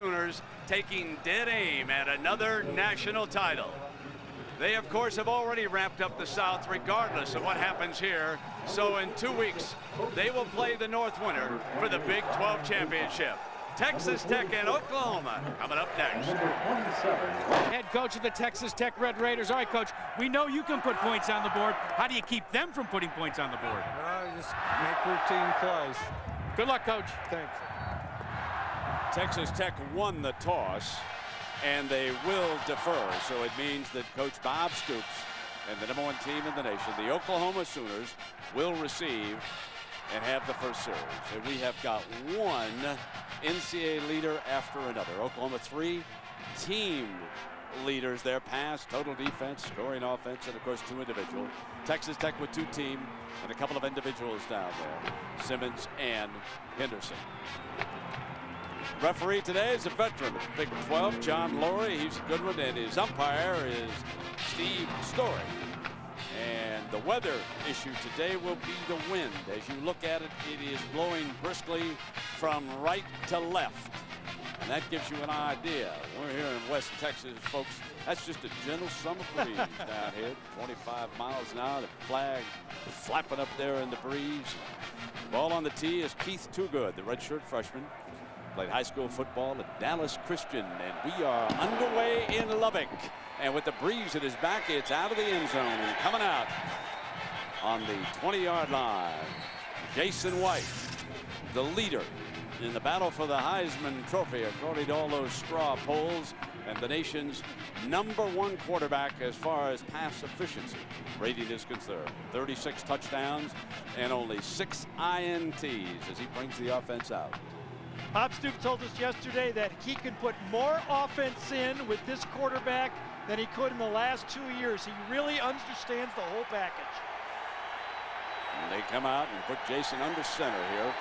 Sooners taking dead aim at another national title. They, of course, have already wrapped up the South regardless of what happens here. So in 2 weeks, they will play the North winner for the Big 12 championship. Texas Tech and Oklahoma coming up next. Head coach of the Texas Tech Red Raiders. All right, coach, we know you can put points on the board. How do you keep them from putting points on the board? Just make routine plays. Good luck, coach. Thanks. Texas Tech won the toss, and they will defer. So it means that Coach Bob Stoops and the #1 team in the nation, the Oklahoma Sooners, will receive and have the first serve. And we have got one NCAA leader after another. Oklahoma 3 team leaders there, pass, total defense, scoring offense, and of course 2 individual. Texas Tech with 2 team and a couple of individuals down there, Simmons and Henderson. Referee today is a veteran of Big 12, John Laurie. He's a good one, and his umpire is Steve Story. And the weather issue today will be the wind. As you look at it, it is blowing briskly from right to left. And that gives you an idea. We're here in West Texas, folks. That's just a gentle summer breeze down here, 25 miles an hour. The flag flapping up there in the breeze. Ball on the tee is Keith Toogood, the redshirt freshman. Played high school football at Dallas Christian, and we are underway in Lubbock. And with the breeze at his back, it's out of the end zone and coming out on the 20-yard line. Jason White, the leader in the battle for the Heisman Trophy, according to all those straw polls, and the nation's #1 quarterback as far as pass efficiency rating is concerned. 36 touchdowns and only 6 INTs as he brings the offense out. Bob Stoops told us yesterday that he can put more offense in with this quarterback than he could in the last 2 years. He really understands the whole package. And they come out and put Jason under center here,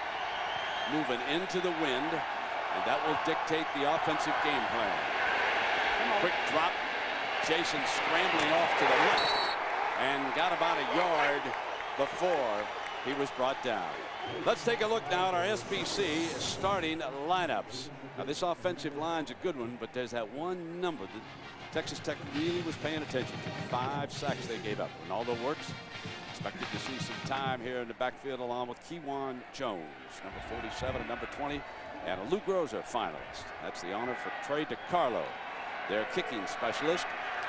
moving into the wind, and that will dictate the offensive game plan. Quick drop. Jason scrambling off to the left and got about a yard before he was brought down. Let's take a look now at our SBC starting lineups. Now, this offensive line's a good one, but there's that one number that Texas Tech really was paying attention to. 5 sacks they gave up. Ronaldo works. Expected to see some time here in the backfield along with Kewan Jones, number 47 and number 20, and a Lou Groza finalist. That's the honor for Trey DiCarlo, their kicking specialist,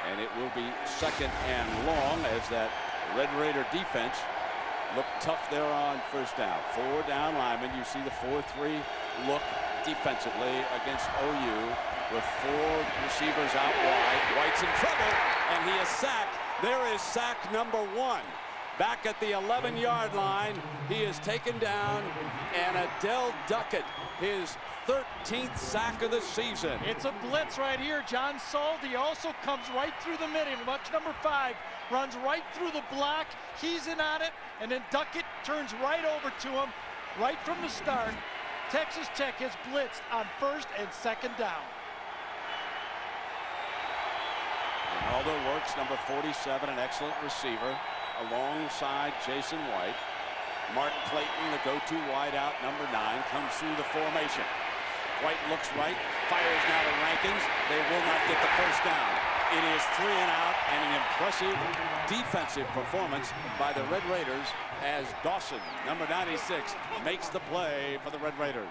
and it will be 2nd and long as that Red Raider defense looked tough there on first down. 4 down linemen. You see the 4-3 look defensively against OU with 4 receivers out wide. White's in trouble, and he is sacked. There is sack number 1. Back at the 11-yard line, he is taken down, and Adele Duckett, his 13th sack of the season. It's a blitz right here. John Salty also comes right through the middle. Watch number 5. Runs right through the block. He's in on it, and then Duckett turns right over to him right from the start. Texas Tech has blitzed on 1st and 2nd down. Ronaldo works, number 47, an excellent receiver, alongside Jason White. Mark Clayton, the go-to wideout, number 9, comes through the formation. White looks right, fires now to Rankins. They will not get the first down. It is 3 and out, and an impressive defensive performance by the Red Raiders as Dawson, number 96, makes the play for the Red Raiders.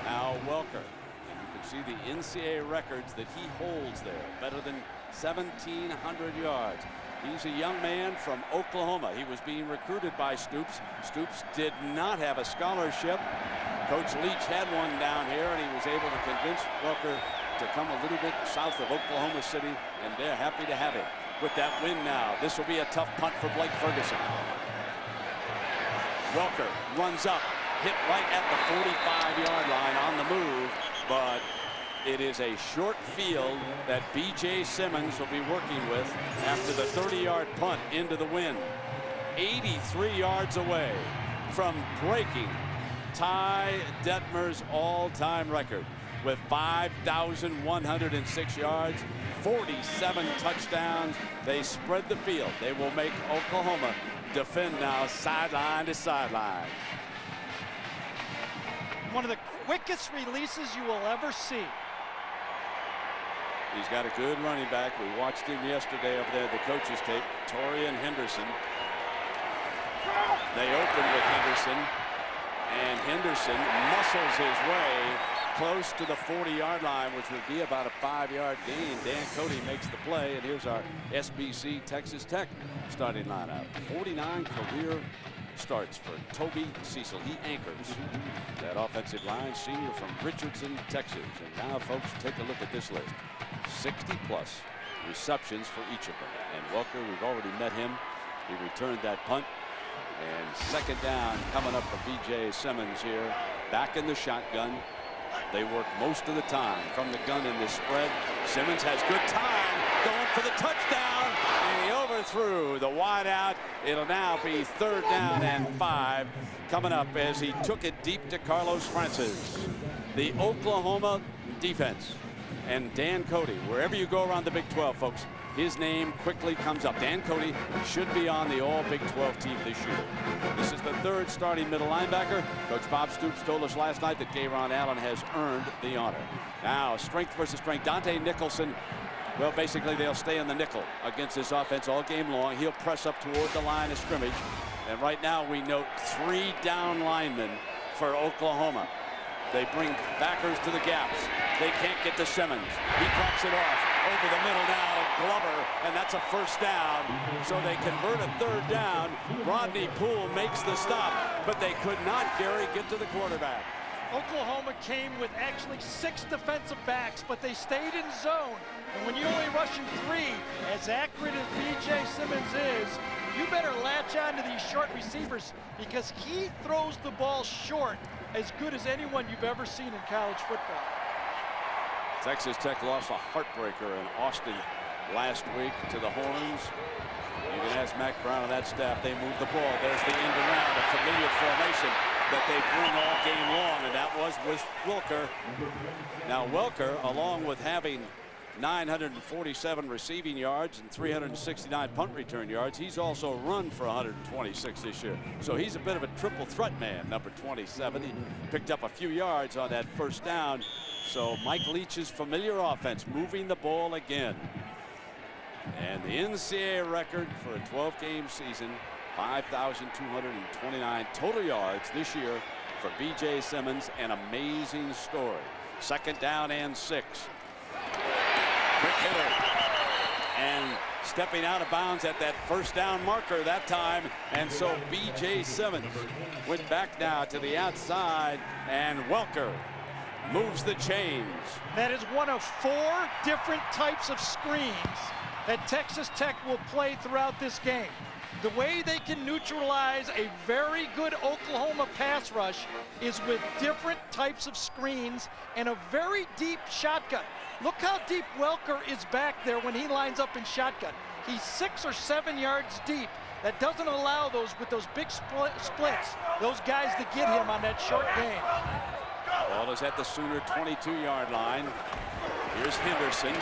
Now Welker, and you can see the NCAA records that he holds there, better than 1,700 yards. He's a young man from Oklahoma. He was being recruited by Stoops. Stoops did not have a scholarship. Coach Leach had one down here, and he was able to convince Welker to come a little bit south of Oklahoma City, and they're happy to have him. With that win now, this will be a tough punt for Blake Ferguson. Welker runs up, hit right at the 45-yard line on the move, but it is a short field that B.J. Simmons will be working with after the 30-yard punt into the wind. 83 yards away from breaking Ty Detmer's all-time record with 5,106 yards, 47 touchdowns. They spread the field. They will make Oklahoma defend now sideline to sideline. one of the quickest releases you will ever see. He's got a good running back. We watched him yesterday over there at the coach's tape. Torian Henderson. They open with Henderson, and Henderson muscles his way close to the 40-yard line, which would be about a 5-yard gain. Dan Cody makes the play, and here's our SBC Texas Tech starting lineup. 49 career starts for Toby Cecil. He anchors that offensive line, senior from Richardson, Texas. And now, folks, take a look at this list. 60-plus receptions for each of them. And Welker, we've already met him. He returned that punt. And second down coming up for B.J. Simmons here. Back in the shotgun. They work most of the time from the gun in this spread. Simmons has good time going for the touchdown. And he overthrew the wide out. It'll now be 3rd down and 5 coming up as he took it deep to Carlos Francis. The Oklahoma defense. And Dan Cody, wherever you go around the Big 12, folks, his name quickly comes up. Dan Cody should be on the all Big 12 team this year. This is the 3rd starting middle linebacker. Coach Bob Stoops told us last night that Gayron Allen has earned the honor. Now, strength versus strength. Dante Nicholson, well, basically they'll stay in the nickel against this offense all game long. He'll press up toward the line of scrimmage. And right now we note 3 down linemen for Oklahoma. They bring backers to the gaps. They can't get to Simmons. He drops it off over the middle now. Glover, and that's a 1st down. So they convert a 3rd down. Rodney Poole makes the stop, but they could not, Gary, get to the quarterback. Oklahoma came with actually 6 defensive backs, but they stayed in zone. And when you're only rushing 3, as accurate as B.J. Simmons is, you better latch on to these short receivers because he throws the ball short as good as anyone you've ever seen in college football. Texas Tech lost a heartbreaker in Austin last week to the Horns. You can ask Mack Brown and that staff. They move the ball. There's the end around, a familiar formation that they bring all game long, and that was with Welker. Now Welker, along with having 947 receiving yards and 369 punt return yards, he's also run for 126 this year. So he's a bit of a triple threat man, number 27. He picked up a few yards on that 1st down. So Mike Leach's familiar offense moving the ball again. And the NCAA record for a 12-game season, 5,229 total yards this year for B.J. Simmons. An amazing story. 2nd down and 6. Quick hitter. And stepping out of bounds at that 1st down marker that time. And so B.J. Simmons went back now to the outside, and Welker moves the chains. That is one of 4 different types of screens that Texas Tech will play throughout this game. The way they can neutralize a very good Oklahoma pass rush is with different types of screens and a very deep shotgun. Look how deep Welker is back there when he lines up in shotgun. He's 6 or 7 yards deep. That doesn't allow those, with those big splits, those guys to get him on that short game. Ball is at the Sooner 22-yard line. Here's Henderson,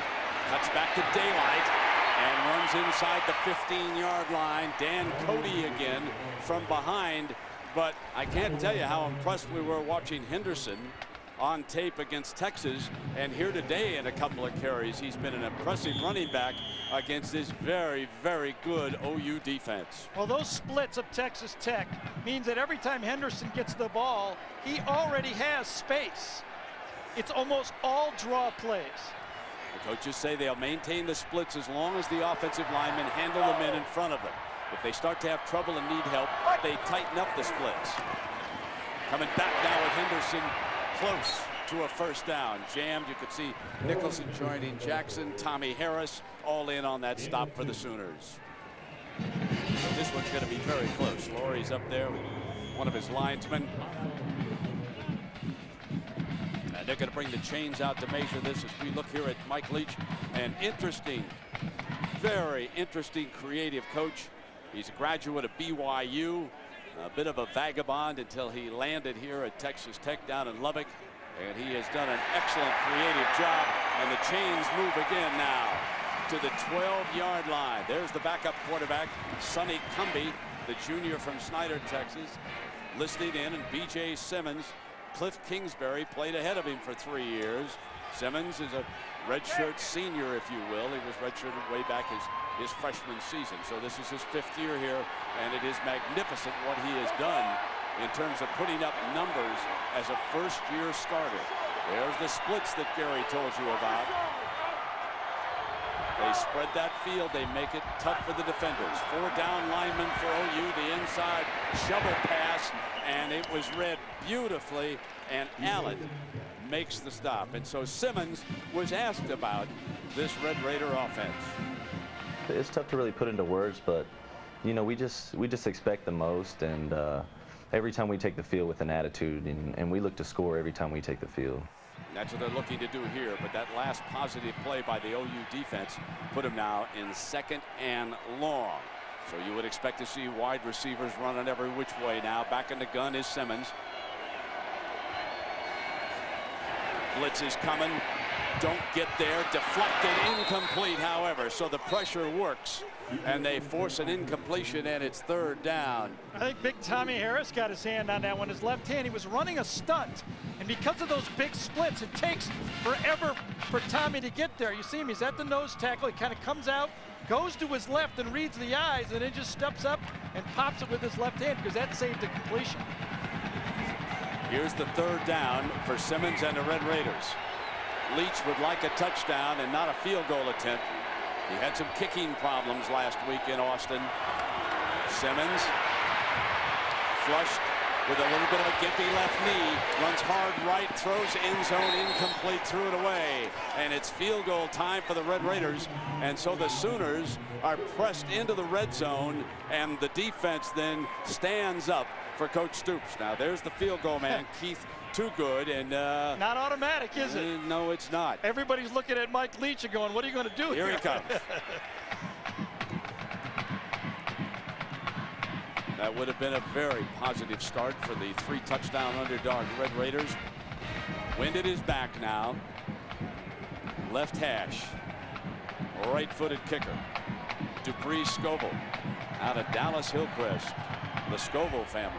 cuts back to daylight and runs inside the 15-yard line. Dan Cody again from behind, but I can't tell you how impressed we were watching Henderson on tape against Texas, and here today in a couple of carries. He's been an impressive running back against this very, very good OU defense. Well, those splits of Texas Tech means that every time Henderson gets the ball, he already has space. It's almost all draw plays. The coaches say they'll maintain the splits as long as the offensive linemen handle the men in front of them. If they start to have trouble and need help, they tighten up the splits. Coming back now with Henderson close to a 1st down. Jammed. You could see Nicholson joining Jackson, Tommy Harris, all in on that stop for the Sooners. This one's going to be very close. Laurie's up there with one of his linesmen. And they're going to bring the chains out to measure this as we look here at Mike Leach. An interesting, very interesting, creative coach. He's a graduate of BYU. A bit of a vagabond until he landed here at Texas Tech down in Lubbock. And he has done an excellent creative job. And the chains move again now to the 12-yard line. There's the backup quarterback, Sonny Cumbie, the junior from Snyder, Texas, listening in. And B.J. Simmons Cliff Kingsbury played ahead of him for 3 years. Simmons is a redshirt senior, if you will. He was redshirted way back his freshman season. So this is his 5th year here, and it is magnificent what he has done in terms of putting up numbers as a first-year starter. There's the splits that Gary told you about. They spread that field. They make it tough for the defenders. 4 down linemen for OU. The inside shovel pass, and it was read beautifully, and Allen makes the stop. And so Simmons was asked about this Red Raider offense. It's tough to really put into words, but you know, we just expect the most, and every time we take the field with an attitude, and we look to score every time we take the field. That's what they're looking to do here, but that last positive play by the OU defense put him now in 2nd and long. So you would expect to see wide receivers running every which way now. Back in the gun is Simmons. Blitz is coming. Don't get there. Deflected. Incomplete, however. So the pressure works, and they force an incompletion, and it's 3rd down. I think big Tommy Harris got his hand on that one. His left hand, he was running a stunt. And because of those big splits, it takes forever for Tommy to get there. You see him, he's at the nose tackle. He kind of comes out, goes to his left and reads the eyes, and then just steps up and pops it with his left hand, because that saved the completion. Here's the 3rd down for Simmons and the Red Raiders. Leach would like a touchdown and not a field goal attempt. He had some kicking problems last week in Austin. Simmons flushed with a little bit of a gimpy left knee, runs hard right, throws end zone, incomplete, threw it away, and it's field goal time for the Red Raiders. And so the Sooners are pressed into the red zone, and the defense then stands up for Coach Stoops. Now there's the field goal man, Keith Toogood, and not automatic, is it? No, it's not. Everybody's looking at Mike Leach and going, what are you going to do here? Here he comes. That would have been a very positive start for the 3-touchdown underdog Red Raiders. Wind at his back now. Left hash. Right-footed kicker. Dupree Scoville out of Dallas Hillcrest. The Scoville family.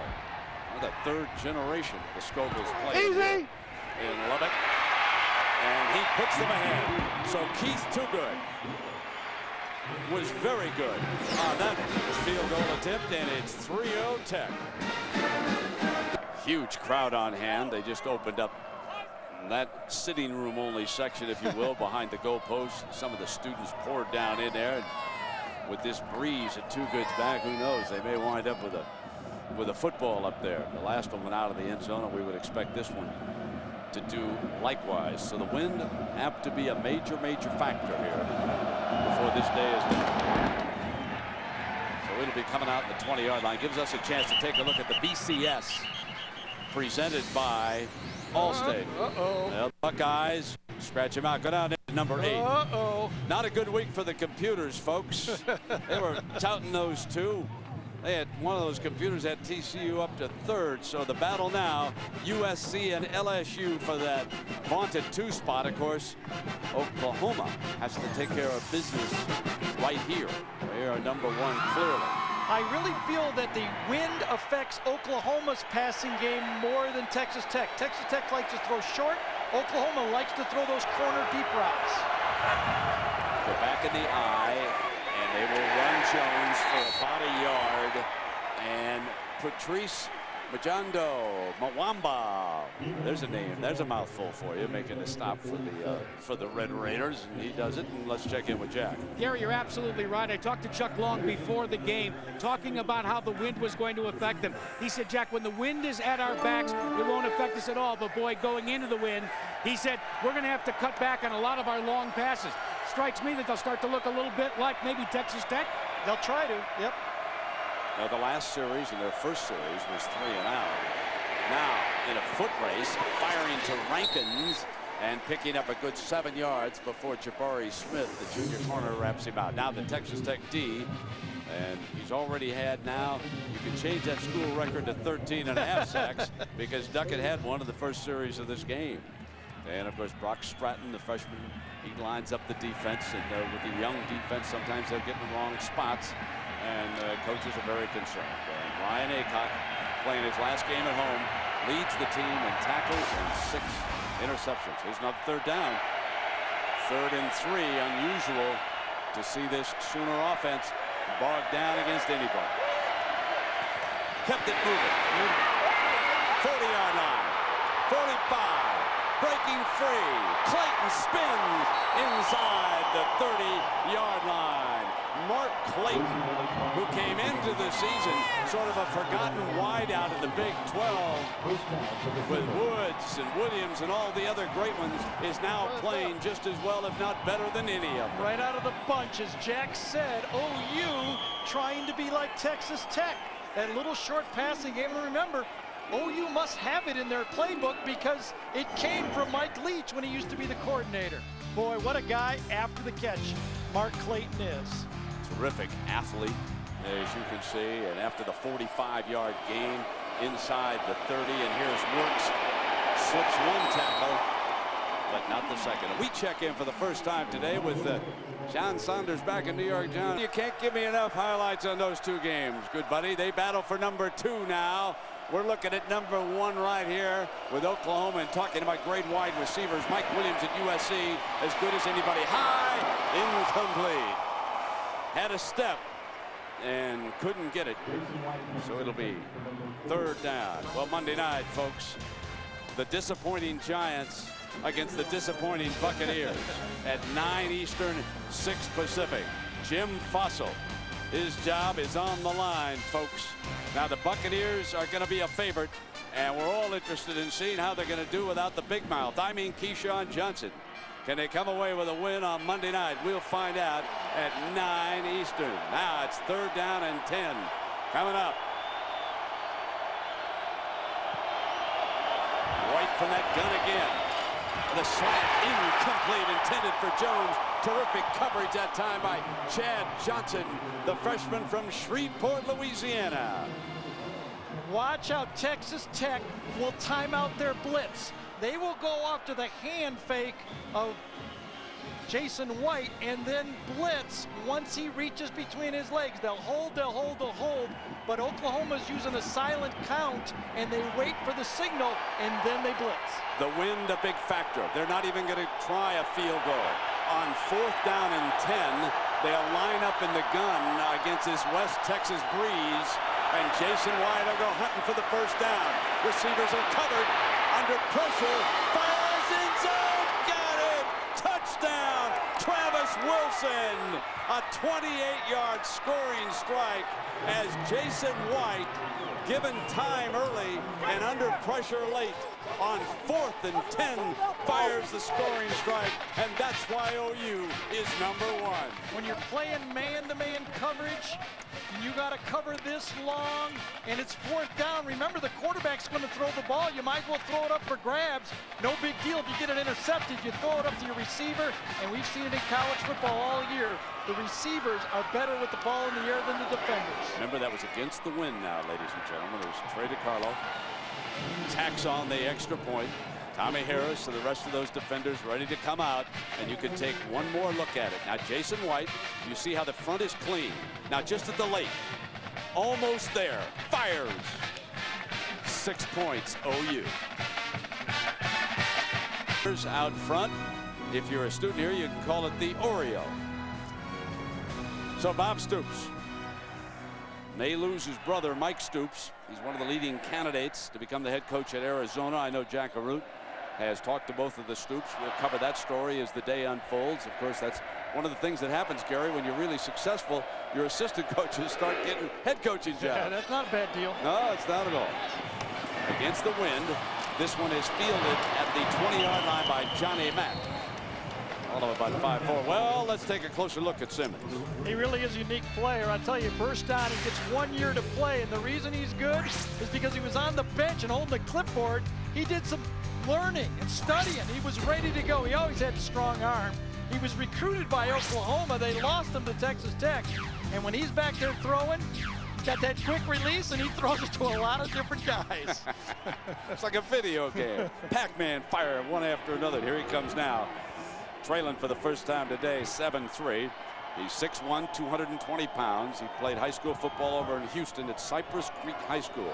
The 3rd generation the Scovilles play in Lubbock. And he puts them ahead. So Keith Toogood was very good on that field goal attempt, and it's 3-0 Tech. Huge crowd on hand. They just opened up that sitting room only section, if you will, behind the goalpost. Some of the students poured down in there, and with this breeze at Toogood's back, who knows, they may wind up with a football up there. The last one went out of the end zone, and we would expect this one to do likewise. So the wind apt to be a major factor here before this day is done. So it'll be coming out the 20-yard line. Gives us a chance to take a look at the BCS presented by Allstate. Well, Buckeyes scratch him out. Go down to number 8. Not a good week for the computers, folks. They were touting those 2. They had one of those computers at TCU up to 3rd. So the battle now, USC and LSU for that vaunted 2 spot. Of course, Oklahoma has to take care of business right here. They are number 1 clearly. I really feel that the wind affects Oklahoma's passing game more than Texas Tech. Texas Tech likes to throw short. Oklahoma likes to throw those corner deep routes. Go back in the eye. They will run Jones for about a yard, and Patrice Mwamba. There's a name. There's a mouthful for you, making a stop for the Red Raiders, and he does it. And let's check in with Jack. Gary, you're absolutely right. I talked to Chuck Long before the game, talking about how the wind was going to affect them. He said, Jack, when the wind is at our backs, it won't affect us at all. But boy, going into the wind, he said, we're going to have to cut back on a lot of our long passes. Strikes me that they'll start to look a little bit like maybe Texas Tech. They'll try to, yep. Now, the last series, in their first series, was 3 and out. Now, in a foot race, firing to Rankins and picking up a good 7 yards before Jabari Smith, the junior corner, wraps him out. Now the Texas Tech D, and he's already had now, you can change that school record to 13.5 sacks because Duckett had one in the first series of this game. And of course, Brock Stratton, the freshman, he lines up the defense, and with the young defense, sometimes they'll get in the wrong spots, and coaches are very concerned. And Ryan Aycock, playing his last game at home leads the team in tackles and 6 interceptions. Here's another third down. 3rd and 3. Unusual to see this Sooner offense bogged down against anybody. Kept it moving. 40-yard line. 45. Breaking free. Clayton spins inside the 30-yard line. Mark Clayton, who came into the season sort of a forgotten wideout in the Big 12 with Woods and Williams and all the other great ones, is now playing just as well, if not better than any of them. Right out of the bunch, as Jack said, OU trying to be like Texas Tech. That little short passing game. And remember, OU must have it in their playbook because it came from Mike Leach when he used to be the coordinator. Boy, what a guy after the catch Mark Clayton is. Terrific athlete, as you can see, and after the 45-yard gain inside the 30, and here's Works, slips 1 tackle, but not the second. And we check in for the first time today with John Saunders back in New York. John, you can't give me enough highlights on those 2 games, good buddy. They battle for number 2 now. We're looking at number 1 right here with Oklahoma, and talking about great wide receivers. Mike Williams at USC, as good as anybody. High, incomplete. Had a step and couldn't get it. So it'll be 3rd down. Well, Monday night, folks, the disappointing Giants against the disappointing Buccaneers at 9 Eastern, 6 Pacific. Jim Fossil, his job is on the line, folks. Now the Buccaneers are going to be a favorite, and we're all interested in seeing how they're going to do without the big mouth. I mean Keyshawn Johnson. Can they come away with a win on Monday night? We'll find out at 9 Eastern. Now it's 3rd down and 10 coming up. Right from that gun again. The slant incomplete, intended for Jones. Terrific coverage that time by Chad Johnson, the freshman from Shreveport, Louisiana. Watch out, Texas Tech will time out their blitz. They will go after the hand fake of Jason White and then blitz once he reaches between his legs. They'll hold, they'll hold, they'll hold, but Oklahoma's using a silent count, and they wait for the signal, and then they blitz. The wind a big factor. They're not even going to try a field goal. On 4th down and 10, they'll line up in the gun against this West Texas breeze, and Jason White will go hunting for the 1st down. Receivers are covered, under pressure, fires in zone, got it! Touchdown, Travis Wilson! A 28-yard scoring strike as Jason White, given time early and under pressure late, on 4th and 10, fires the scoring strike, and that's why OU is number 1. When you're playing man-to-man coverage, you got to cover this long, and it's 4th down. Remember, the quarterback's going to throw the ball. You might as well throw it up for grabs. No big deal if you get it intercepted. You throw it up to your receiver, and we've seen it in college football all year. The receivers are better with the ball in the air than the defenders. Remember, that was against the wind now, ladies and gentlemen. It was Trey DiCarlo. Tacks on the extra point. Tommy Harris and the rest of those defenders ready to come out, and you can take one more look at it. Now Jason White, you see how the front is clean. Now just at the late, almost there, fires. 6 points, OU. Out front, if you're a student here, you can call it the Oreo. So Bob Stoops may lose his brother, Mike Stoops. He's one of the leading candidates to become the head coach at Arizona. I know Jack Arute has talked to both of the Stoops. We'll cover that story as the day unfolds. Of course, that's one of the things that happens, Gary, when you're really successful. Your assistant coaches start getting head coaching jobs. Yeah, that's not a bad deal. No, it's not at all. Against the wind, this one is fielded at the 20-yard line by Johnny Mack. All of about 5'4". Well, let's take a closer look at Simmons. He really is a unique player. I tell you, burst on, he gets 1 year to play, and the reason he's good is because he was on the bench and holding the clipboard. He did some learning and studying. He was ready to go. He always had a strong arm. He was recruited by Oklahoma. They lost him to Texas Tech. And when he's back there throwing, he's got that quick release, and he throws it to a lot of different guys. It's like a video game. Pac-Man firing one after another. Here he comes now. Trailing for the first time today, 7'3". He's 6'1", 220 pounds. He played high school football over in Houston at Cypress Creek High School.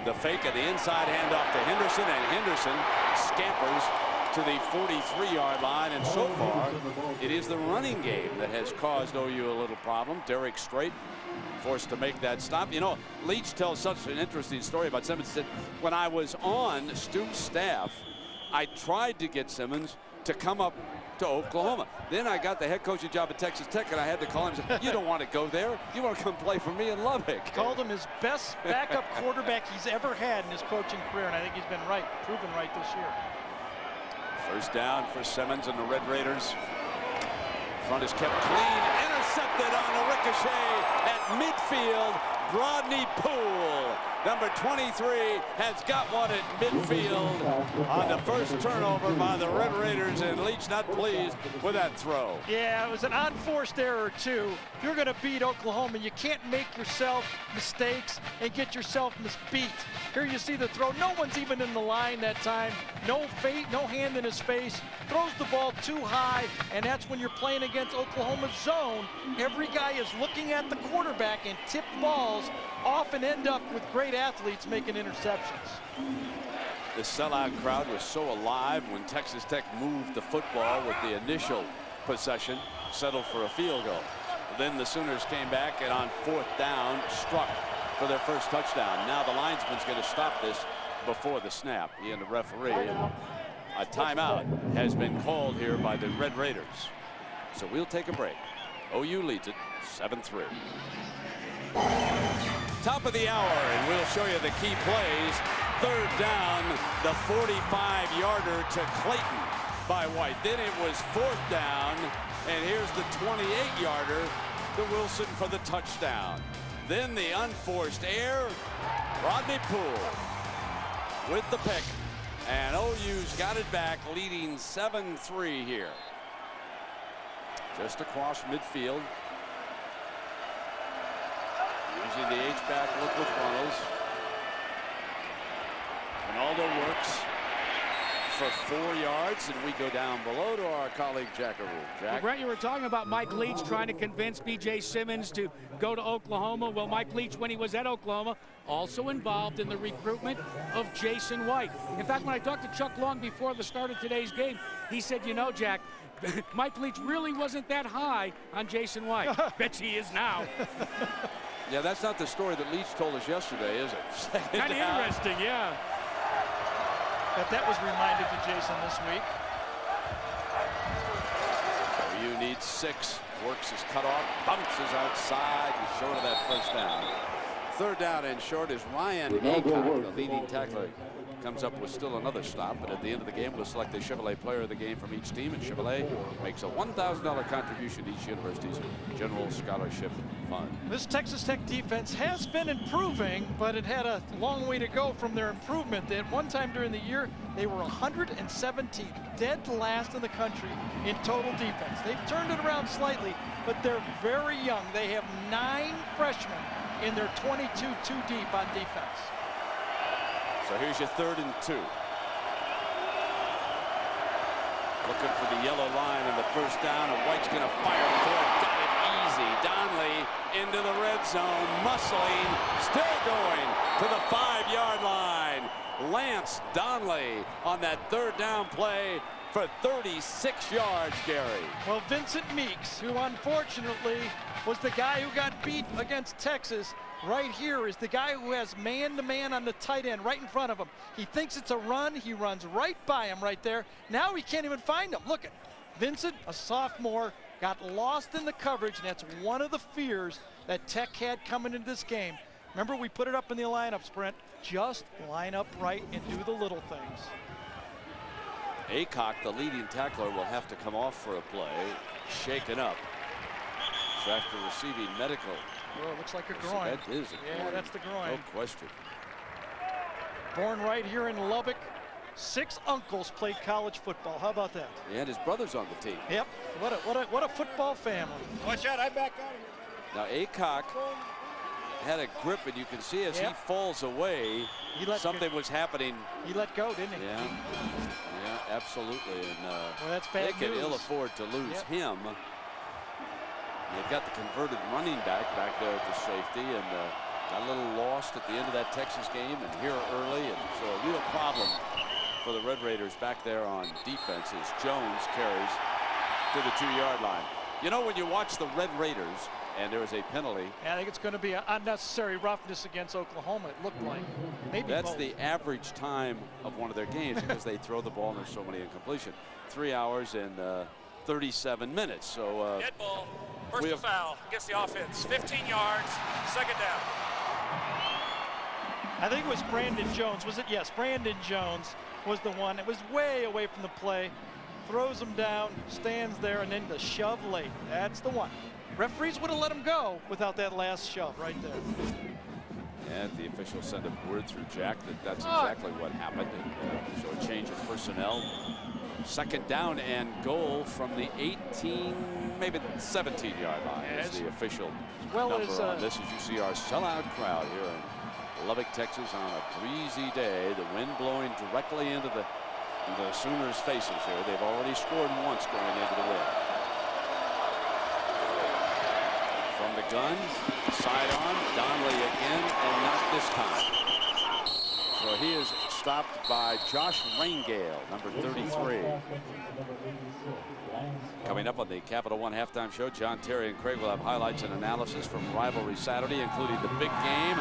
The fake and the inside handoff to Henderson, and Henderson scampers to the 43-yard line. And so far, it is the running game that has caused OU a little problem. Derek Strait forced to make that stop. You know, Leach tells such an interesting story about Simmons. He said, when I was on Stoops' staff, I tried to get Simmons to come up to Oklahoma. Then I got the head coaching job at Texas Tech, and I had to call him and say, you don't want to go there. You want to come play for me in Lubbock. Called him his best backup quarterback he's ever had in his coaching career, and I think he's been right, proven right this year. First down for Simmons and the Red Raiders. Front is kept clean. Intercepted on the ricochet at midfield. Rodney Poole, number 23, has got one at midfield on the first turnover by the Red Raiders, and Leach not pleased with that throw. Yeah, it was an unforced error, too. If you're going to beat Oklahoma, you can't make yourself mistakes and get yourself misbeat. Here you see the throw. No one's even in the line that time. No hand in his face. Throws the ball too high, and that's when you're playing against Oklahoma's zone. Every guy is looking at the quarterback, and tipped balls often end up with great athletes making interceptions. The sellout crowd was so alive when Texas Tech moved the football with the initial possession, settled for a field goal. Then the Sooners came back and on 4th down struck for their first touchdown. Now the linesman's going to stop this before the snap. He and the referee. And a timeout has been called here by the Red Raiders. So we'll take a break. OU leads it 7-3. Top of the hour, and we'll show you the key plays. 3rd down, the 45-yarder to Clayton by White. Then it was 4th down, and here's the 28-yarder to Wilson for the touchdown. Then the unforced error, Rodney Poole with the pick, and OU's got it back, leading 7-3 here. Just across midfield. Using the H-back look with Runnels. Ronaldo works for 4 yards, and we go down below to our colleague Jack Arul. Jack? Well, Brent, you were talking about Mike Leach trying to convince B.J. Simmons to go to Oklahoma. Well, Mike Leach, when he was at Oklahoma, also involved in the recruitment of Jason White. In fact, when I talked to Chuck Long before the start of today's game, he said, you know, Jack, Mike Leach really wasn't that high on Jason White. Bet he is now. Yeah, that's not the story that Leach told us yesterday, is it? Kind of interesting, yeah. But that was reminded to Jason this week. OU needs 6. Works his cutoff, bounces outside, and short of that first down. 3rd down and short is Ryan Aycock, the leading tackler. Comes up with still another stop, but at the end of the game, we'll select a Chevrolet player of the game from each team, and Chevrolet makes a $1,000 contribution to each university's general scholarship fund. This Texas Tech defense has been improving, but it had a long way to go from their improvement. At one time during the year, they were 117th, dead last in the country in total defense. They've turned it around slightly, but they're very young. They have 9 freshmen in their 22 too deep on defense. So here's your 3rd and 2. Looking for the yellow line in the first down, and White's going to fire for it. Got it easy. Donley into the red zone, muscling, still going to the 5-yard line. Lance Donley on that 3rd down play for 36 yards, Gary. Well, Vincent Meeks, who unfortunately was the guy who got beat against Texas, right here is the guy who has man-to-man on the tight end right in front of him. He thinks it's a run. He runs right by him right there. Now he can't even find him. Look at Vincent, a sophomore, got lost in the coverage, and that's one of the fears that Tech had coming into this game. Remember, we put it up in the lineup, Brent. Just line up right and do the little things. Aycock, the leading tackler, will have to come off for a play. Shaken up. So after receiving medical. Oh, it looks like a groin. That is a groin. Yeah, that's the groin. No question. Born right here in Lubbock. 6 uncles played college football. How about that? Yeah, and his brother's on the team. Yep. What a football family. Watch out, I back out of here. Now Aycock had a grip, and you can see as he falls away, something was happening. He let go, didn't he? Yeah, absolutely. And well, that's bad they can news. ill afford to lose him. They've got the converted running back there at the safety, and Got a little lost at the end of that Texas game and here early, and so a real problem for the Red Raiders back there on defense as Jones carries to the 2-yard line. You know, when you watch the Red Raiders and there was a penalty. Yeah, I think it's going to be an unnecessary roughness against Oklahoma, it looked like. Maybe that's both. the average time of one of their games because they throw the ball and there's so many incompletion. 3 hours and 37 minutes. So dead ball, personal foul against the offense. 15 yards, second down. I think it was Brandon Jones. Was it? Yes, Brandon Jones was the one. It was way away from the play. Throws him down, stands there, and then the shove late. That's the one. Referees would have let him go without that last shove right there. And the officials send a word through Jack that that's exactly what happened. And, so a change of personnel. Second down and goal from the 18, maybe 17-yard line is the official number on this. As you see our sellout crowd here in Lubbock, Texas on a breezy day. The wind blowing directly into the Sooners' faces here. They've already scored once going into the wind. From the gun, sidearm, Donnelly again, and not this time. So he is stopped by Josh Rangale, number 33. Coming up on the Capital One halftime show, John Terry and Craig will have highlights and analysis from Rivalry Saturday, including the big game,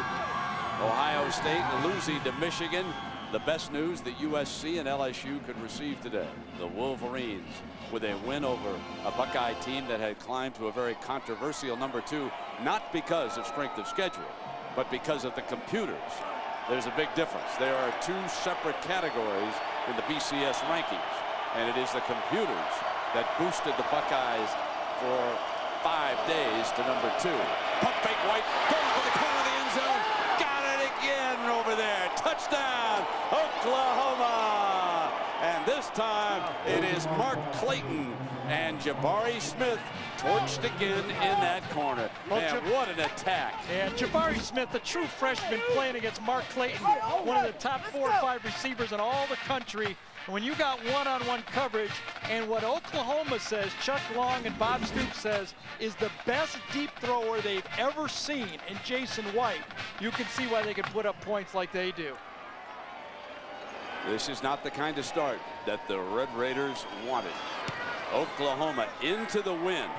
Ohio State losing to Michigan. The best news that USC and LSU could receive today. The Wolverines with a win over a Buckeye team that had climbed to a very controversial number 2, not because of strength of schedule, but because of the computers. There's a big difference. There are 2 separate categories in the BCS rankings, and it is the computers that boosted the Buckeyes for 5 days to number 2. Pump fake White, going for the corner of the end zone. Got it again over there. Touchdown, Oklahoma. And this time it is Mark Clayton and Jabari Smith torched again in that corner. Man, what an attack. And Jabari Smith, the true freshman, playing against Mark Clayton, one of the top 4 or 5 receivers in all the country. And when you got one-on-one coverage, and what Oklahoma says, Chuck Long and Bob Stoops says, is the best deep thrower they've ever seen in Jason White, you can see why they can put up points like they do. This is not the kind of start that the Red Raiders wanted. Oklahoma into the wind.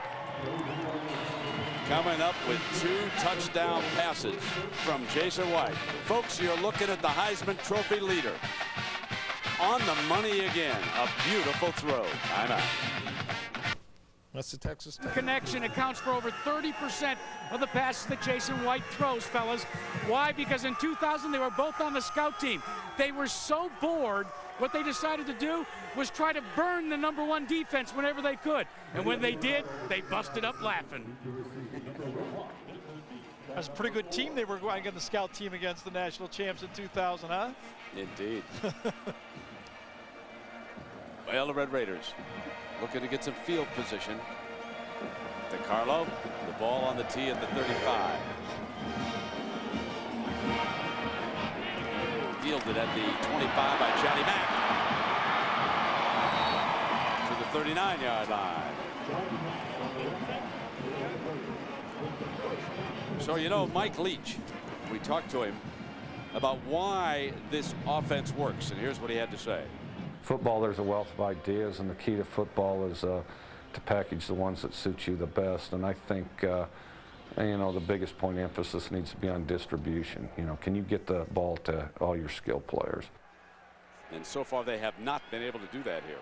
Coming up with 2 touchdown passes from Jason White. Folks, you're looking at the Heisman Trophy leader. On the money again. A beautiful throw. I'm out. That's the Texas Tech. Connection accounts for over 30% of the passes that Jason White throws, fellas. Why? Because in 2000, they were both on the scout team. They were so bored, what they decided to do was try to burn the number 1 defense whenever they could. And when they did, they busted up laughing. That's a pretty good team they were going on the scout team against the national champs in 2000, huh? Indeed. Well, the Red Raiders looking to get some field position. DeCarlo, the ball on the tee at the 35. Fielded at the 25 by Johnny Mack. To the 39-yard line. So, you know, Mike Leach, we talked to him about why this offense works, and here's what he had to say. Football, there's a wealth of ideas, and the key to football is to package the ones that suit you the best. And I think, you know, the biggest point of emphasis needs to be on distribution. You know, can you get the ball to all your skill players? And so far, they have not been able to do that here.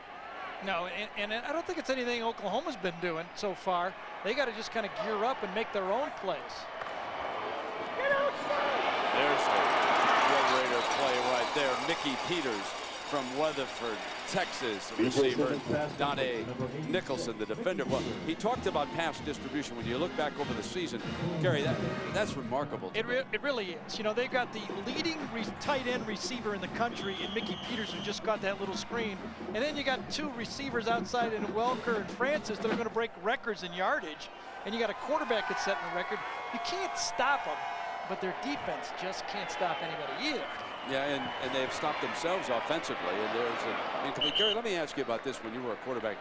No, and I don't think it's anything Oklahoma's been doing so far. They got to just kind of gear up and make their own plays. There's the Red Raider play right there. Mickey Peters from Weatherford, Texas, receiver. Donnie Nicholson, the defender. Well, he talked about pass distribution. When you look back over the season, Gary, that's remarkable. It really is. You know, they've got the leading tight end receiver in the country in Mickey Peters, who just got that little screen. And then you got 2 receivers outside in Welker and Francis that are going to break records in yardage. And you got a quarterback that's setting a record. You can't stop them, but their defense just can't stop anybody either. Yeah, and they've stopped themselves offensively. And there's an incomplete. Gary, let me ask you about this. When you were a quarterback,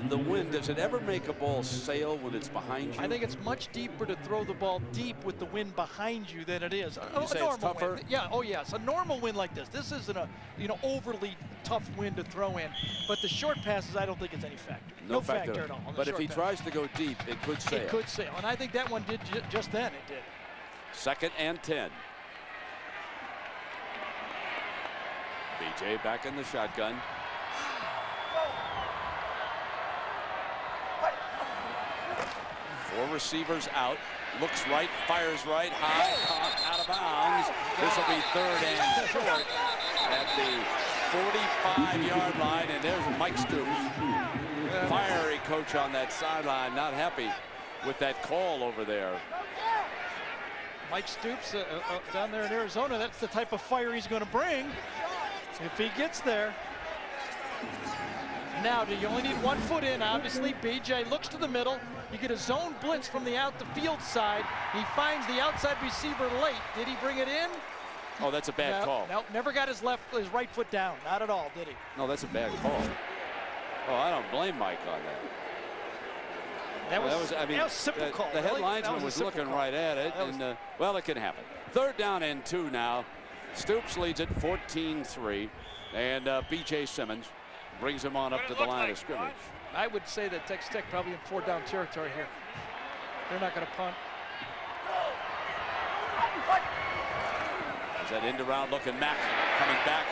the wind, does it ever make a ball sail when it's behind you? I think it's much deeper to throw the ball deep with the wind behind you than it is You say it's tougher? wind. Yeah, oh yes, a normal wind like this. This isn't a overly tough wind to throw in. But the short passes, I don't think it's any factor. No factor at all. But if he tries to go deep, it could sail. It could sail, and I think that one did just then. It did. 2nd and 10. BJ back in the shotgun. Four receivers out. Looks right, fires right, high, caught out of bounds. This will be 3rd and short at the 45-yard line, and there's Mike Stoops. Fiery coach on that sideline, not happy with that call over there. Mike Stoops down there in Arizona, that's the type of fire he's going to bring if he gets there. Now, do you only need 1 foot in? Obviously, BJ looks to the middle. You get a zone blitz from the out the field side. He finds the outside receiver late. Did he bring it in? Oh, that's a bad call. No, never got his right foot down. Not at all, did he? No, that's a bad call. Oh, I don't blame Mike on that. That was a simple call. The head linesman was looking right at it, and well, it can happen. 3rd down and 2 now. Stoops leads it 14-3, and B.J. Simmons brings him on up to the line of scrimmage. I would say that Texas Tech probably in 4-down territory here. They're not going to punt. Is that end around looking? Mack coming back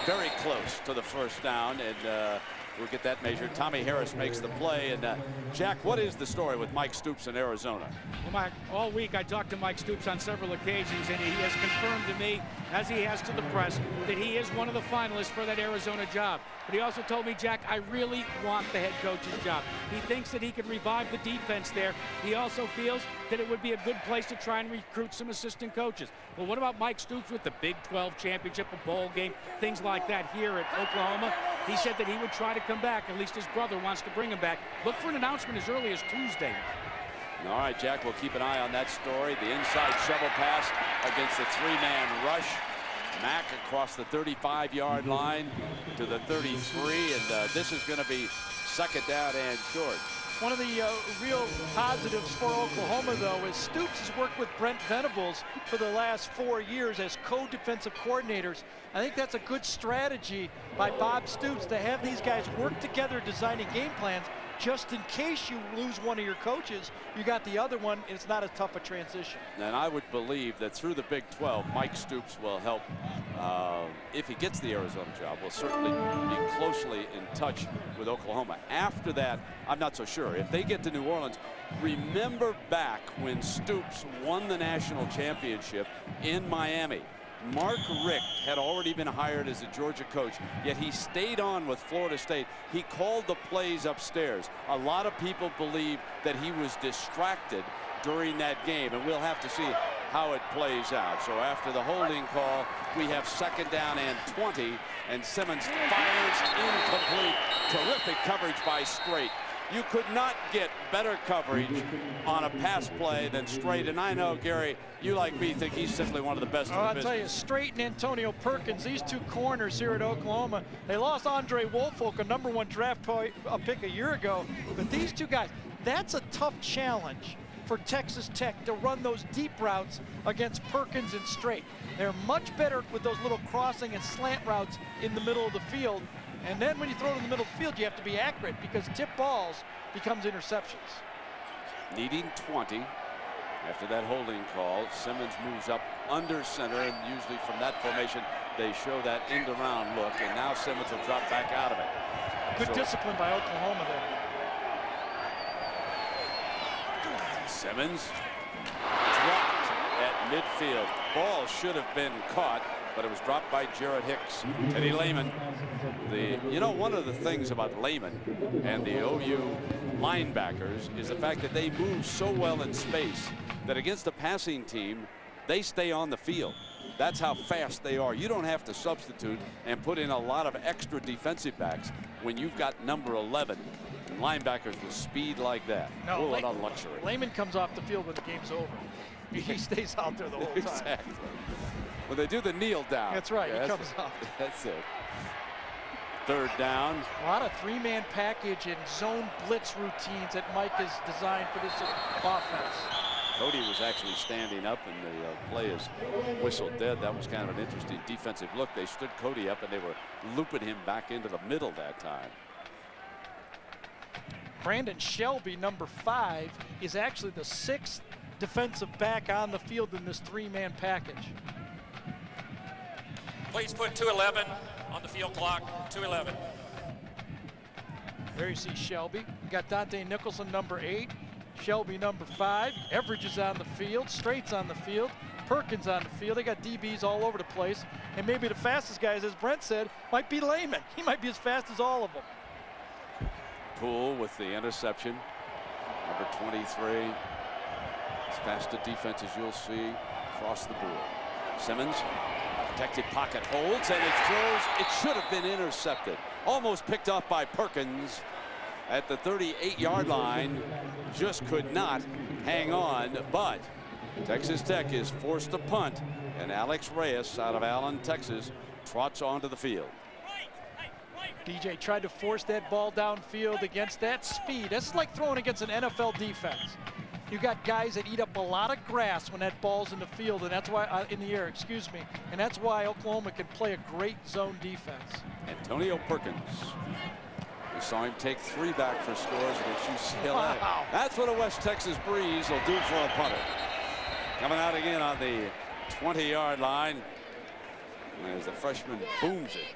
very close to the 1st down, and we'll get that measured. Tommy Harris makes the play. And Jack, what is the story with Mike Stoops in Arizona? Well, all week I talked to Mike Stoops on several occasions, and he has confirmed to me, as he has to the press, that he is one of the finalists for that Arizona job. But he also told me, Jack, I really want the head coach's job. He thinks that he could revive the defense there. He also feels that it would be a good place to try and recruit some assistant coaches. Well, what about Mike Stoops with the Big 12 championship, a bowl game, things like that here at Oklahoma? He said that he would try to come back. At least his brother wants to bring him back. Look for an announcement as early as Tuesday. All right, Jack, we'll keep an eye on that story. The inside shovel pass against the 3-man rush. Mack across the 35-yard line to the 33, and this is going to be 2nd down and short. One of the real positives for Oklahoma, though, is Stoops has worked with Brent Venables for the last 4 years as co-defensive coordinators. I think that's a good strategy by Bob Stoops to have these guys work together designing game plans. Just in case you lose one of your coaches, you got the other one, and it's not as tough a transition. And I would believe that through the Big 12, Mike Stoops will help, if he gets the Arizona job, will certainly be closely in touch with Oklahoma. After that, I'm not so sure. If they get to New Orleans, remember back when Stoops won the national championship in Miami. Mark Richt had already been hired as a Georgia coach, yet he stayed on with Florida State. He called the plays upstairs. A lot of people believe that he was distracted during that game, and we'll have to see how it plays out. So after the holding call, we have 2nd down and 20, and Simmons fires incomplete. Terrific coverage by Strait. You could not get better coverage on a pass play than Strait. And I know, Gary, you like me think he's simply one of the best in the I'll business. tell you, Strait and Antonio Perkins, these two corners here at Oklahoma, they lost Andre Woolfolk, a #1 draft pick a year ago. But these two guys, that's a tough challenge for Texas Tech to run those deep routes against Perkins and Strait. They're much better with those little crossing and slant routes in the middle of the field. And then when you throw it in the middle of the field, you have to be accurate because tip balls becomes interceptions. Needing 20 after that holding call. Simmons moves up under center, and usually from that formation, they show that end around look. And now Simmons will drop back out of it. Good discipline by Oklahoma there. Simmons dropped at midfield. Ball should have been caught, but it was dropped by Jarrett Hicks. Teddy Lehman. One of the things about Lehman and the OU linebackers is the fact that they move so well in space that against a passing team, they stay on the field. That's how fast they are. You don't have to substitute and put in a lot of extra defensive backs when you've got number 11 and linebackers with speed like that. No, what a luxury. Lehman comes off the field when the game's over. He stays out there the whole time. Exactly. When they do the kneel down. That's right. He comes off. That's it. third down. A lot of three-man package and zone blitz routines that Mike has designed for this offense. Cody was actually standing up, and the play is whistled dead. That was kind of an interesting defensive look. They stood Cody up, and they were looping him back into the middle that time. Brandon Shelby, number 5, is actually the 6th defensive back on the field in this three-man package. Please put 211 on the field clock, 211. There you see Shelby. You got Dante Nicholson, number 8. Shelby, number 5. Everidge is on the field. Straight's on the field. Perkins on the field. They got DBs all over the place. And maybe the fastest guys, as Brent said, might be Lehman. He might be as fast as all of them. Poole with the interception. Number 23. As fast a defense as you'll see across the board. Simmons, protected pocket holds, and it throws. It should have been intercepted. Almost picked off by Perkins at the 38-yard line. Just could not hang on, but Texas Tech is forced to punt, and Alex Reyes out of Allen, Texas, trots onto the field. DJ tried to force that ball downfield against that speed. That's like throwing against an NFL defense. You got guys that eat up a lot of grass when that ball's in the field, and that's why in the air, excuse me, and that's why Oklahoma can play a great zone defense. Antonio Perkins. We saw him take 3 back for scores against UCLA. Wow. That's what a West Texas breeze will do for a punter. Coming out again on the 20-yard line as the freshman booms it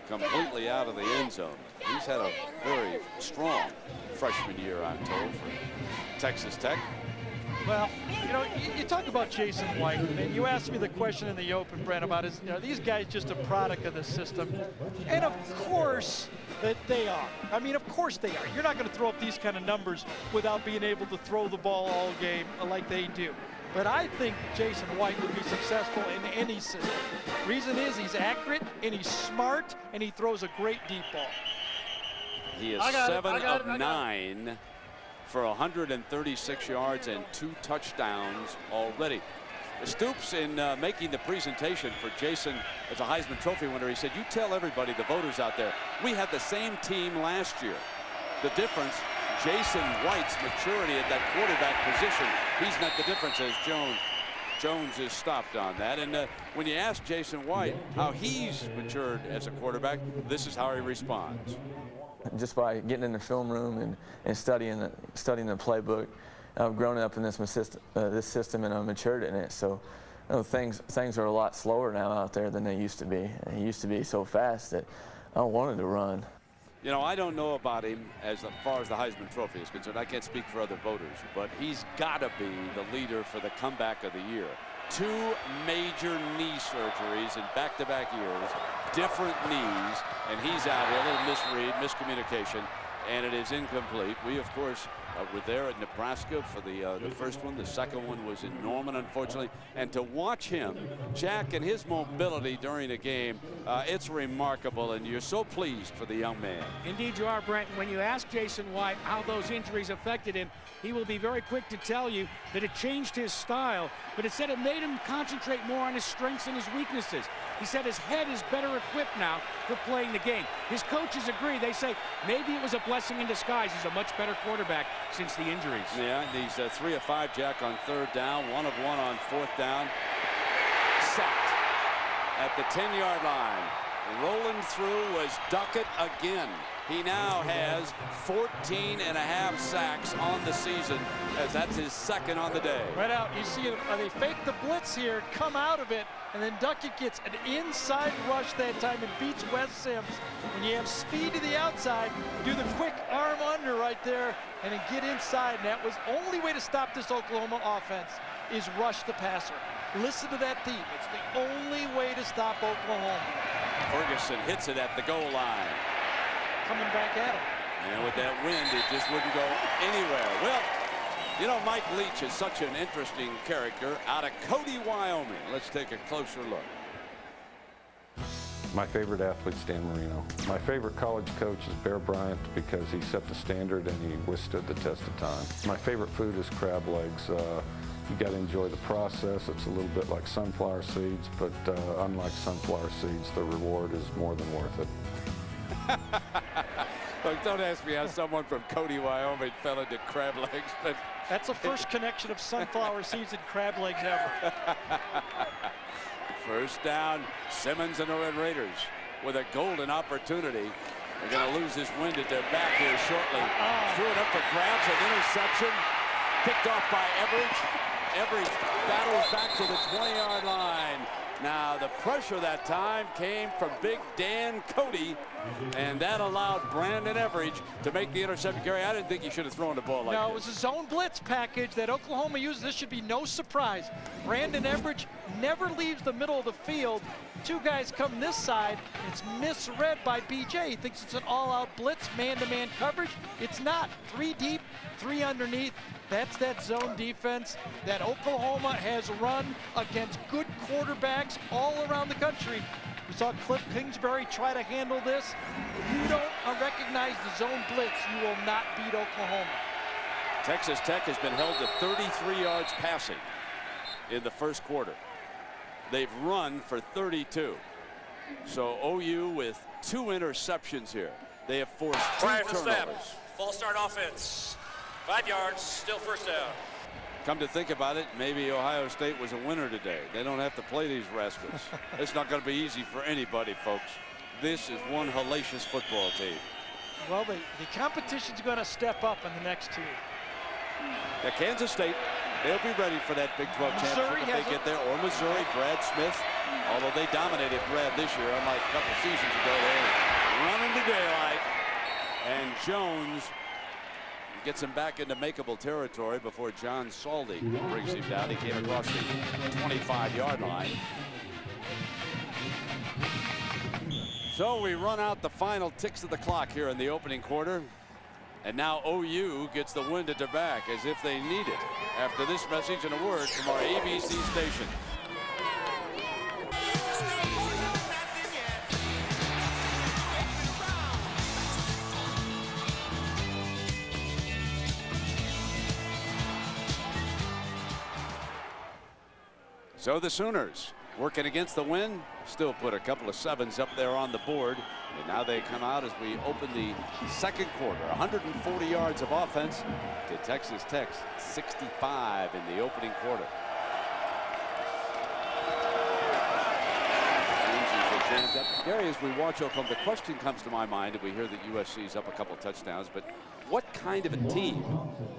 completely out of the end zone. He's had a very strong freshman year, I'm told, for Texas Tech. Well, you know, you talk about Jason White, and you asked me the question in the open, Brent, about these guys just a product of the system. And of course that they are. I mean, of course they are. You're not going to throw up these kind of numbers without being able to throw the ball all game like they do. But I think Jason White would be successful in any system. Reason is he's accurate, and he's smart, and he throws a great deep ball. He is 7 of 9 for 136 yards and 2 touchdowns already. Stoops, in making the presentation for Jason as a Heisman Trophy winner, he said, you tell everybody, the voters out there, we had the same team last year. The difference, Jason White's maturity at that quarterback position, he's meant the difference as Jones is stopped on that. And when you ask Jason White how he's matured as a quarterback, this is how he responds. Just by getting in the film room and studying the playbook, I've grown up in this system and I've matured in it. So things are a lot slower now out there than they used to be. It used to be so fast that I wanted to run. You know, I don't know about him as far as the Heisman Trophy is concerned. I can't speak for other voters, but he's got to be the leader for the comeback of the year. 2 major knee surgeries in back-to-back years, different knees, and he's out here. A little misread, miscommunication, and it is incomplete. We, of course, were there at Nebraska for the first one. The second one was in Norman, unfortunately. And to watch him, Jack, and his mobility during a game, it's remarkable, and you're so pleased for the young man. Indeed you are, Brent. When you ask Jason White how those injuries affected him, he will be very quick to tell you that it changed his style, but it said it made him concentrate more on his strengths and his weaknesses. He said his head is better equipped now for playing the game. His coaches agree. They say maybe it was a blessing in disguise. He's a much better quarterback since the injuries. Yeah, he's 3 of 5, Jack, on 3rd down, 1 of 1 on 4th down. Sacked at the 10-yard line. Rolling through was Duckett again. He now has 14.5 sacks on the season, as that's his 2nd on the day. Right out, you see they fake the blitz here, come out of it, and then Duckett gets an inside rush that time and beats Wes Sims. When you have speed to the outside, do the quick arm under right there and then get inside. And that was the only way to stop this Oklahoma offense is rush the passer. Listen to that theme. It's the only way to stop Oklahoma. Ferguson hits it at the goal line. Coming back at him. And with that wind, it just wouldn't go anywhere. Well, you know, Mike Leach is such an interesting character out of Cody, Wyoming. Let's take a closer look. My favorite athlete's Dan Marino. My favorite college coach is Bear Bryant because he set the standard and he withstood the test of time. My favorite food is crab legs. You got to enjoy the process. It's a little bit like sunflower seeds, but unlike sunflower seeds, the reward is more than worth it. Look, don't ask me how someone from Cody, Wyoming fell into crab legs, but that's the first connection of sunflower seeds and crab legs ever. First down, Simmons and the Red Raiders with a golden opportunity. They're going to lose this wind at their back here shortly. Threw it up for grabs, an interception. Picked off by Everidge. Everidge battles back to the 20-yard line. Now, the pressure that time came from Big Dan Cody, and that allowed Brandon Everidge to make the interception. Gary, I didn't think he should have thrown the ball like No, this. it was a zone blitz package that Oklahoma used. This should be no surprise. Brandon Everidge never leaves the middle of the field. Two guys come this side. It's misread by BJ. He thinks it's an all-out blitz, man-to-man coverage. It's not. 3 deep, 3 underneath. That's that zone defense that Oklahoma has run against good quarterbacks all around the country. We saw Cliff Kingsbury try to handle this. If you don't recognize the zone blitz, you will not beat Oklahoma. Texas Tech has been held to 33 yards passing in the first quarter. They've run for 32. So OU with 2 interceptions here. They have forced 2 turnovers. False start offense. 5 yards, still first down. Come to think about it, maybe Ohio State was a winner today. They don't have to play these rascals. It's not going to be easy for anybody, folks. This is one hellacious football team. Well, the competition's going to step up in the next 2. Now, Kansas State, they'll be ready for that Big 12 championship if they get there. Or Missouri, Brad Smith. Although they dominated Brad this year, unlike a couple seasons ago, they're running to daylight. And Jones gets him back into makeable territory before John Saldi brings him down. He came across the 25-yard line. So we run out the final ticks of the clock here in the opening quarter. And now OU gets the wind at their back as if they need it after this message and a word from our ABC station. So the Sooners working against the wind, still put a couple of 7s up there on the board. And now they come out as we open the second quarter. 140 yards of offense to Texas Tech's 65 in the opening quarter. Gary, as we watch Oklahoma, the question comes to my mind, and we hear that USC's up a couple touchdowns, but what kind of a team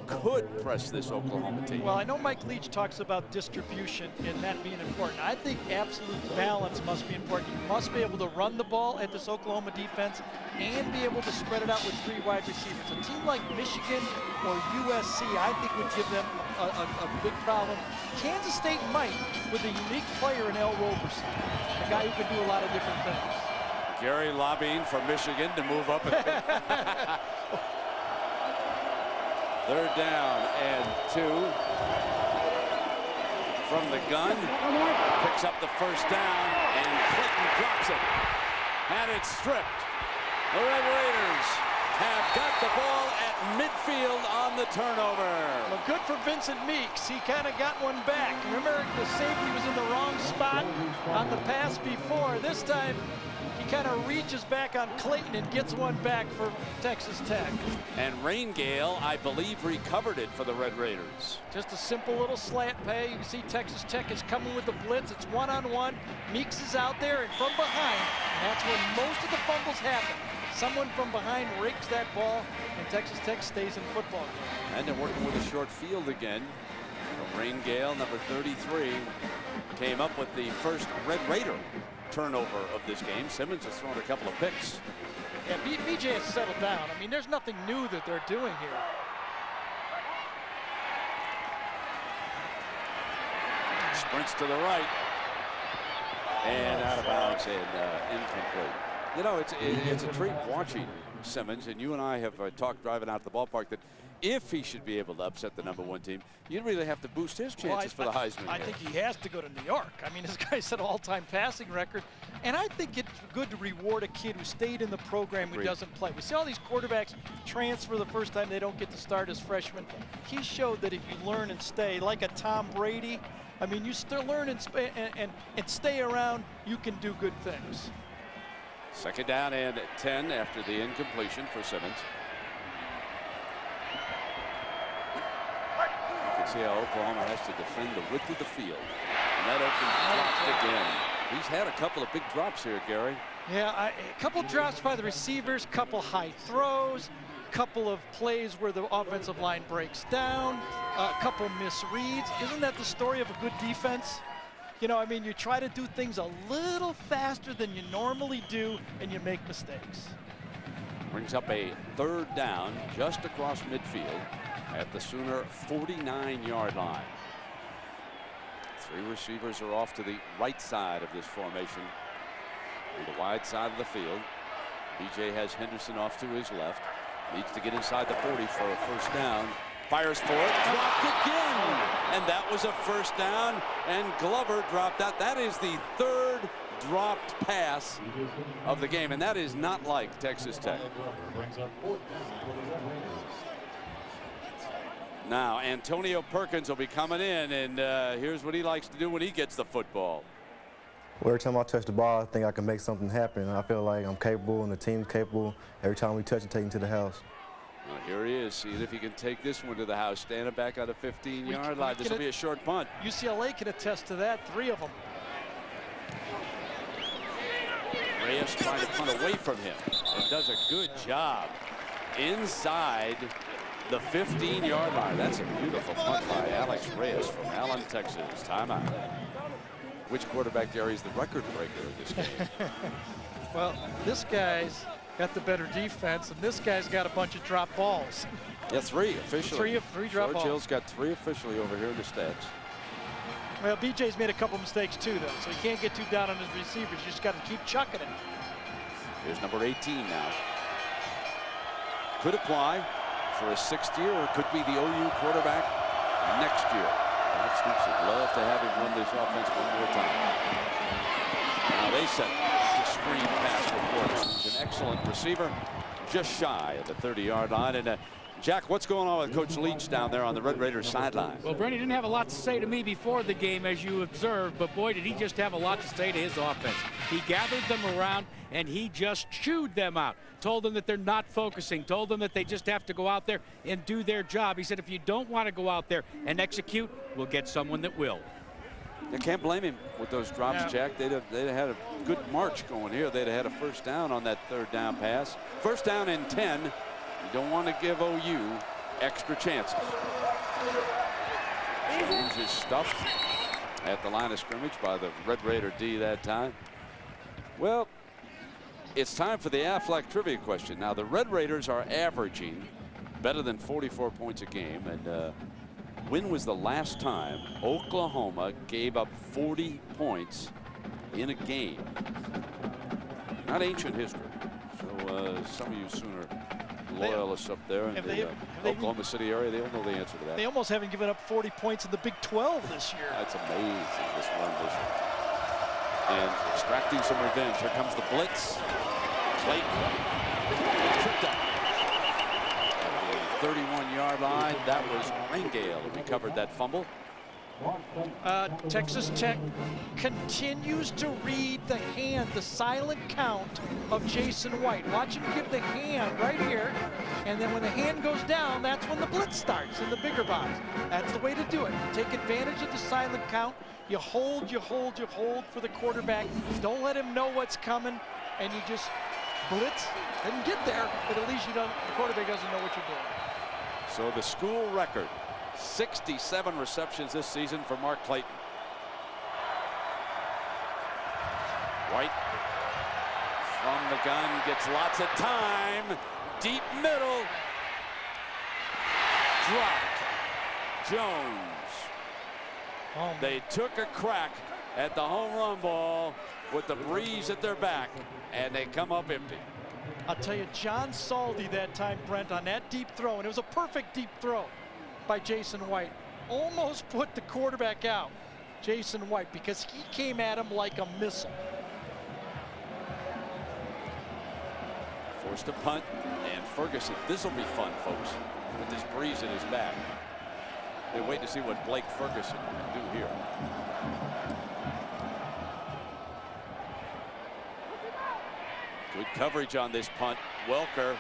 could press this Oklahoma team? Well, I know Mike Leach talks about distribution and that being important. I think absolute balance must be important. You must be able to run the ball at this Oklahoma defense and be able to spread it out with 3 wide receivers. A team like Michigan or USC, I think, would give them a big problem. Kansas State might, with a unique player in Al Roberson, a guy who can do a lot of different things. Gary lobbying for Michigan to move up. Third down and 2 from the gun. Picks up the first down, and Clinton drops it. And it's stripped. The Red Raiders have got the ball at midfield on the turnover. Well, good for Vincent Meeks. He kind of got one back. Remember, the safety was in the wrong spot on the pass before. This time, he kind of reaches back on Clayton and gets one back for Texas Tech. And Raingale, I believe, recovered it for the Red Raiders. Just a simple little slant pay. You can see Texas Tech is coming with the blitz. It's one-on-one. Meeks is out there and from behind. And that's when most of the fumbles happen. Someone from behind rakes that ball, and Texas Tech stays in football game. And they're working with a short field again. Raingale, number 33, came up with the first Red Raider turnover of this game. Simmons has thrown a couple of picks. Yeah, BJ has settled down. I mean, there's nothing new that they're doing here. Sprints to the right. And out of bounds and incomplete. You know, it's a treat watching Simmons, and you and I have talked driving out to the ballpark that if he should be able to upset the #1 team, you'd really have to boost his chances for the Heisman. I think he has to go to New York. I mean, this guy set an all-time passing record, and I think it's good to reward a kid who stayed in the program who doesn't play. We see all these quarterbacks transfer the first time they don't get to start as freshmen. He showed that if you learn and stay, like a Tom Brady, I mean, you still learn and stay around, you can do good things. Second down and 10 after the incompletion for Simmons. You can see how Oklahoma has to defend the width of the field. And that opens dropped again. He's had a couple of big drops here, Gary. Yeah, a couple drops by the receivers, couple high throws, couple of plays where the offensive line breaks down, a couple misreads. Isn't that the story of a good defense? You know, I mean, you try to do things a little faster than you normally do, and you make mistakes. Brings up a third down just across midfield at the Sooner 49-yard line. Three receivers are off to the right side of this formation. On the wide side of the field. BJ has Henderson off to his left. Needs to get inside the 40 for a first down. Fires for it, dropped again. And that was a first down, and Glover dropped that. That is the third dropped pass of the game, and that is not like Texas Tech. Now, Antonio Perkins will be coming in, and here's what he likes to do when he gets the football. Well, every time I touch the ball, I think I can make something happen. I feel like I'm capable and the team's capable. Every time we touch it, take it to the house. Well, here he is. See if he can take this one to the house. Standing back on the 15-yard line. This will be a short punt. UCLA can attest to that. 3 of them. Reyes trying to punt away from him and does a good job inside the 15-yard line. That's a beautiful punt by Alex Reyes from Allen, Texas. Timeout. Which quarterback, Gary, is the record breaker in this game? Well, this guy's got the better defense, and this guy's got a bunch of drop balls. Yeah, 3 officially. Three drop balls. George Hill's got 3 officially over here in the stats. Well, BJ's made a couple mistakes too, though, so he can't get too down on his receivers. You just got to keep chucking it. Here's number 18 now. Could apply for a 6th year, or could be the OU quarterback next year. Bob Stoops would love to have him run this offense one more time. Now they set the screen pass for Portis, who's an excellent receiver, just shy of the 30-yard line. And Jack, what's going on with Coach Leach down there on the Red Raiders sideline? Well, Brady didn't have a lot to say to me before the game, as you observed, but boy, did he just have a lot to say to his offense. He gathered them around, and he just chewed them out. Told them that they're not focusing, told them that they just have to go out there and do their job. He said, if you don't want to go out there and execute, we'll get someone that will. You can't blame him with those drops, yeah. Jack. They'd have had a good march going here. They'd have had a first down on that 3rd down pass. First down and 10. You don't want to give OU extra chances. Jones is stuffed at the line of scrimmage by the Red Raider D that time. Well, it's time for the Affleck trivia question. Now, the Red Raiders are averaging better than 44 points a game. And when was the last time Oklahoma gave up 40 points in a game? Not ancient history. So some of you Sooner loyalists up there in the Oklahoma City area, they don't know the answer to that. They almost haven't given up 40 points in the Big 12 this year. That's amazing, this run this year. And extracting some revenge. Here comes the blitz. Clayton tripped up. 31-yard line. That was Rangale who recovered that fumble. Texas Tech continues to read the hand, the silent count of Jason White. Watch him give the hand right here, and then when the hand goes down, that's when the blitz starts in the bigger box. That's the way to do it. Take advantage of the silent count. You hold, you hold, you hold for the quarterback. Don't let him know what's coming, and you just blitz. Didn't get there, but at least the quarterback doesn't know what you're doing. So the school record, 67 receptions this season for Mark Clayton. White from the gun, gets lots of time. Deep middle. Dropped. Jones. They took a crack at the home run ball with the breeze at their back, and they come up empty. I'll tell you, John Saldi that time, Brent, on that deep throw, and it was a perfect deep throw by Jason White, almost put the quarterback out, Jason White, because he came at him like a missile. Forced to punt, and Ferguson, this will be fun, folks, with this breeze at his back. They wait to see what Blake Ferguson can do here. Good coverage on this punt. Welker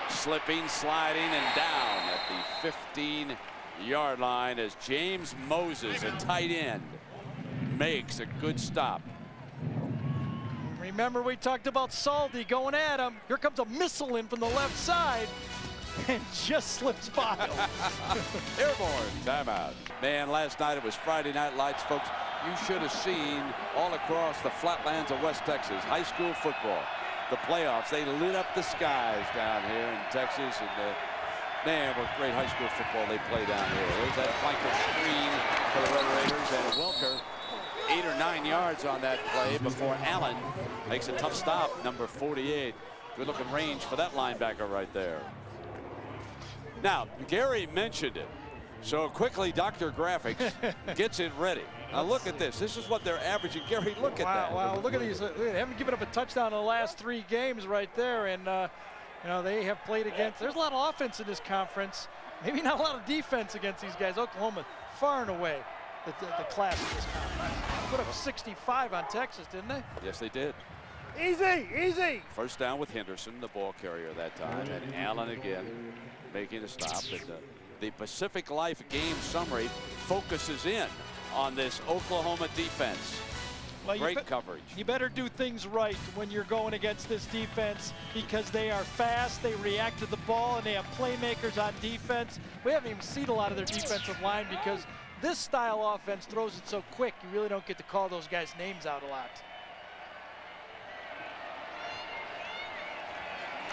slipping, sliding, and down at the 15-yard line as James Moses, a tight end, makes a good stop. Remember, we talked about Salty going at him. Here comes a missile in from the left side and just slips by him. Airborne timeout. Man, last night it was Friday Night Lights, folks. You should have seen all across the flatlands of West Texas high school football. The playoffs, they lit up the skies down here in Texas, and man, what great high school football they play down here. There's that flanker screen for the Red Raiders, and Welker 8 or 9 yards on that play before Allen makes a tough stop, number 48. Good looking range for that linebacker right there. Now, Gary mentioned it. So quickly, Dr. Graphics gets it ready. Now look at this. This is what they're averaging. Gary, look at that. Wow, look at these. They haven't given up a touchdown in the last 3 games right there. And, you know, they have played against, there's a lot of offense in this conference. Maybe not a lot of defense against these guys. Oklahoma, far and away, the class of this conference. Put up 65 on Texas, didn't they? Yes, they did. Easy, easy. First down with Henderson, the ball carrier that time. And Allen again making a stop. And the Pacific Life game summary focuses in on this Oklahoma defense. Well, great coverage. You better do things right when you're going against this defense, because they are fast, they react to the ball, and they have playmakers on defense. We haven't even seen a lot of their defensive line because this style offense throws it so quick, you really don't get to call those guys' names out a lot.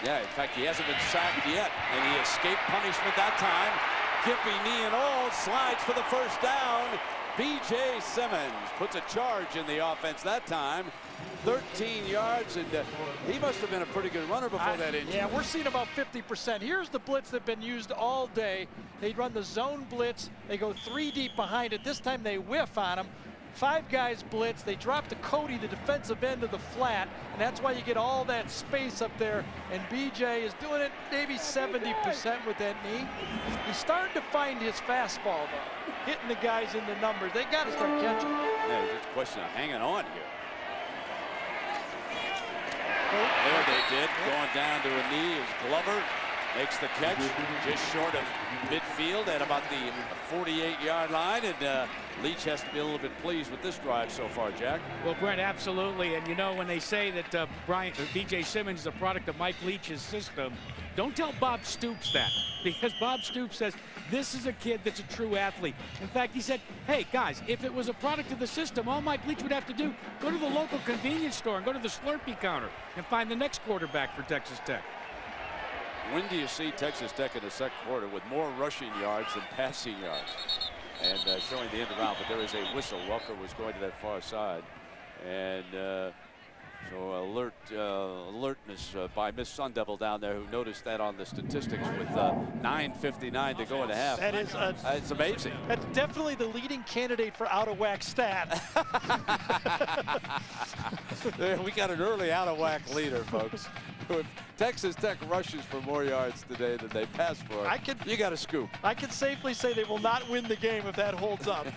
Yeah, in fact, he hasn't been sacked yet, and he escaped punishment that time. Gippy, knee and all, slides for the first down. B.J. Simmons puts a charge in the offense that time. 13 yards, and he must have been a pretty good runner before that injury. Yeah, we're seeing about 50%. Here's the blitz that's been used all day. They run the zone blitz. They go 3 deep behind it. This time they whiff on him. 5 guys blitz. They drop to Cody, the defensive end of the flat, and that's why you get all that space up there. And BJ is doing it maybe 70% with that knee. He's starting to find his fastball, though, hitting the guys in the numbers. They got to start catching. Yeah, it's just a question of hanging on here. There they did, going down to a knee is Glover. Makes the catch just short of midfield at about the 48-yard line, and Leach has to be a little bit pleased with this drive so far, Jack. Well, Brent, absolutely. And you know, when they say that B.J. Simmons is a product of Mike Leach's system, don't tell Bob Stoops that, because Bob Stoops says this is a kid that's a true athlete. In fact, he said, hey, guys, if it was a product of the system, all Mike Leach would have to do, go to the local convenience store and go to the Slurpee counter and find the next quarterback for Texas Tech. When do you see Texas Tech in the second quarter with more rushing yards than passing yards? And showing the end around, but there is a whistle. Welker was going to that far side. And so alertness by Miss Sun Devil down there, who noticed that on the statistics with 9:59 to go in the half. That is it's amazing. That's definitely the leading candidate for out of whack stat. We got an early out of whack leader, folks. If Texas Tech rushes for more yards today than they pass for, you got a scoop. I can safely say they will not win the game if that holds up.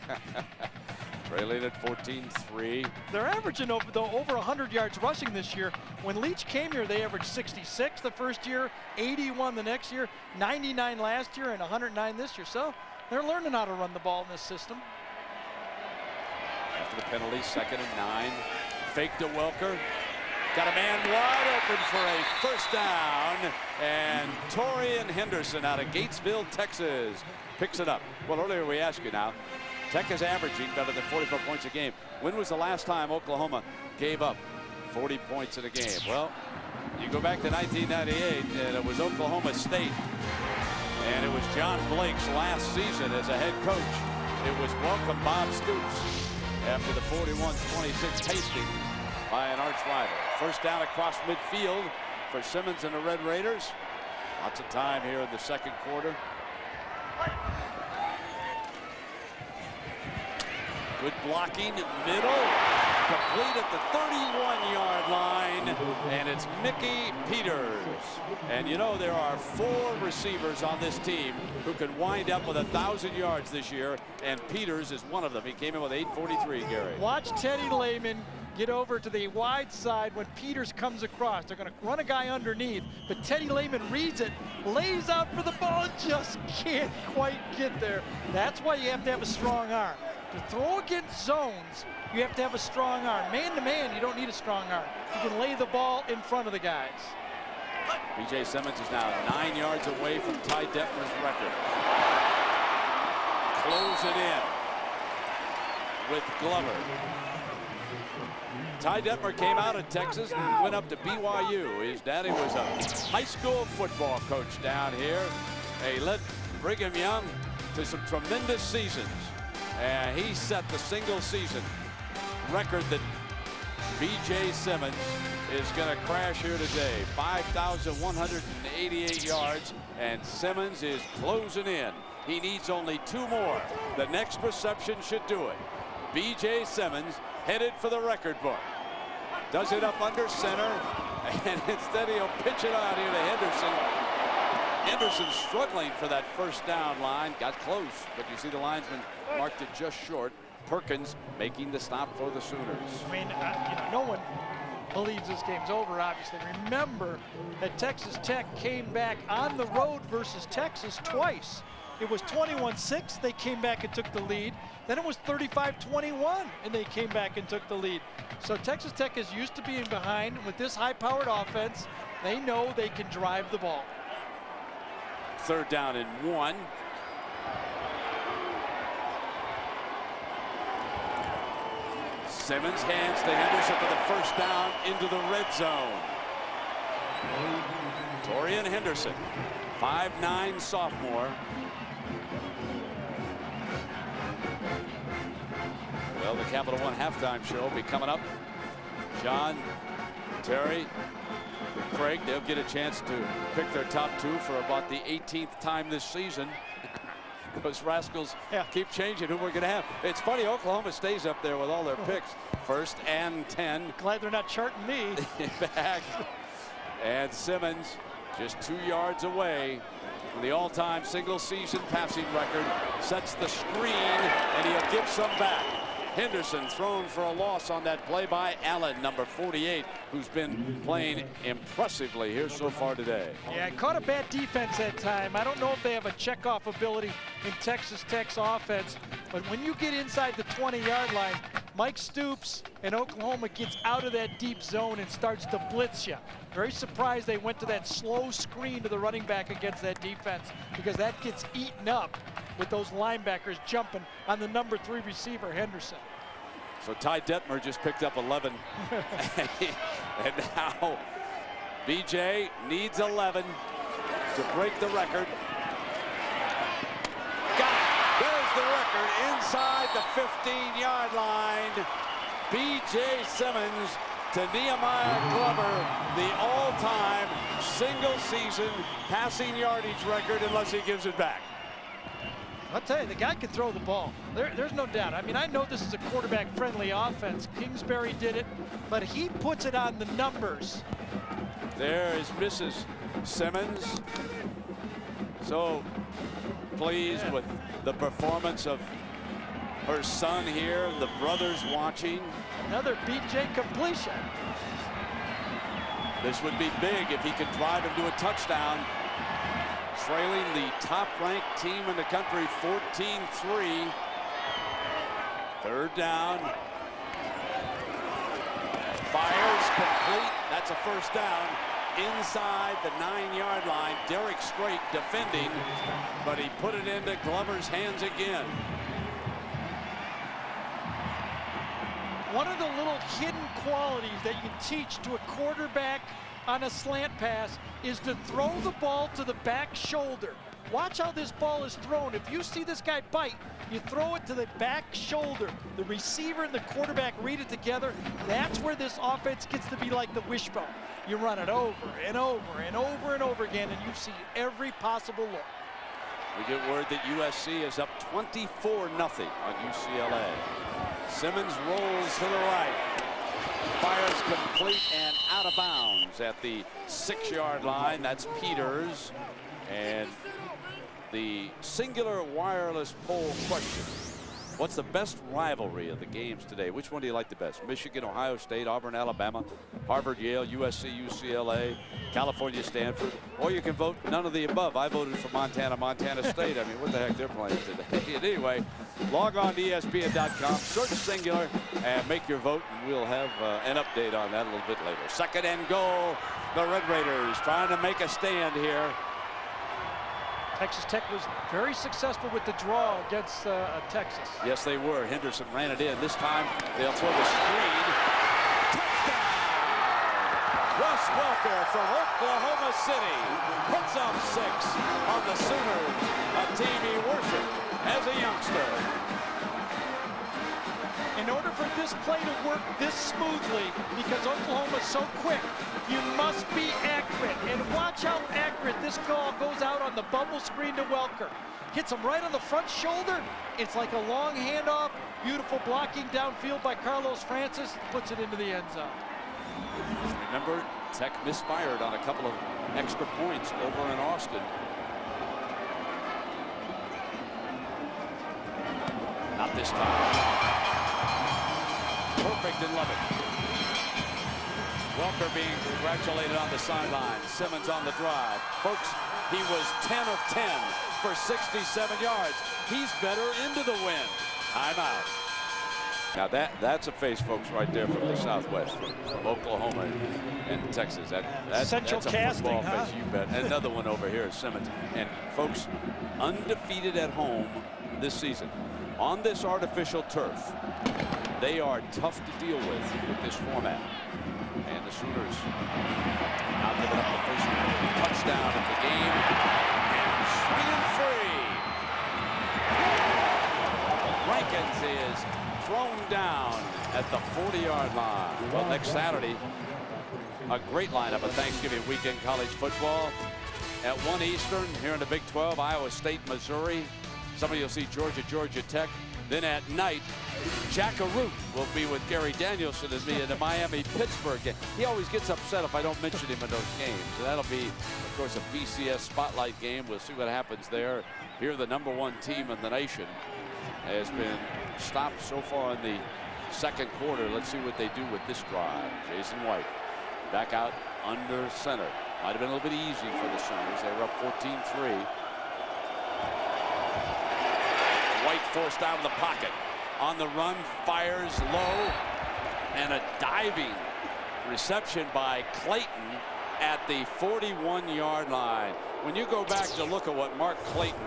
Trailing at 14-3. They're averaging over 100 yards rushing this year. When Leach came here, they averaged 66 the first year, 81 the next year, 99 last year, and 109 this year. So they're learning how to run the ball in this system. After the penalty, 2nd and 9. Fake to Welker. Got a man wide open for a first down, and Torian Henderson out of Gatesville, Texas, picks it up. Well, earlier we asked you now, Tech is averaging better than 44 points a game. When was the last time Oklahoma gave up 40 points in a game? Well, you go back to 1998, and it was Oklahoma State, and it was John Blake's last season as a head coach. It was welcome Bob Stoops after the 41-26 tasting by an arch rival. First down across midfield for Simmons and the Red Raiders. Lots of time here in the second quarter. Good blocking, middle, complete at the 31-yard line, and it's Mickey Peters. And you know, there are 4 receivers on this team who can wind up with 1,000 yards this year, and Peters is one of them. He came in with 843, Gary. Watch Teddy Lehman get over to the wide side when Peters comes across. They're going to run a guy underneath, but Teddy Lehman reads it, lays out for the ball, and just can't quite get there. That's why you have to have a strong arm. To throw against zones, you have to have a strong arm. Man to man, you don't need a strong arm. You can lay the ball in front of the guys. B.J. Simmons is now 9 yards away from Ty Detmer's record. Close it in with Glover. Ty Detmer came out of Texas and went up to BYU. His daddy was a high school football coach down here. He led Brigham Young to some tremendous seasons. And he set the single season record that B.J. Simmons is going to crash here today. 5,188 yards, and Simmons is closing in. He needs only 2 more. The next reception should do it. B.J. Simmons headed for the record book. Does it up under center, and instead he'll pitch it out here to Henderson. Henderson struggling for that first down line. Got close, but you see the linesman marked it just short. Perkins making the stop for the Sooners. I mean, no one believes this game's over, obviously. Remember that Texas Tech came back on the road versus Texas twice. It was 21-6, they came back and took the lead. Then it was 35-21, and they came back and took the lead. So Texas Tech is used to being behind. With this high-powered offense, they know they can drive the ball. 3rd down and 1. Simmons hands to Henderson for the first down into the red zone. Torian Henderson, 5'9" sophomore. Well, the Capital One halftime show will be coming up. John, Terry, Craig, they'll get a chance to pick their top 2 for about the 18th time this season. Those rascals keep changing who we're going to have. It's funny, Oklahoma stays up there with all their picks. 1st and 10. Glad they're not charting me. Back. And Simmons just 2 yards away from the all-time single-season passing record. Sets the screen, and he'll give some back. Henderson thrown for a loss on that play by Allen, number 48, who's been playing impressively here so far today. Yeah, caught a bad defense that time. I don't know if they have a checkoff ability in Texas Tech's offense, but when you get inside the 20-yard line, Mike Stoops and Oklahoma gets out of that deep zone and starts to blitz you. Very surprised they went to that slow screen to the running back against that defense, because that gets eaten up with those linebackers jumping on the number 3 receiver, Henderson. So Ty Detmer just picked up 11. And now BJ needs 11 to break the record. Got it. There's the record inside the 15-yard line. B.J. Simmons to Nehemiah Glover, the all-time single-season passing yardage record, unless he gives it back. I'll tell you, the guy can throw the ball. There's no doubt. I mean, I know this is a quarterback-friendly offense. Kingsbury did it, but he puts it on the numbers. There is Mrs. Simmons. So pleased with the performance of her son here. The brothers watching. Another B.J. completion. This would be big if he could drive into a touchdown. Trailing the top-ranked team in the country 14-3. 3rd down. Fires complete. That's a first down inside the 9-yard line. Derek Strait defending, but he put it into Glover's hands again. One of the little hidden qualities that you teach to a quarterback on a slant pass is to throw the ball to the back shoulder. Watch how this ball is thrown. If you see this guy bite, you throw it to the back shoulder. The receiver and the quarterback read it together. That's where this offense gets to be like the wishbone. You run it over and over and over and over again, and you see every possible look. We get word that USC is up 24-0 on UCLA. Simmons rolls to the right. Fires complete and out of bounds at the 6-yard line. That's Peters. And the singular wireless poll question. What's the best rivalry of the games today? Which one do you like the best? Michigan, Ohio State, Auburn, Alabama, Harvard, Yale, USC, UCLA, California, Stanford. Or you can vote none of the above. I voted for Montana, Montana State. I mean, what the heck they're playing today. And anyway, log on to ESPN.com, search singular, and make your vote, and we'll have an update on that a little bit later. 2nd and goal. The Red Raiders trying to make a stand here. Texas Tech was very successful with the draw against Texas. Yes, they were. Henderson ran it in. This time they'll throw the screen. Touchdown! Russ Welker from Oklahoma City puts up 6 on the Sooners, a team he worshiped as a youngster. In order for this play to work this smoothly, because Oklahoma's so quick, you must be accurate. And watch how accurate this ball goes out on the bubble screen to Welker. Hits him right on the front shoulder. It's like a long handoff. Beautiful blocking downfield by Carlos Francis. Puts it into the end zone. Remember, Tech misfired on a couple of extra points over in Austin. Not this time. Perfect in Lubbock. Welker being congratulated on the sideline. Simmons on the drive. Folks, he was 10 of 10 for 67 yards. He's better into the wind. Timeout. Now that's a face, folks, right there from the Southwest, from Oklahoma and Texas. That's a football face, you bet. And another one over here is Simmons. And folks, undefeated at home this season on this artificial turf. They are tough to deal with this format. And the Sooners now giving up the first touchdown of the game. And swinging free. Rankins is thrown down at the 40-yard line. Well, next Saturday, a great lineup of Thanksgiving weekend college football. At 1 Eastern here in the Big 12, Iowa State, Missouri. Some of you will see Georgia, Georgia Tech. Then at night, Jack Arute will be with Gary Danielson and me in the Miami-Pittsburgh game. He always gets upset if I don't mention him in those games. And that'll be, of course, a BCS spotlight game. We'll see what happens there. Here, the #1 team in the nation has been stopped so far in the second quarter. Let's see what they do with this drive. Jason White back out under center. Might have been a little bit easy for the Sooners. They were up 14-3. White forced out of the pocket. On the run, fires low, and a diving reception by Clayton at the 41-yard line. When you go back to look at what Mark Clayton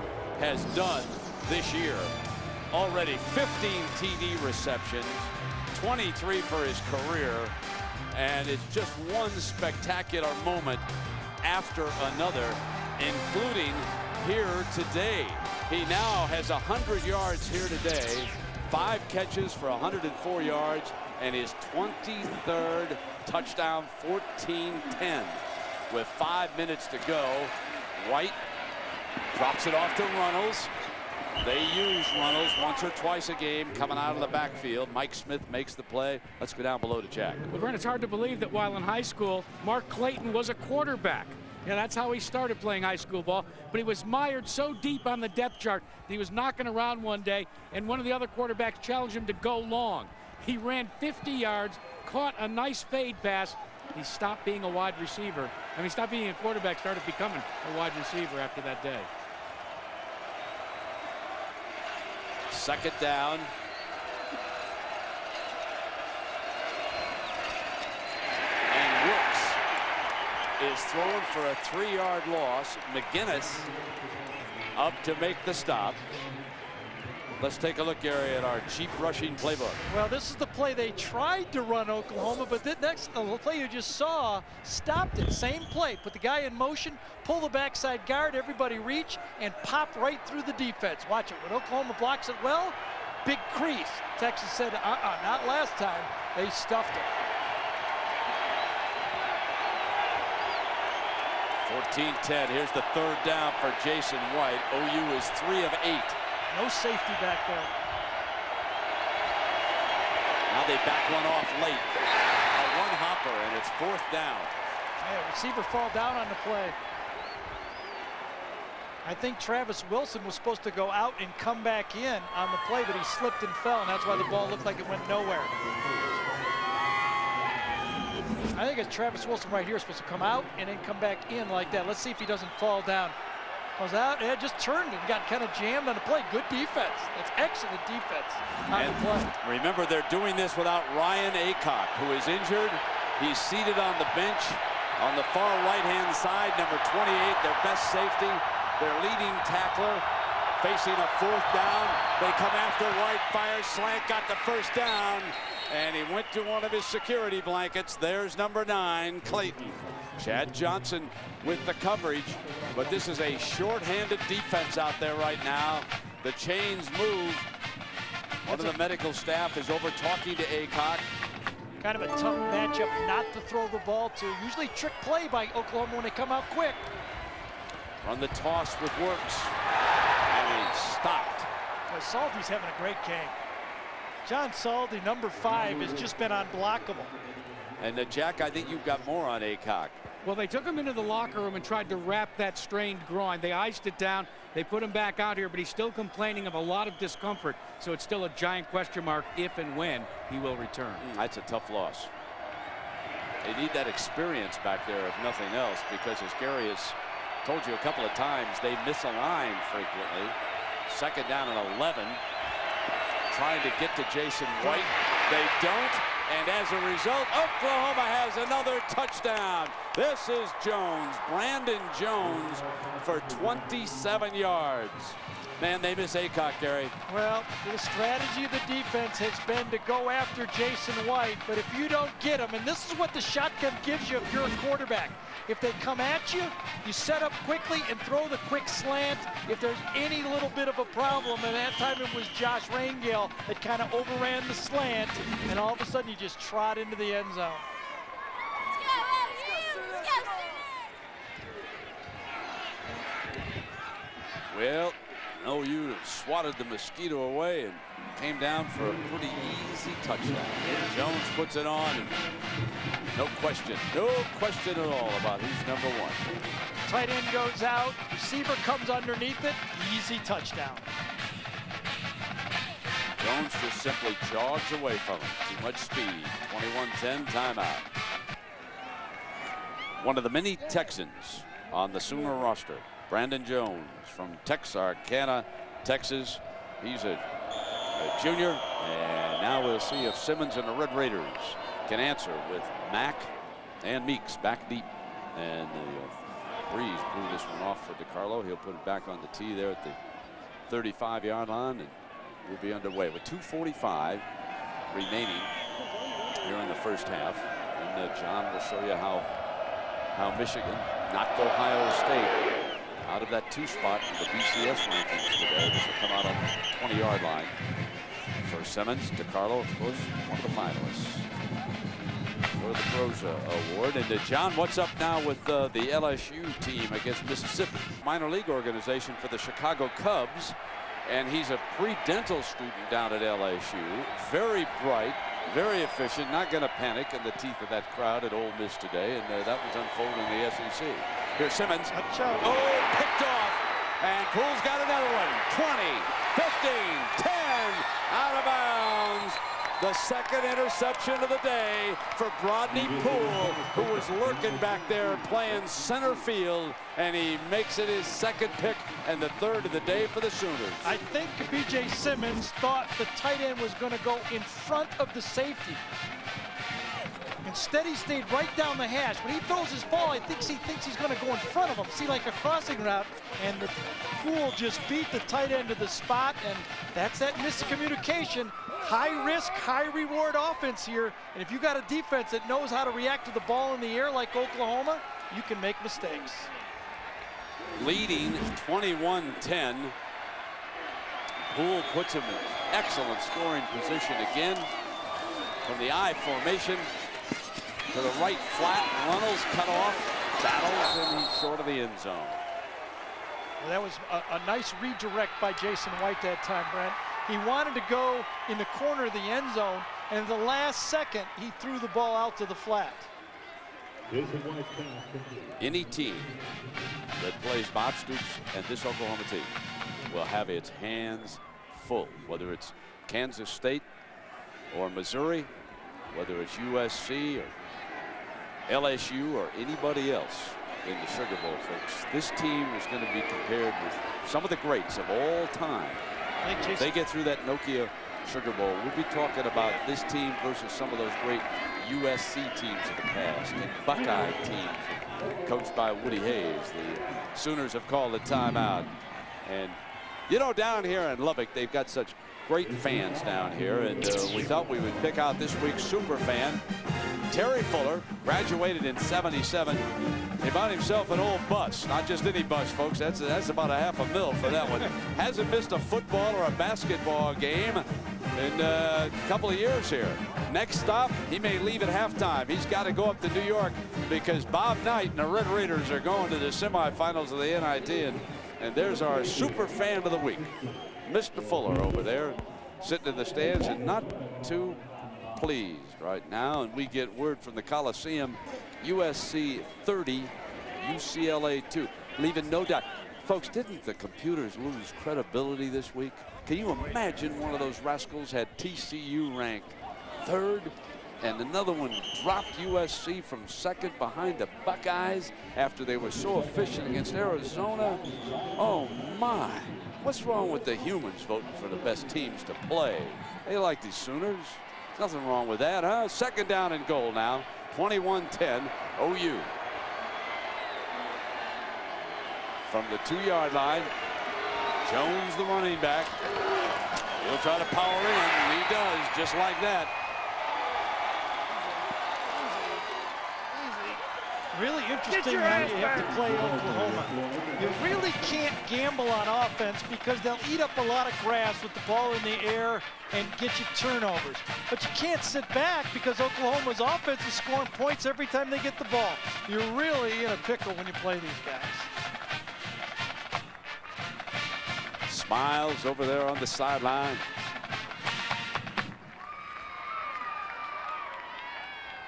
has done this year, already 15 TD receptions, 23 for his career, and it's just one spectacular moment after another, including here today. He now has 100 yards here today, 5 catches for 104 yards, and his 23rd touchdown, 14-10. With 5 minutes to go, White drops it off to Runnels. They use Runnels once or twice a game coming out of the backfield. Mike Smith makes the play. Let's go down below to Jack. Well, Brent, it's hard to believe that while in high school, Mark Clayton was a quarterback. Yeah, that's how he started playing high school ball. But he was mired so deep on the depth chart that he was knocking around one day, and one of the other quarterbacks challenged him to go long. He ran 50 yards, caught a nice fade pass. He stopped being a wide receiver. I mean, stopped being a quarterback, started becoming a wide receiver after that day. Second down. And Wilkes is thrown for a 3-yard loss. McGinnis up to make the stop. Let's take a look, Gary, at our cheap rushing playbook. Well, this is the play they tried to run Oklahoma, but the next play you just saw stopped it. Same play. Put the guy in motion, pull the backside guard, everybody reach, and pop right through the defense. Watch it. When Oklahoma blocks it well, big crease. Texas said, not last time. They stuffed it. 14-10. Here's the third down for Jason White. OU is 3 of 8. No safety back there. Now they back one off late. A one-hopper, and it's 4th down. Yeah, receiver fall down on the play. I think Travis Wilson was supposed to go out and come back in on the play, but he slipped and fell, and that's why the ball looked like it went nowhere. I think it's Travis Wilson right here supposed to come out and then come back in like that. Let's see if he doesn't fall down. Was out, yeah, just turned and got kind of jammed on the play. Good defense. That's excellent defense on the play. Remember, they're doing this without Ryan Aycock, who is injured. He's seated on the bench on the far right-hand side, number 28, their best safety. Their leading tackler facing a 4th down. They come after White, fires slant, got the first down, and he went to one of his security blankets. There's number 9, Clayton. Chad Johnson with the coverage, but this is a short-handed defense out there right now. The chains move. One of the medical staff is over talking to Aycock. Kind of a tough matchup not to throw the ball to. Usually trick play by Oklahoma when they come out quick. Run the toss with Works, and he stopped. Well, Salty's having a great game. John Salty, number 5, has just been unblockable. And Jack, I think you've got more on Aycock. Well, they took him into the locker room and tried to wrap that strained groin. They iced it down. They put him back out here, but he's still complaining of a lot of discomfort. So it's still a giant question mark if and when he will return. That's a tough loss. They need that experience back there, if nothing else, because as Gary has told you a couple of times, they misalign frequently. 2nd down and 11. Trying to get to Jason White. They don't. And as a result, Oklahoma has another touchdown. This is Jones, Brandon Jones, for 27 yards. Man, they miss Aycock, Gary. Well, the strategy of the defense has been to go after Jason White, but if you don't get him, and this is what the shotgun gives you if you're a quarterback. If they come at you, you set up quickly and throw the quick slant. If there's any little bit of a problem, and that time it was Josh Rangel that kind of overran the slant, and all of a sudden you just trot into the end zone. Well, OU swatted the mosquito away and came down for a pretty easy touchdown. Jones puts it on, and no question at all about who's number 1. Tight end goes out, receiver comes underneath it, easy touchdown. Jones just simply jogs away from him. Too much speed. 21-10 timeout. One of the many Texans on the Sooner roster, Brandon Jones from Texarkana, Texas. He's a junior, and now we'll see if Simmons and the Red Raiders can answer with Mack and Meeks back deep. And Breeze blew this one off for DiCarlo. He'll put it back on the tee there at the 35-yard line, and we'll be underway with 2:45 remaining here in the first half. And John will show you how Michigan knocked Ohio State out of that 2 spot in the BCS rankings today. This will come out on the 20-yard line for Simmons. DiCarlo, of course, one of the finalists for the Broza Award. And John, what's up now with the LSU team against Mississippi? Minor league organization for the Chicago Cubs. And he's a pre-dental student down at LSU. Very bright, very efficient, not going to panic in the teeth of that crowd at Ole Miss today. And that was unfolding in the SEC. Here's Simmons. Oh, picked off. And Poole's got another one. 20, 15, 10, out of bounds. The second interception of the day for Brodney Poole, who was lurking back there playing center field, and he makes it his second pick and the 3rd of the day for the Sooners. I think B.J. Simmons thought the tight end was going to go in front of the safety. Instead, he stayed right down the hash. When he throws his ball, I think he thinks he's going to go in front of him, see, like a crossing route, and the Poole just beat the tight end to the spot, and that's that miscommunication. High risk, high reward offense here, and if you got a defense that knows how to react to the ball in the air like Oklahoma, you can make mistakes. Leading 21-10. Poole puts him in excellent scoring position again. From the I formation to the right flat, Runnels cut off, battles, and he's short of the end zone. Well, that was a nice redirect by Jason White that time, Brent. He wanted to go in the corner of the end zone, and at the last second, he threw the ball out to the flat. Any team that plays Bob Stoops and this Oklahoma team will have its hands full, whether it's Kansas State or Missouri, whether it's USC or LSU or anybody else in the Sugar Bowl, folks. This team is going to be compared with some of the greats of all time. If they get through that Nokia Sugar Bowl, we'll be talking about this team versus some of those great USC teams of the past and Buckeye teams coached by Woody Hayes. The Sooners have called a timeout. And, you know, down here in Lubbock, they've got such great fans down here, and we thought we would pick out this week's super fan. Terry Fuller graduated in '77. He bought himself an old bus, not just any bus, folks. That's about $500,000 for that one. Hasn't missed a football or a basketball game in a couple of years here. Next stop, he may leave at halftime. He's got to go up to New York because Bob Knight and the Red Raiders are going to the semifinals of the NIT, and there's our super fan of the week, Mr. Fuller over there, sitting in the stands and not too pleased right now. And we get word from the Coliseum, USC 30, UCLA 2, leaving no doubt. Folks, didn't the computers lose credibility this week? Can you imagine one of those rascals had TCU ranked 3rd and another one dropped USC from 2nd behind the Buckeyes after they were so efficient against Arizona? Oh my, what's wrong with the humans voting for the best teams to play? They like these Sooners. Nothing wrong with that, huh? 2nd down and goal now. 21-10 OU. From the 2-yard line, Jones, the running back. He'll try to power in, and he does, just like that. Really interesting how you have to play Oklahoma. You really can't gamble on offense because they'll eat up a lot of grass with the ball in the air and get you turnovers. But you can't sit back because Oklahoma's offense is scoring points every time they get the ball. You're really in a pickle when you play these guys. Smiles over there on the sideline.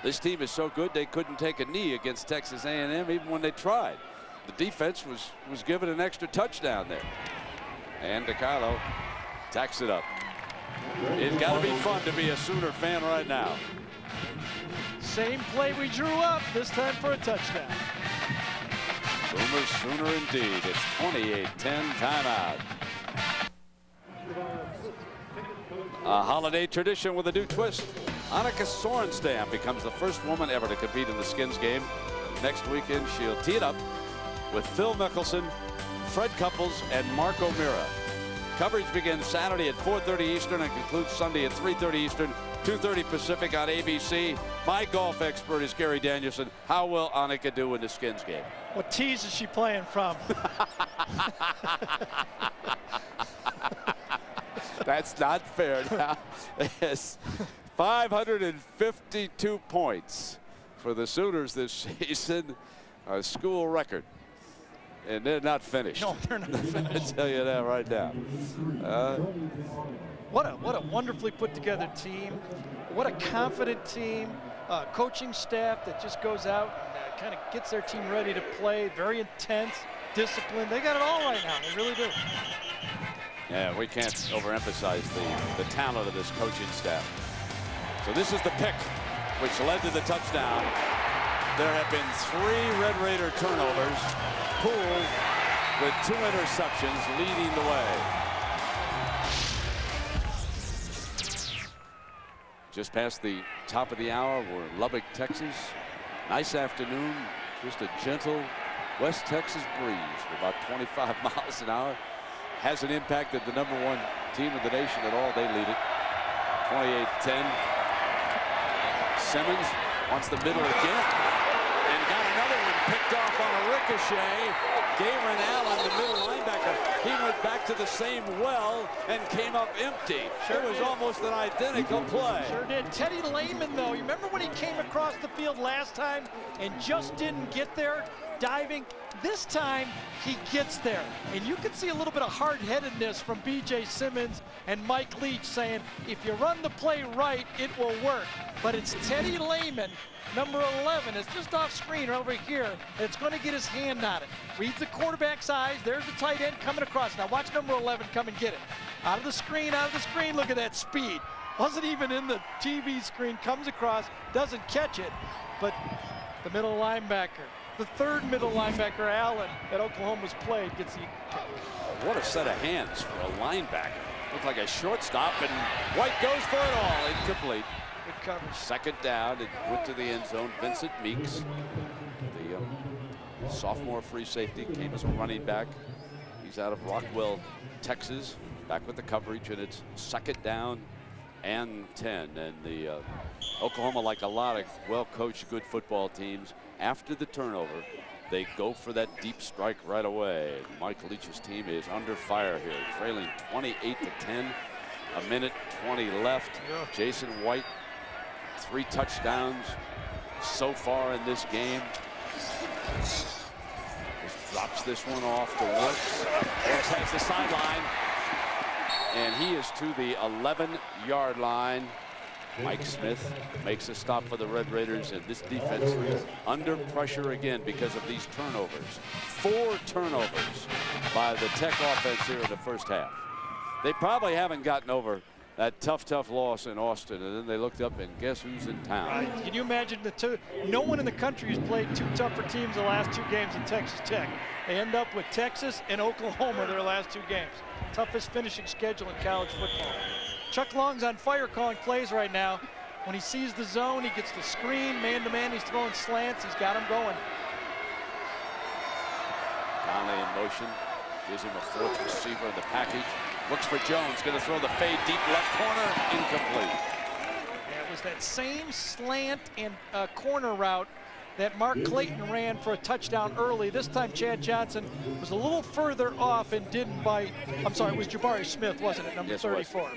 This team is so good they couldn't take a knee against Texas A&M even when they tried. The defense was given an extra touchdown there. And DeCarlo tacks it up. It's got to be fun to be a Sooner fan right now. Same play we drew up, this time for a touchdown. Boomers Sooner indeed. It's 28-10 timeout. A holiday tradition with a new twist. Annika Sorenstam becomes the first woman ever to compete in the Skins game. Next weekend, she'll tee it up with Phil Mickelson, Fred Couples, and Mark O'Meara. Coverage begins Saturday at 4:30 Eastern and concludes Sunday at 3:30 Eastern, 2:30 Pacific on ABC. My golf expert is Gary Danielson. How will Annika do in the Skins game? What tees is she playing from? That's not fair now. Yes. 552 points for the Sooners this season, a school record. And they're not finished. No, they're not finished. I'll tell you that right now. What a wonderfully put together team. What a confident team. Coaching staff that just goes out and kind of gets their team ready to play. Very intense, disciplined. They got it all right now. They really do. Yeah, we can't overemphasize the talent of this coaching staff. So this is the pick which led to the touchdown. There have been 3 Red Raider turnovers. Poole with 2 interceptions leading the way. Just past the top of the hour, we're in Lubbock, Texas. Nice afternoon, just a gentle West Texas breeze for about 25 miles an hour. Hasn't impacted the #1 team in the nation at all. They lead it 28-10. Simmons wants the middle again and got another one picked off on a ricochet. Gavin Allen, the middle linebacker, he went back to the same well and came up empty. It was almost an identical play. Sure did. Teddy Lehman, though, you remember when he came across the field last time and just didn't get there? diving. This time, he gets there. And you can see a little bit of hard-headedness from B.J. Simmons and Mike Leach saying, if you run the play right, it will work. But it's Teddy Lehman, number 11, is just off screen over here. It's going to get his hand on it. Reads the quarterback's eyes. There's the tight end coming across. Now watch number 11 come and get it. Out of the screen, out of the screen. Look at that speed. Wasn't even in the TV screen. Comes across, doesn't catch it. But the middle linebacker, the third middle linebacker, Allen, that Oklahoma's played, gets the kick. What a set of hands for a linebacker. Looked like a shortstop, and White goes for it all. Incomplete. Good coverage. Second down, it went to the end zone. Vincent Meeks, the sophomore free safety, came as a running back. He's out of Rockwell, Texas, back with the coverage, and it's second down and 10. And the Oklahoma, like a lot of well-coached, good football teams, after the turnover, they go for that deep strike right away. Mike Leach's team is under fire here, trailing 28-10. A minute 20 left. Yeah. Jason White, 3 touchdowns so far in this game. Just drops this one off to Woods. Woods has the sideline, and he is to the 11-yard line. Mike Smith makes a stop for the Red Raiders, and this defense under pressure again because of these turnovers. 4 turnovers by the Tech offense here in the first half. They probably haven't gotten over that tough loss in Austin, and then they looked up and guess who's in town. Right. Can you imagine the two? No one in the country has played 2 tougher teams the last 2 games in Texas Tech. They end up with Texas and Oklahoma their last 2 games. Toughest finishing schedule in college football. Chuck Long's on fire calling plays right now. When he sees the zone, he gets the screen, man-to-man, he's throwing slants, he's got him going. Conley in motion, gives him a 4th receiver in the package. Looks for Jones, going to throw the fade deep left corner, incomplete. Yeah, it was that same slant and corner route that Mark Clayton ran for a touchdown early. This time Chad Johnson was a little further off and didn't bite. I'm sorry, it was Jabari Smith, wasn't it, number 34.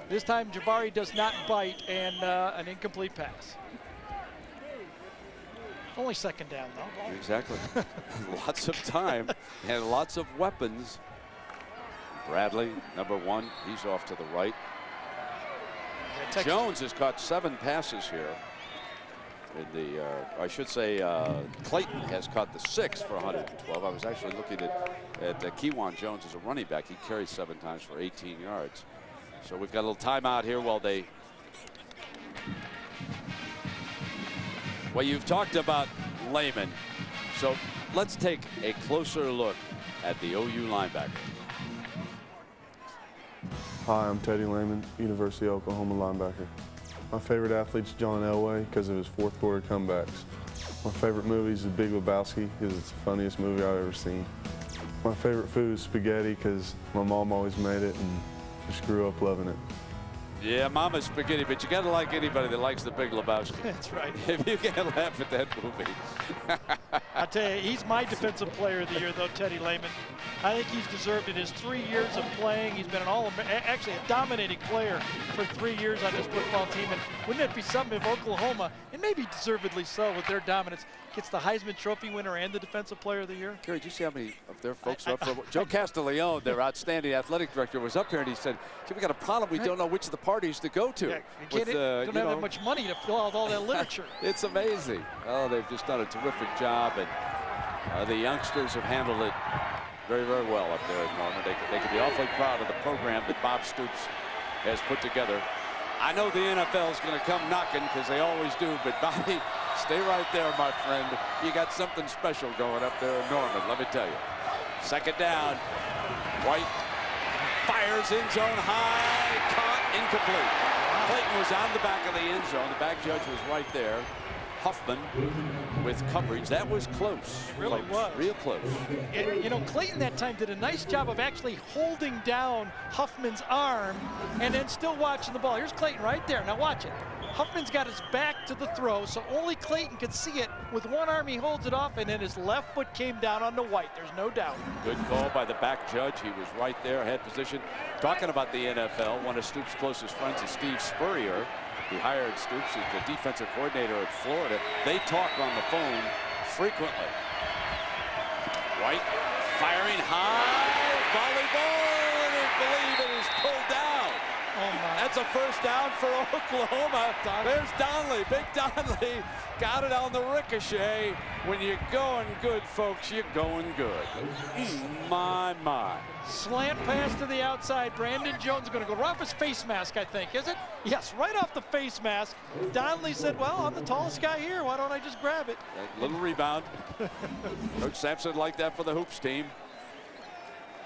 This time Jabari does not bite, and an incomplete pass. Only second down, though. Exactly. Lots of time and lots of weapons. Bradley, number 1, he's off to the right. Yeah, Jones has caught 7 passes here. In the, I should say, Clayton has caught the 6 for 112. I was actually looking at Kewan Jones as a running back. He carried 7 times for 18 yards. So we've got a little timeout here while they. Well, you've talked about Lehman, so let's take a closer look at the OU linebacker. Hi, I'm Teddy Lehman, University of Oklahoma linebacker. My favorite athlete's John Elway because of his 4th quarter comebacks. My favorite movie is The Big Lebowski because it's the funniest movie I've ever seen. My favorite food is spaghetti because my mom always made it and just grew up loving it. Yeah, Mama's spaghetti, but you got to like anybody that likes The Big Lebowski. That's right. If you can't laugh at that movie. I tell you, he's my defensive player of the year, though, Teddy Lehman. I think he's deserved it. His 3 years of playing, he's been actually a dominating player for 3 years on this football team. And wouldn't it be something if Oklahoma, and maybe deservedly so with their dominance, gets the Heisman Trophy winner and the defensive player of the year? Gary, did you see how many of their folks are up for? Joe Castiglione, their outstanding athletic director, was up here and he said, we got a problem. We don't know which of the parties to go to. Yeah, you don't have that much money to fill out all that literature. It's amazing. Oh, they've just done a terrific job, and the youngsters have handled it very well up there at Norman. They can be awfully proud of the program that Bob Stoops has put together. I know the NFL is going to come knocking because they always do, but Bobby, stay right there, my friend. You got something special going up there in Norman, let me tell you. Second down. White fires in zone high, caught, incomplete. Clayton was on the back of the end zone. The back judge was right there. Huffman with coverage. That was close. It really was. Real close. You know, Clayton that time did a nice job of actually holding down Huffman's arm and then still watching the ball. Here's Clayton right there. Now watch it. Huffman's got his back to the throw, so only Clayton could see it. With one arm, he holds it off, and then his left foot came down on the White. There's no doubt. Good call by the back judge. He was right there, head position. Talking about the NFL, one of Stoops' closest friends is Steve Spurrier. He hired Stoops as the defensive coordinator at Florida. They talk on the phone frequently. White firing high, volley ball, and I believe it is pulled down. Oh my. That's a first down for Oklahoma. There's Donnelly, big Donnelly, got it on the ricochet. When you're going good, folks, you're going good. My. Slant pass to the outside. Brandon Jones is going to go right off his face mask, I think, is it? Yes, right off the face mask. Donnelly said, well, I'm the tallest guy here. Why don't I just grab it? A little rebound. Coach Sampson liked that for the Hoops team.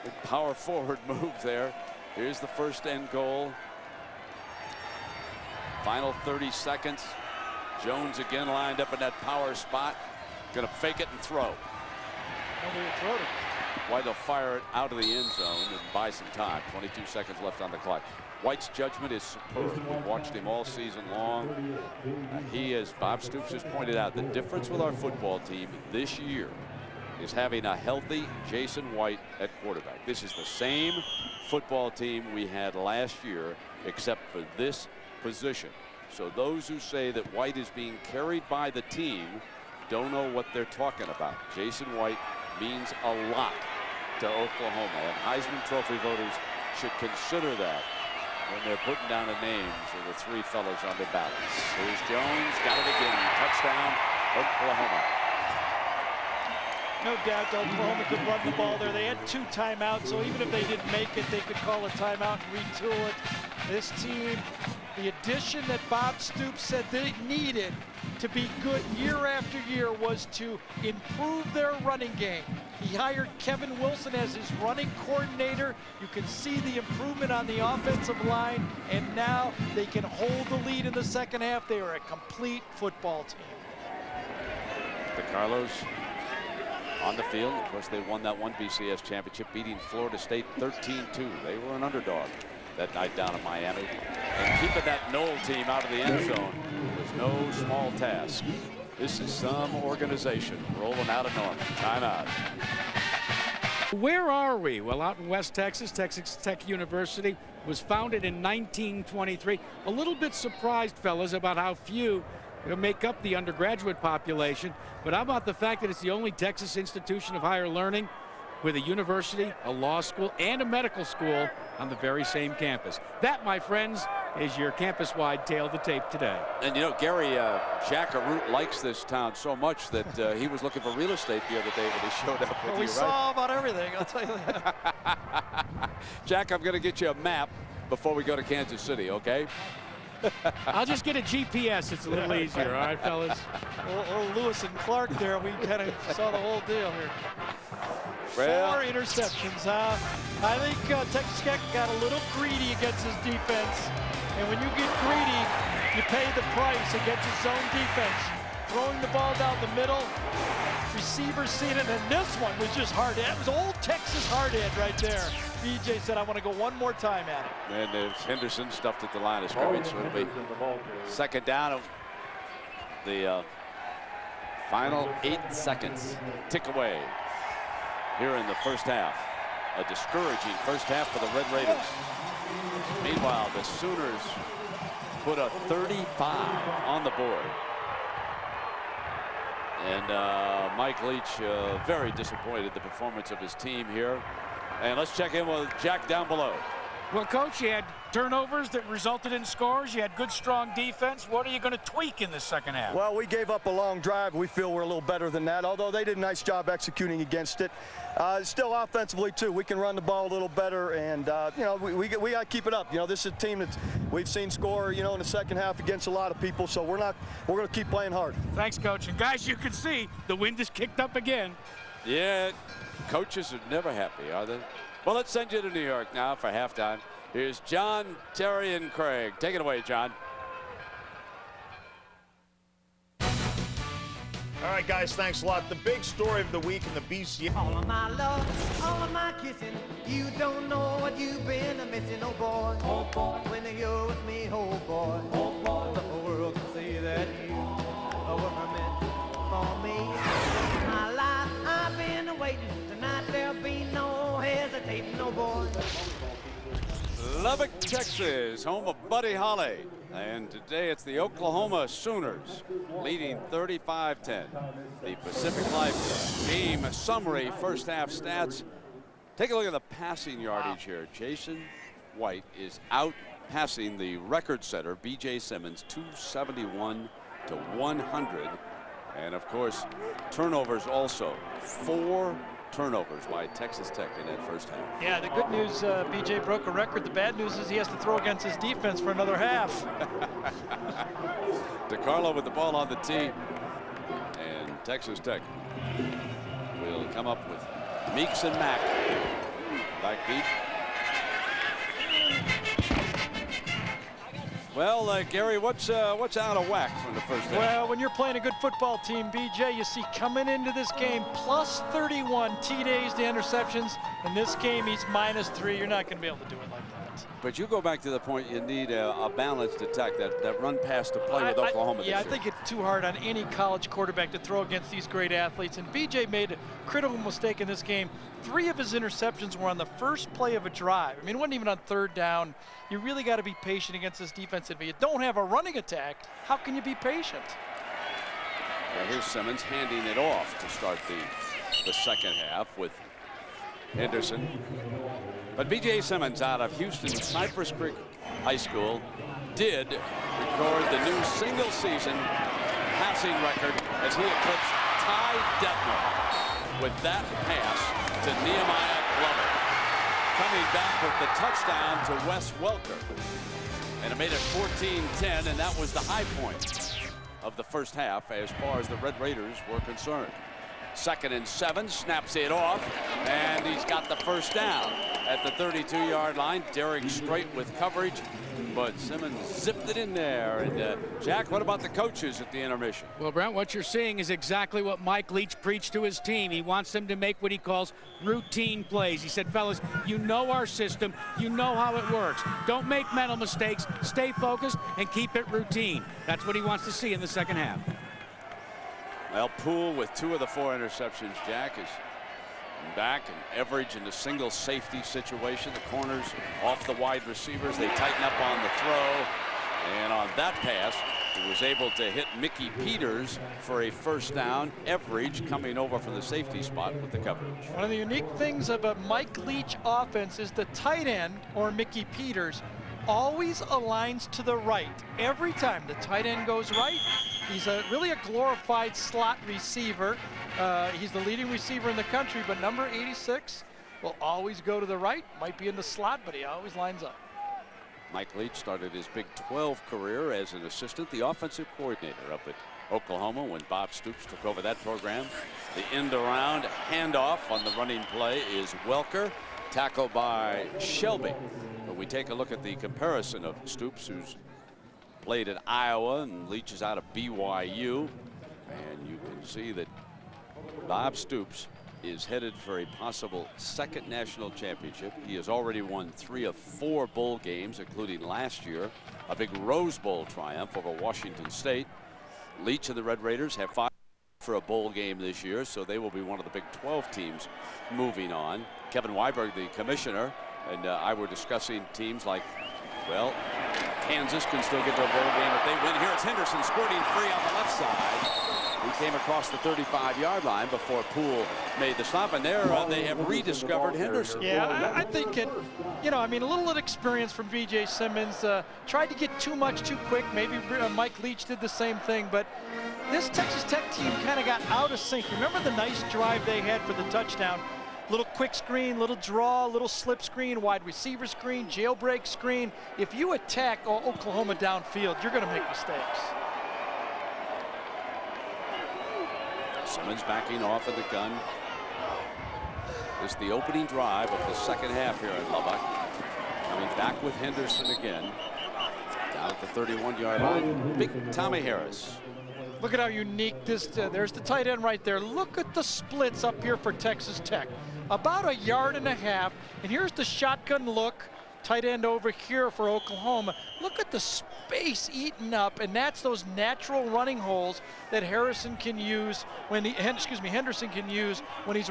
Big power forward move there. Here's the first end goal. Final 30 seconds. Jones again lined up in that power spot. Gonna fake it and throw. White will fire it out of the end zone and buy some time. 22 seconds left on the clock. White's judgment is superb. We've watched him all season long. He, as Bob Stoops has pointed out, the difference with our football team this year is having a healthy Jason White at quarterback. This is the same football team we had last year, except for this position. So those who say that White is being carried by the team don't know what they're talking about. Jason White means a lot to Oklahoma, and Heisman Trophy voters should consider that when they're putting down the names of the three fellows on the ballots. Here's Jones, got it again. Touchdown, Oklahoma. No doubt Oklahoma could run the ball there. They had 2 timeouts, so even if they didn't make it, they could call a timeout and retool it. This team, the addition that Bob Stoops said they needed to be good year after year was to improve their running game. He hired Kevin Wilson as his running coordinator. You can see the improvement on the offensive line, and now they can hold the lead in the second half. They are a complete football team. The Carlos on the field. Of course, they won that one BCS championship, beating Florida State 13-2. They were an underdog that night down in Miami. And keeping that Knoll team out of the end zone was no small task. This is some organization rolling out of Norman. Timeout. Where are we? Well, out in West Texas, Texas Tech University was founded in 1923. A little bit surprised, fellas, about how few make up the undergraduate population, but how about the fact that it's the only Texas institution of higher learning with a university, a law school, and a medical school on the very same campus. That, my friends, is your campus-wide tale of the tape today. And you know, Gary Jackaroot likes this town so much that he was looking for real estate the other day when he showed up with well, we saw about everything, I'll tell you that. Jack, I'm going to get you a map before we go to Kansas City, okay? I'll just get a GPS. It's a little easier, all right, fellas? Well, Lewis and Clark there, we kind of saw the whole deal here. Well, 4 interceptions, huh? I think Texas Tech got a little greedy against his defense. And when you get greedy, you pay the price against his zone defense. Throwing the ball down the middle, receivers seen it, and this one was just hard. It was old Texas hard head right there. BJ said, I want to go one more time at it. And there's Henderson stuffed at the line of scrimmage, so it'll be second down. The final 8 seconds tick away here in the first half. A discouraging first half for the Red Raiders. Meanwhile, the Sooners put a 35 on the board. And Mike Leach very disappointed the performance of his team here. And let's check in with Jack down below. Well, Coach, you had turnovers that resulted in scores. You had good, strong defense. What are you going to tweak in the second half? Well, we gave up a long drive. We feel we're a little better than that, although they did a nice job executing against it. Still offensively, too. We can run the ball a little better, and, you know, we got to keep it up. You know, this is a team that we've seen score, you know, in the second half against a lot of people, so we're going to keep playing hard. Thanks, Coach. And, guys, you can see the wind is kicked up again. Yeah, coaches are never happy, are they? Well, let's send you to New York now for halftime. Here's John, Terry, and Craig. Take it away, John. All right, guys, thanks a lot. The big story of the week in the BCS. All of my love, all of my kissing, you don't know what you've been missing, oh boy. Oh boy. When you're with me, oh boy. Oh boy. The whole world can see that you were meant for me. My life, I've been waiting. Tonight there'll be no hesitating, oh boy. Lubbock, Texas, home of Buddy Holly. And today it's the Oklahoma Sooners leading 35-10. The Pacific Life game summary, first half stats. Take a look at the passing yardage here. Jason White is out passing the record setter, B.J. Simmons, 271 to 100. And of course, turnovers also. 4 turnovers by Texas Tech in that first half. Yeah, the good news, B.J. broke a record. The bad news is he has to throw against his defense for another half. DeCarlo with the ball on the tee. And Texas Tech will come up with Meeks and Mack. Back beat. Well, Gary, what's out of whack from the first half? Well, when you're playing a good football team, BJ, you see coming into this game plus 31 T-days to interceptions. In this game, he's -3. You're not going to be able to do it like that. But you go back to the point, you need a balanced attack, that run pass to play with Oklahoma this year. I think it's too hard on any college quarterback to throw against these great athletes. And BJ made a critical mistake in this game. 3 of his interceptions were on the first play of a drive. I mean, it wasn't even on 3rd down. You really got to be patient against this defense. If you don't have a running attack, how can you be patient? Well, here's Simmons handing it off to start the second half with Henderson. But B.J. Simmons out of Houston Cypress Creek High School did record the new single season passing record as he eclipsed Ty Detmer with that pass to Nehemiah Glover, coming back with the touchdown to Wes Welker. And it made it 14-10, and that was the high point of the first half as far as the Red Raiders were concerned. 2nd and 7, snaps it off, and he's got the first down at the 32-yard line. Derek Strait with coverage, but Simmons zipped it in there. And Jack, what about the coaches at the intermission? Well, Brent, what you're seeing is exactly what Mike Leach preached to his team. He wants them to make what he calls routine plays. He said, fellas, you know our system, you know how it works. Don't make mental mistakes, stay focused, and keep it routine. That's what he wants to see in the second half. Well, Poole with 2 of the 4 interceptions, Jack, is back, and Everidge in the single safety situation. The corners off the wide receivers. They tighten up on the throw. And on that pass, he was able to hit Mickey Peters for a first down. Everidge coming over from the safety spot with the coverage. One of the unique things of a Mike Leach offense is the tight end, or Mickey Peters, always aligns to the right. Every time the tight end goes right, he's really a glorified slot receiver. He's the leading receiver in the country, but number 86 will always go to the right. Might be in the slot, but he always lines up. Mike Leach started his Big 12 career as an assistant, the offensive coordinator up at Oklahoma when Bob Stoops took over that program. The end around handoff on the running play is Welker, tackled by Shelby. But we take a look at the comparison of Stoops, who's played at Iowa, and Leach is out of BYU. And you can see that Bob Stoops is headed for a possible 2nd national championship. He has already won 3 of 4 bowl games, including last year, a big Rose Bowl triumph over Washington State. Leach and the Red Raiders have 5 for a bowl game this year, so they will be one of the Big 12 teams moving on. Kevin Weiberg, the commissioner, and I were discussing teams like, well, Kansas can still get to a bowl game if they win. Here it's Henderson squirting free on the left side. He came across the 35-yard line before Poole made the stop, and there they have rediscovered Henderson. Yeah, I think it, I mean, a little experience from B.J. Simmons. Tried to get too much too quick. Maybe Mike Leach did the same thing, but this Texas Tech team kind of got out of sync. Remember the nice drive they had for the touchdown? Little quick screen, little draw, little slip screen, wide receiver screen, jailbreak screen. If you attack Oklahoma downfield, you're going to make mistakes. Simmons backing off of the gun. This is the opening drive of the second half here in Lubbock. Coming back with Henderson again. Down at the 31-yard line. Big Tommy Harris. Look at how unique this, there's the tight end right there. Look at the splits up here for Texas Tech. About 1.5 yards, and here's the shotgun look. Tight end over here for Oklahoma. Look at the space eaten up, and that's those natural running holes that Henderson can use when he's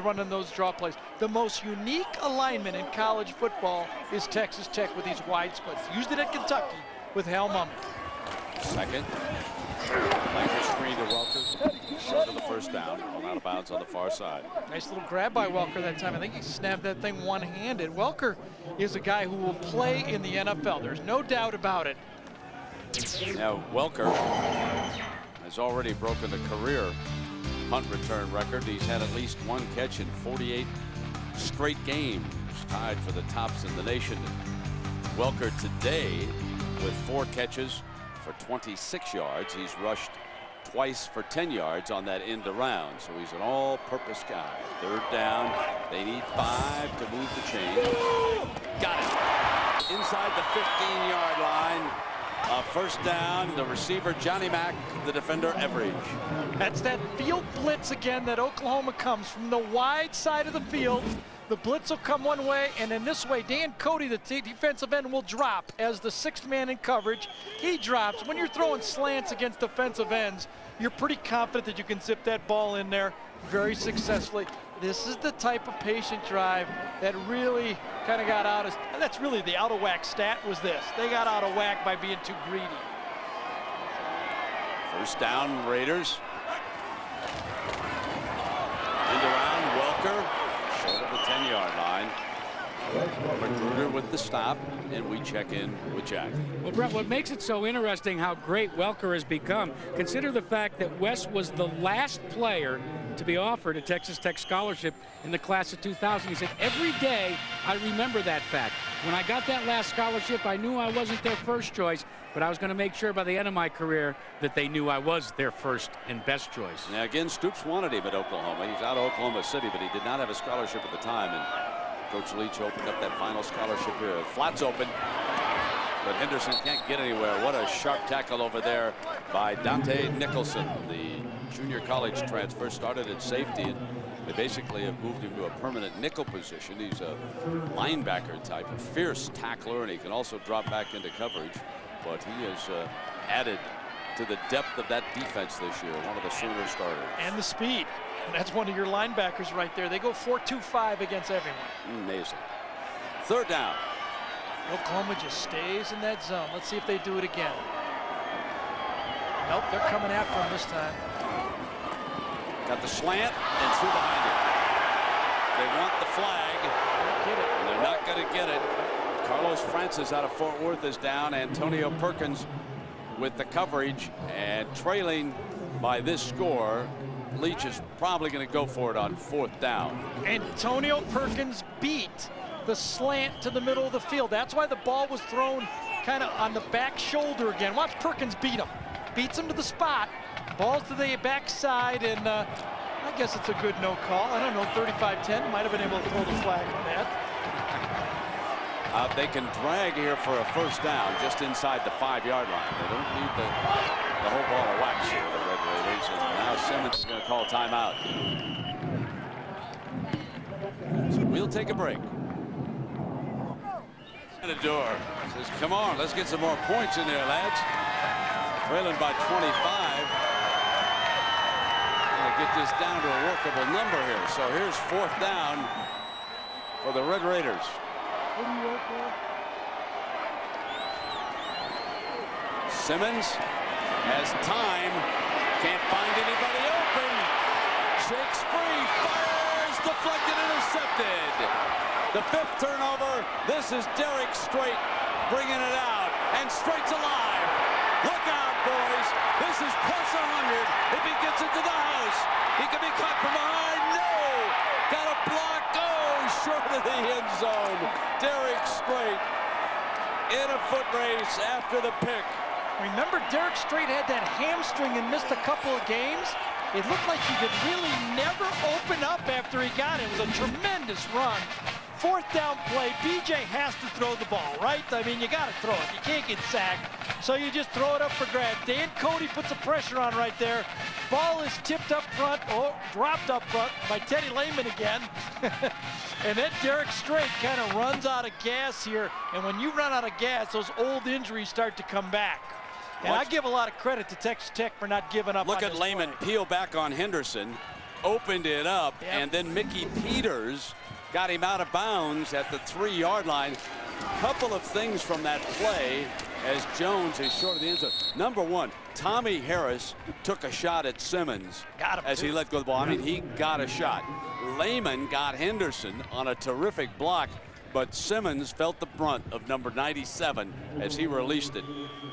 running those draw plays. The most unique alignment in college football is Texas Tech with these wide splits. Used it at Kentucky with Hal Mumme. Second. Like a screen to Welker. Short of the first down. All out of bounds on the far side. Nice little grab by Welker that time. I think he snapped that thing one-handed. Welker is a guy who will play in the NFL. There's no doubt about it. Now, Welker has already broken the career punt return record. He's had at least one catch in 48 straight games, tied for the tops in the nation. Welker today with 4 catches for 26 yards. He's rushed twice for 10 yards on that end around. So he's an all-purpose guy. Third down. They need 5 to move the chain. Got it. Inside the 15-yard line. First down. The receiver, Johnny Mack. The defender, Everidge. That's that field blitz again that Oklahoma comes from the wide side of the field. The blitz will come one way, and in this way, Dan Cody, the defensive end, will drop as the 6th man in coverage. He drops. When you're throwing slants against defensive ends, you're pretty confident that you can zip that ball in there very successfully. This is the type of patient drive that really kind of got out of, that's really the out of whack stat was this. They got out of whack by being too greedy. First down, Raiders. End around, Welker. Short of the 10-yard line. Magruder with the stop, and we check in with Jack. Well, Brett, what makes it so interesting how great Welker has become, consider the fact that Wes was the last player to be offered a Texas Tech scholarship in the class of 2000. He said, every day I remember that fact. When I got that last scholarship, I knew I wasn't their first choice, but I was going to make sure by the end of my career that they knew I was their first and best choice. Now, again, Stoops wanted him at Oklahoma. He's out of Oklahoma City, but he did not have a scholarship at the time. And Coach Leach opened up that final scholarship here. Flats open, but Henderson can't get anywhere. What a sharp tackle over there by Dante Nicholson, the junior college transfer. Started at safety, and they basically have moved him to a permanent nickel position. He's a linebacker type, a fierce tackler, and he can also drop back into coverage. But he has added to the depth of that defense this year. One of the Sooner starters. And the speed. That's one of your linebackers right there. They go 4-2-5 against everyone. Amazing. Third down. Oklahoma just stays in that zone. Let's see if they do it again. Nope, they're coming after him this time. Got the slant and threw behind it. They want the flag. And they're not going to get it. Carlos Francis out of Fort Worth is down. Antonio Perkins with the coverage, and trailing by this score. Leach is probably going to go for it on 4th down. Antonio Perkins beat the slant to the middle of the field. That's why the ball was thrown kind of on the back shoulder again. Watch Perkins beat him. Beats him to the spot. Balls to the backside, and I guess it's a good no call. I don't know, 35-10 might have been able to throw the flag on that. They can drag here for a first down just inside the 5-yard line. They don't need the whole ball of wax here, the Red Raiders. And now Simmons is going to call timeout. So we'll take a break. Door says, come on, let's get some more points in there, lads. Trailing by 25. Gonna get this down to a workable number here. So here's 4th down for the Red Raiders. Simmons has time, can't find anybody open. Shakes free, fires, deflected, intercepted. The 5th turnover. This is Derek Strait bringing it out, and Strait's alive. Look out, boys. This is plus 100. If he gets into the house, he can be caught from behind. No! Got a block. Oh, short of the end zone. Derek Strait in a foot race after the pick. Remember, Derek Strait had that hamstring and missed a couple of games. It looked like he could really never open up after he got it. It was a tremendous run. 4th down play, BJ has to throw the ball, right? I mean, you got to throw it. You can't get sacked, so you just throw it up for grabs. Dan Cody puts the pressure on right there. Ball is tipped up front, dropped up front by Teddy Lehman again. And then Derek Strait kind of runs out of gas here. And when you run out of gas, those old injuries start to come back. And I give a lot of credit to Texas Tech for not giving up. Look at Lehman peel back on Henderson, opened it up, and then Mickey Peters got him out of bounds at the 3-yard line. Couple of things from that play as Jones is short of the end zone. Number one, Tommy Harris took a shot at Simmons as he let go of the ball. I mean, he got a shot. Lehman got Henderson on a terrific block, but Simmons felt the brunt of number 97 as he released it,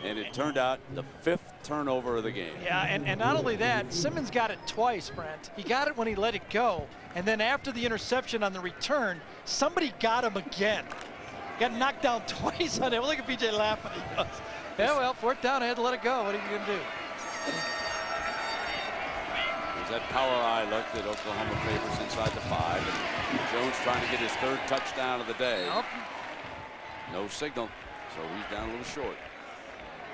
and it turned out the 5th turnover of the game. Yeah, and not only that, Simmons got it twice, Brent. He got it when he let it go, and then after the interception on the return, somebody got him again. Got knocked down twice on it. Look at BJ laughing. He goes, yeah, well, 4th down, I had to let it go. What are you going to do? There's that power eye look that Oklahoma favors inside the 5. And Jones trying to get his 3rd touchdown of the day. Nope. No signal, so he's down a little short.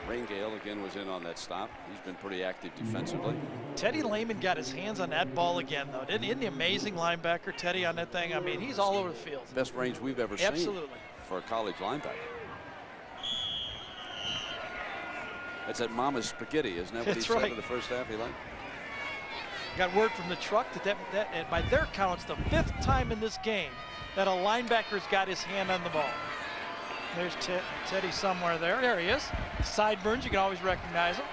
Rangale again was in on that stop. He's been pretty active defensively. Teddy Lehman got his hands on that ball again, though. Isn't he amazing linebacker, Teddy, on that thing? I mean, he's all over the field. Best range we've ever Absolutely. seen for a college linebacker. That's at Mama's Spaghetti, isn't that what he said in the first half he liked? Got word from the truck that by their count, it's the 5th time in this game that a linebacker's got his hand on the ball. There's Teddy somewhere there. There he is. Sideburns, you can always recognize him.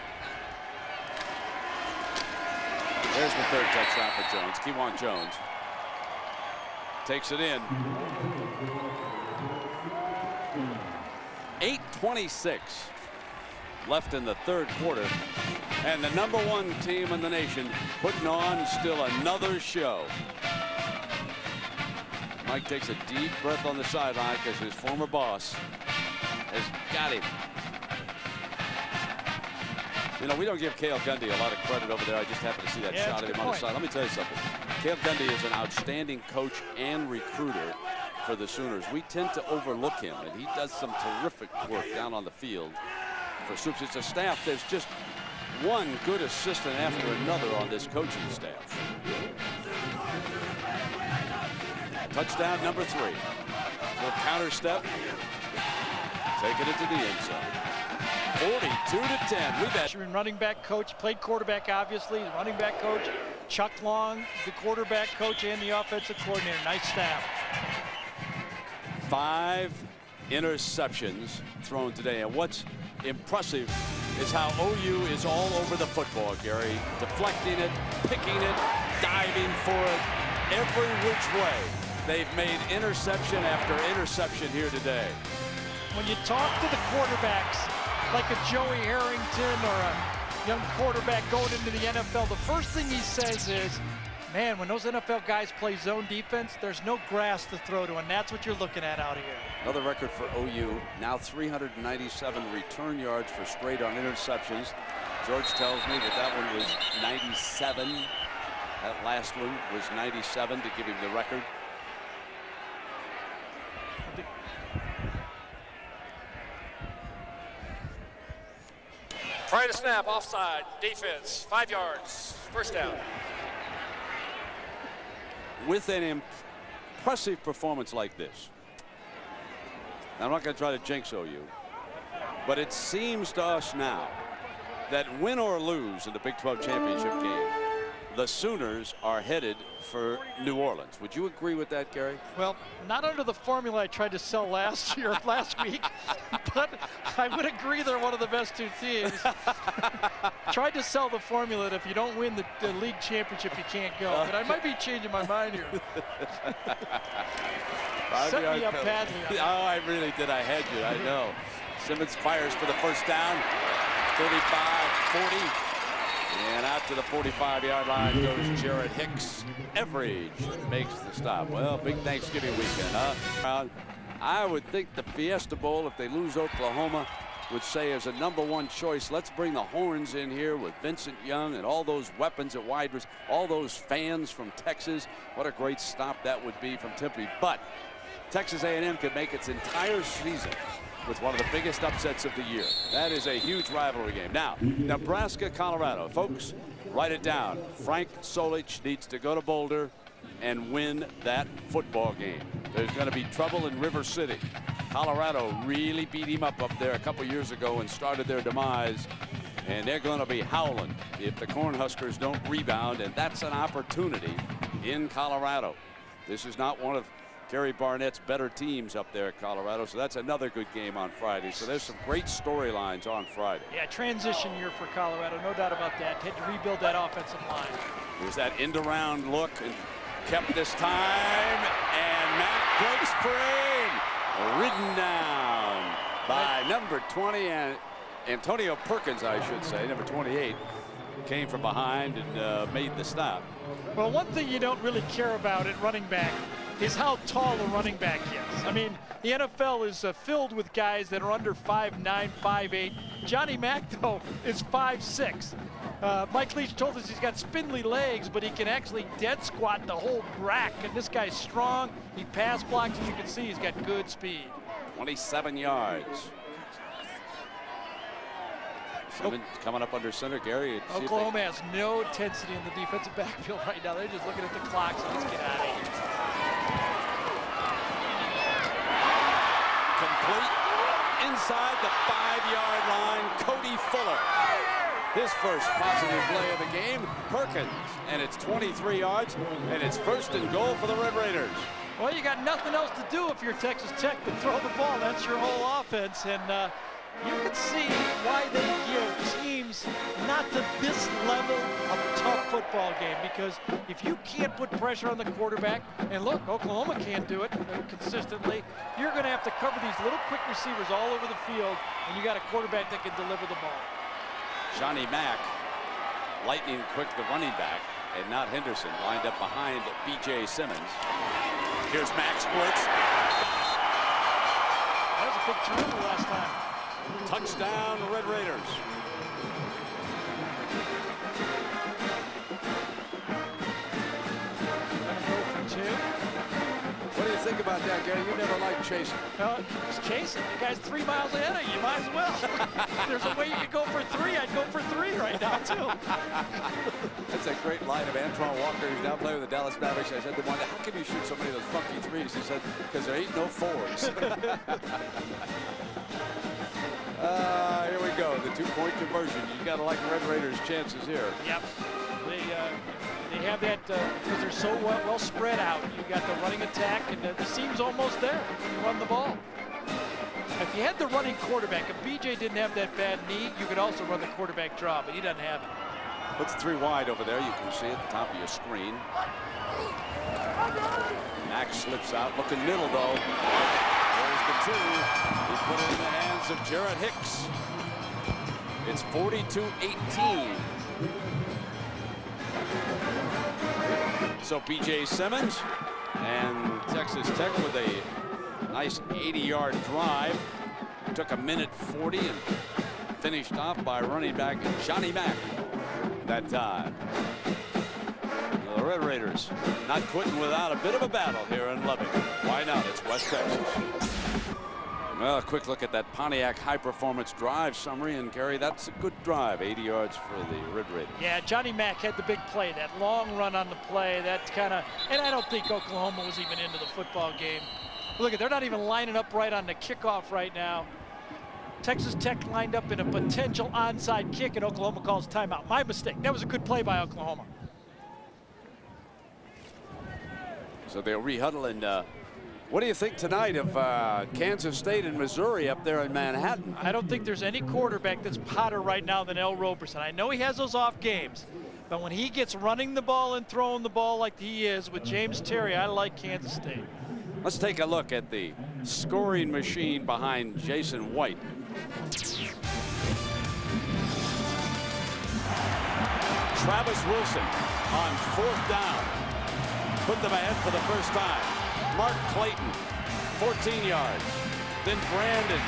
There's the 3rd touchdown for Jones. Kewan Jones takes it in. 8:26 left in the 3rd quarter. And the number 1 team in the nation putting on still another show. Mike takes a deep breath on the sideline because his former boss has got him. You know, we don't give Cale Gundy a lot of credit over there. I just happened to see that shot of him on the side. Let me tell you something. Cale Gundy is an outstanding coach and recruiter for the Sooners. We tend to overlook him, and he does some terrific work down on the field for Soups. It's a staff. There's just one good assistant after another on this coaching staff. Touchdown number 3. Little counter step. Taking it to the end zone. 42-10. We've had running back coach, played quarterback, obviously. Running back coach, Chuck Long, the quarterback coach, and the offensive coordinator. Nice staff. 5 interceptions thrown today. And what's impressive is how OU is all over the football, Gary. Deflecting it, picking it, diving for it, every which way. They've made interception after interception here today. When you talk to the quarterbacks, like a Joey Harrington or a young quarterback going into the NFL, the first thing he says is, man, when those NFL guys play zone defense, there's no grass to throw to, and that's what you're looking at out here. Another record for OU, now 397 return yards for straight on interceptions. George tells me that one was 97. That last one was 97 to give him the record. Prior to snap, offside, defense, 5 yards, 1st down. With an impressive performance like this, I'm not going to try to jinx OU, but it seems to us now that win or lose in the Big 12 championship game, the Sooners are headed for New Orleans. Would you agree with that, Gary? Well, not under the formula I tried to sell last week, but I would agree they're one of the best 2 teams. Tried to sell the formula that if you don't win the league championship, you can't go. But I might be changing my mind here. Set me up badly. Oh, I really did. I had you. I know. Simmons fires for the 1st down. 35-40. And out to the 45-yard line goes Jared Hicks. Everidge makes the stop. Well, big Thanksgiving weekend, huh? I would think the Fiesta Bowl, if they lose Oklahoma, would say as a number 1 choice, let's bring the Horns in here with Vincent Young and all those weapons at wide receiver, all those fans from Texas. What a great stop that would be from Tempe. But Texas A&M could make its entire season with one of the biggest upsets of the year. That is a huge rivalry game. Now, Nebraska, Colorado. Folks, write it down. Frank Solich needs to go to Boulder and win that football game. There's going to be trouble in River City. Colorado really beat him up there a couple years ago and started their demise. And they're going to be howling if the Cornhuskers don't rebound. And that's an opportunity in Colorado. This is not one of Gary Barnett's better teams up there at Colorado. So that's another good game on Friday. So there's some great storylines on Friday. Yeah, transition year for Colorado, no doubt about that. Had to rebuild that offensive line. There's that end-around look and kept this time. And Mack breaks free. Ridden down by number 20 and Antonio Perkins, I should say, number 28. Came from behind and made the stop. Well, one thing you don't really care about at running back is how tall a running back is. I mean, the NFL is filled with guys that are under 5'9", 5'8". Johnny Mack, though, is 5'6". Mike Leach told us he's got spindly legs, but he can actually dead squat the whole rack. And this guy's strong. He pass blocks, as you can see. He's got good speed. 27 yards. Simmons coming up under center. Gary. Oklahoma has no intensity in the defensive backfield right now. They're just looking at the clock, so let's get out of here. Complete inside the 5-yard line. Cody Fuller. His first positive play of the game. Perkins. And it's 23 yards. And it's 1st and goal for the Red Raiders. Well, you got nothing else to do if you're Texas Tech but throw the ball. That's your whole offense. And you can see why they give teams not to this level of tough football game, because if you can't put pressure on the quarterback, and look, Oklahoma can't do it consistently, you're going to have to cover these little quick receivers all over the field, and you got a quarterback that can deliver the ball. Johnny Mack, lightning quick, the running back, and not Henderson, lined up behind B.J. Simmons. Here's Mack splits. That was a big turnover last time. Touchdown, Red Raiders. What do you think about that, Gary? You never liked chasing. No, it's chasing. The guy's 3 miles ahead of you. Might as well. There's a way you could go for 3. I'd go for 3 right now, too. That's a great line of Antoine Walker, who's now playing with the Dallas Mavericks. I said to him, how can you shoot so many of those funky threes? He said, because there ain't no 4s. Here we go, the 2-point conversion. You got to like the Red Raiders' chances here. Yep. They have that because they're so well spread out. You got the running attack, and the seam's almost there when you run the ball. If you had the running quarterback, if BJ didn't have that bad knee, you could also run the quarterback draw, but he doesn't have it. Puts 3 wide over there. You can see at the top of your screen. Max slips out, looking middle though. There's the 2. He put it in the hands of Jarrett Hicks. It's 42-18. So B.J. Simmons and Texas Tech with a nice 80-yard drive. Took a minute 40 and finished off by running back Johnny Mack that time. The Red Raiders not quitting without a bit of a battle here in Lubbock. Why not? It's West Texas. Well, a quick look at that Pontiac high-performance drive summary, and Gary, that's a good drive, 80 yards for the Red Raiders. Yeah, Johnny Mack had the big play, that long run on the play. That's kind of, and I don't think Oklahoma was even into the football game. Look, they're not even lining up right on the kickoff right now. Texas Tech lined up in a potential onside kick, and Oklahoma calls timeout. My mistake. That was a good play by Oklahoma. So they'll rehuddle, and what do you think tonight of Kansas State and Missouri up there in Manhattan? I don't think there's any quarterback that's hotter right now than El Roberson. I know he has those off games, but when he gets running the ball and throwing the ball like he is with James Terry, I like Kansas State. Let's take a look at the scoring machine behind Jason White. Travis Wilson on 4th down. Put them ahead for the first time. Mark Clayton, 14 yards. Then Brandon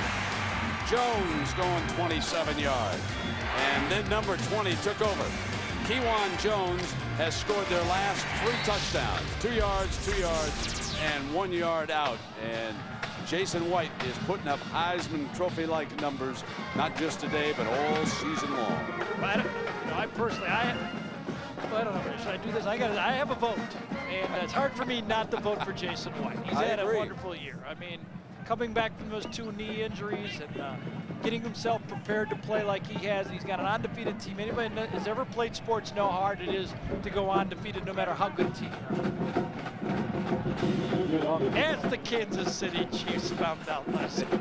Jones going 27 yards. And then number 20 took over. Kewan Jones has scored their last 3 touchdowns. 2 yards, 2 yards, and 1 yard out. And Jason White is putting up Heisman Trophy-like numbers, not just today, but all season long. I personally, I don't know, should I do this? I have a vote, and it's hard for me not to vote for Jason White. He's had a wonderful year. I mean, coming back from those 2 knee injuries and getting himself prepared to play like he has. And he's got an undefeated team. Anybody that has ever played sports know how hard it is to go undefeated no matter how good a team you are. As the Kansas City Chiefs found out last week.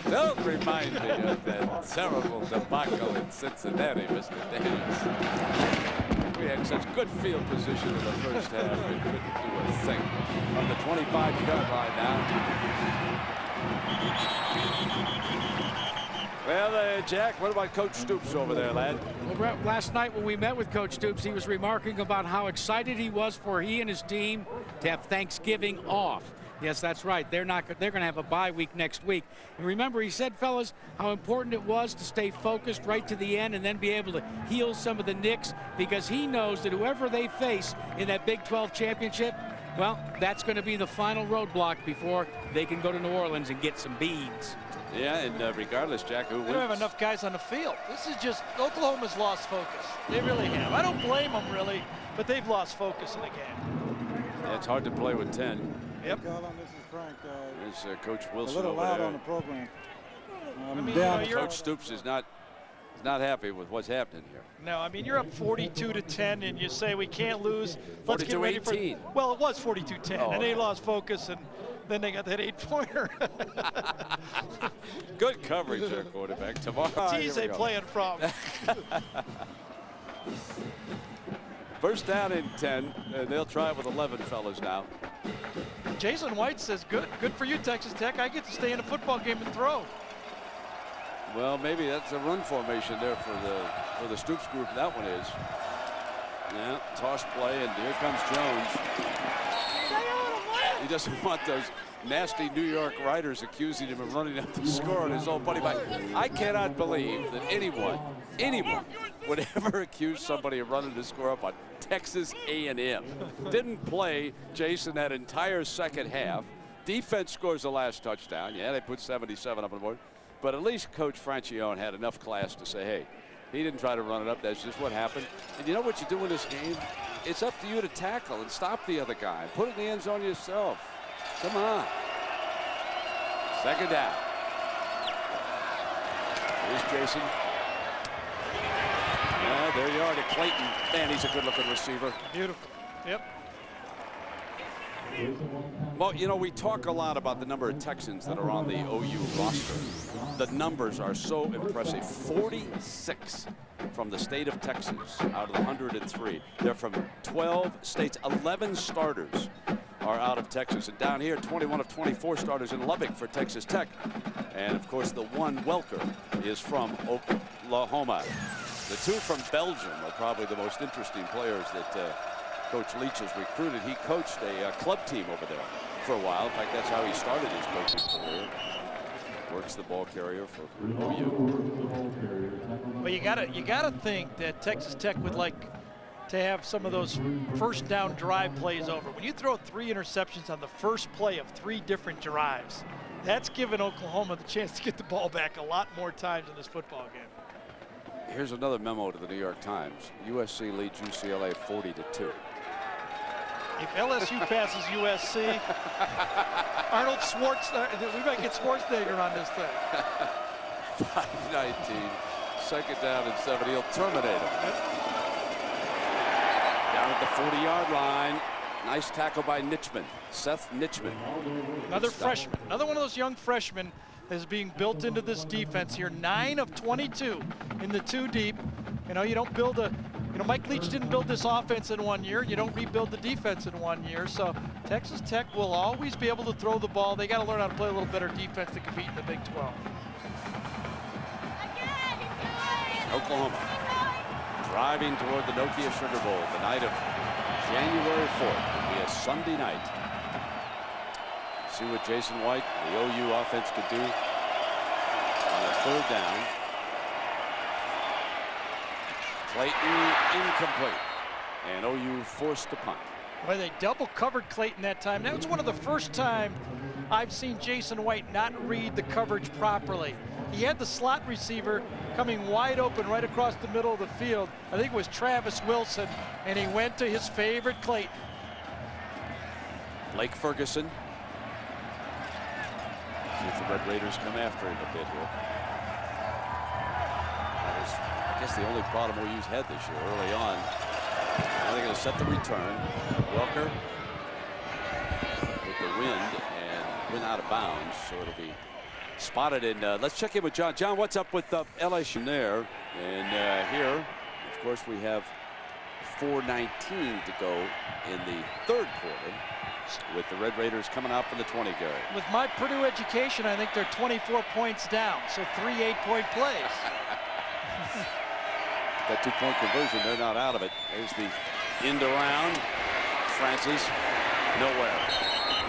Don't remind me of that terrible debacle in Cincinnati, Mr. Daniels. We had such good field position in the first half. We couldn't do a thing. On the 25-yard line now. Well, Jack, what about Coach Stoops over there, lad? Well, last night when we met with Coach Stoops, he was remarking about how excited he was for he and his team to have Thanksgiving off. Yes, that's right. They're going to have a bye week next week. And remember, he said, fellas, how important it was to stay focused right to the end and then be able to heal some of the nicks, because he knows that whoever they face in that Big 12 championship, well, that's going to be the final roadblock before they can go to New Orleans and get some beads. Yeah, and regardless, Jack, who wins? They don't have enough guys on the field. This is just, Oklahoma's lost focus. They really have. I don't blame them, really, but they've lost focus in the game. Yeah, it's hard to play with 10. Yep. This is Frank. There's Coach Wilson a little over loud there. on the program. I mean, Coach Stoops is not happy with what's happening here. No, I mean, you're up 42-10, and you say we can't lose. Let's get ready for. 42-18. Well, it was 42-10, and they lost focus, and then they got that 8-pointer. Good coverage there, quarterback. Tomorrow. Tease they playing from. First down and 10, and they'll try it with 11 fellas now. Jason White says, good for you, Texas Tech. I get to stay in a football game and throw. Well, maybe that's a run formation there for the Stoops group. That one is. Yeah, toss play, and here comes Jones. He doesn't want those nasty New York writers accusing him of running up the score on his own buddy. I cannot believe that anyone would ever accuse somebody of running the score up on Texas A&M. Didn't play Jason that entire second half. Defense scores the last touchdown. Yeah, they put 77 up on the board. But at least Coach Francione had enough class to say, hey, he didn't try to run it up. That's just what happened. And you know what you do in this game? It's up to you to tackle and stop the other guy. Put it in the end zone yourself. Come on. Second down. Here's Jason. Yeah, there you are to Clayton. Man, he's a good-looking receiver. Beautiful. Yep. Well, you know, we talk a lot about the number of Texans that are on the OU roster. The numbers are so impressive. 46 from the state of Texas out of the 103. They're from 12 states. 11 starters are out of Texas. And down here, 21 of 24 starters in Lubbock for Texas Tech. And, of course, the one Welker is from Oklahoma. The two from Belgium are probably the most interesting players that Coach Leach has recruited. He coached a club team over there for a while. In fact, that's how he started his coaching career. Works the ball carrier for OU. Well, you gotta think that Texas Tech would like to have some of those first down drive plays over. When you throw 3 interceptions on the first play of 3 different drives, that's given Oklahoma the chance to get the ball back a lot more times in this football game. Here's another memo to the New York Times. USC leads UCLA 40-2. If LSU passes USC, Arnold Schwarzenegger, we might get Schwarzenegger on this thing. 5:19, second down and 7. He'll terminate him. Down at the 40-yard line. Nice tackle by Nitchman, Seth Nitchman. Another freshman, another one of those young freshmen is being built into this defense here. 9 of 22 in the 2 deep. You know, you don't build a, Mike Leach didn't build this offense in 1 year. You don't rebuild the defense in 1 year. So Texas Tech will always be able to throw the ball. They got to learn how to play a little better defense to compete in the Big 12. Oklahoma driving toward the Nokia Sugar Bowl the night of January 4th. It'll be a Sunday night. See what Jason White, the OU offense, could do on the 3rd down. Clayton incomplete, and OU forced to punt. Well, they double covered Clayton that time. That was one of the first time I've seen Jason White not read the coverage properly. He had the slot receiver coming wide open right across the middle of the field. I think it was Travis Wilson, and he went to his favorite Clayton. Blake Ferguson. if the Red Raiders come after him a bit here. That was, I guess, the only problem OU's had this year early on. Now they're going to set the return. Welker with the wind and went out of bounds, so it'll be spotted. And let's check in with John. John, what's up with LSU there? And here, of course, we have 4:19 to go in the third quarter, with the Red Raiders coming out from the 20, Gary. With my Purdue education, I think they're 24 points down, so 3 8-point plays. That 2-point conversion, they're not out of it. There's the end around. Francis, nowhere.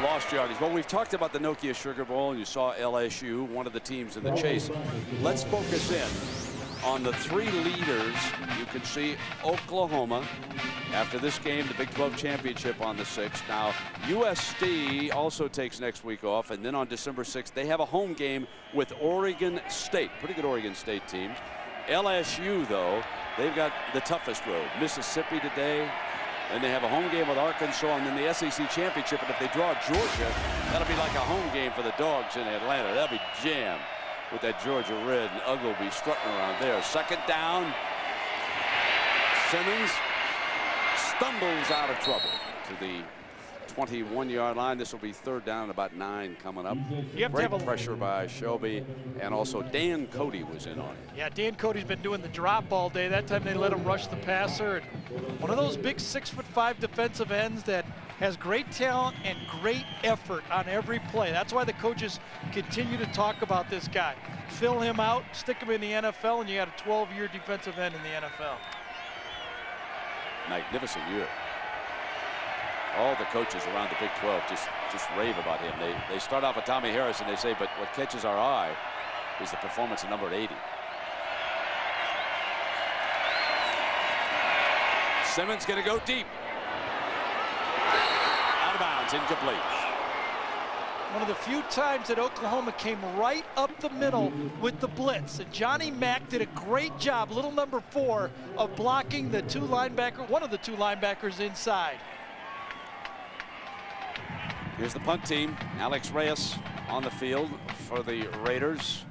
Lost yardage. Well, we've talked about the Nokia Sugar Bowl, and you saw LSU, one of the teams in the chase. Let's focus in on the 3 leaders. You can see Oklahoma after this game, the Big 12 championship on the 6th. Now, USC also takes next week off, and then on December 6th, they have a home game with Oregon State. Pretty good Oregon State team. LSU, though, they've got the toughest road. Mississippi today, and they have a home game with Arkansas, and then the SEC championship. And if they draw Georgia, that'll be like a home game for the Dogs in Atlanta. That'll be jammed with that Georgia red, and Ugg will be strutting around there. Second down. Simmons stumbles out of trouble to the 21-yard line. This will be third down, about 9 coming up. Great pressure by Shelby, and also Dan Cody was in on it. Yeah, Dan Cody's been doing the drop all day. That time they let him rush the passer. And one of those big 6'5" defensive ends that has great talent and great effort on every play. That's why the coaches continue to talk about this guy. Fill him out, stick him in the NFL, and you got a 12-year defensive end in the NFL. Magnificent year. All the coaches around the Big 12 just rave about him. They start off with Tommy Harris, and they say, but what catches our eye is the performance of number 80. Simmons going to go deep. Out of bounds, incomplete. One of the few times that Oklahoma came right up the middle with the blitz. And Johnny Mack did a great job, little number 4, of blocking the one of the two linebackers inside. Here's the punt team. Alex Reyes on the field for the Raiders.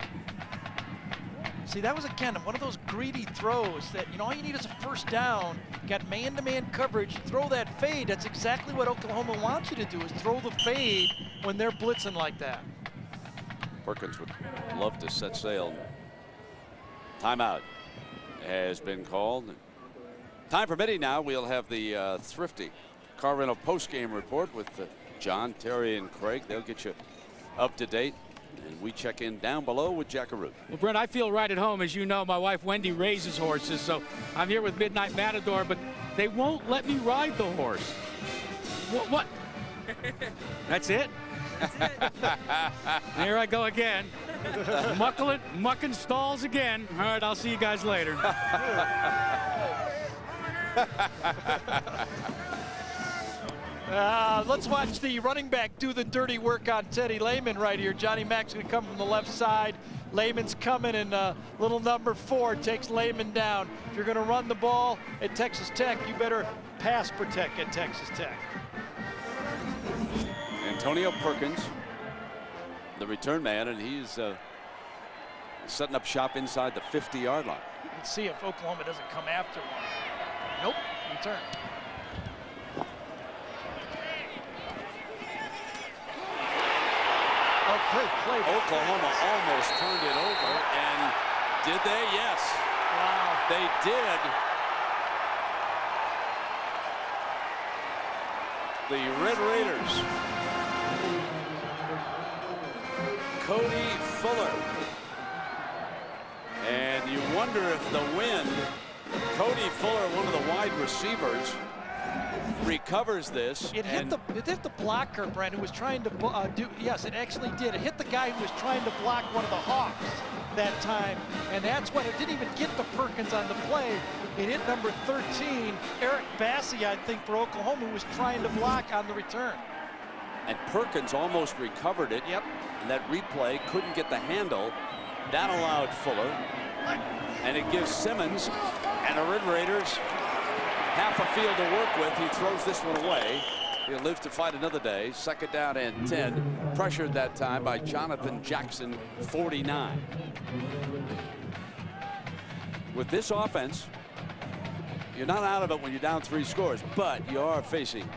See, that was, again, one of those greedy throws that, all you need is a first down. Got man-to-man coverage, throw that fade. That's exactly what Oklahoma wants you to do, is throw the fade when they're blitzing like that. Perkins would love to set sail. Timeout has been called. Time permitting now, we'll have the Thrifty Car Rental post-game report with John, Terry, and Craig. They'll get you up to date. And we check in down below with Jackaroo. Well, Brent, I feel right at home. As you know, my wife Wendy raises horses, so I'm here with Midnight Matador, but they won't let me ride the horse. What? That's it? That's it. There I go again. Mucking stalls again. All right, I'll see you guys later. Let's watch the running back do the dirty work on Teddy Lehman right here. Johnny Mack's going to come from the left side. Lehman's coming, and little number 4 takes Lehman down. If you're going to run the ball at Texas Tech, you better pass protect at Texas Tech. Antonio Perkins, the return man, and he's setting up shop inside the 50-yard line. Let's see if Oklahoma doesn't come after one. Nope, return. Oklahoma almost turned it over, and did they? Yes. Wow. They did. The Red Raiders. Cody Fuller. And you wonder if the wind, Cody Fuller, one of the wide receivers, recovers this. It hit the blocker, Brent, who was trying to yes, it actually did. It hit the guy who was trying to block one of the Hawks that time, and that's what it didn't even get the Perkins on the play. It hit number 13, Eric Bassey, I think, for Oklahoma, who was trying to block on the return. And Perkins almost recovered it. Yep. And that replay couldn't get the handle. That allowed Fuller. And it gives Simmons and the Red Raiders half a field to work with. He throws this one away. He'll live to fight another day. 2nd down and 10. Pressured that time by Jonathan Jackson, 49. With this offense, you're not out of it when you're down 3 scores, but you are facing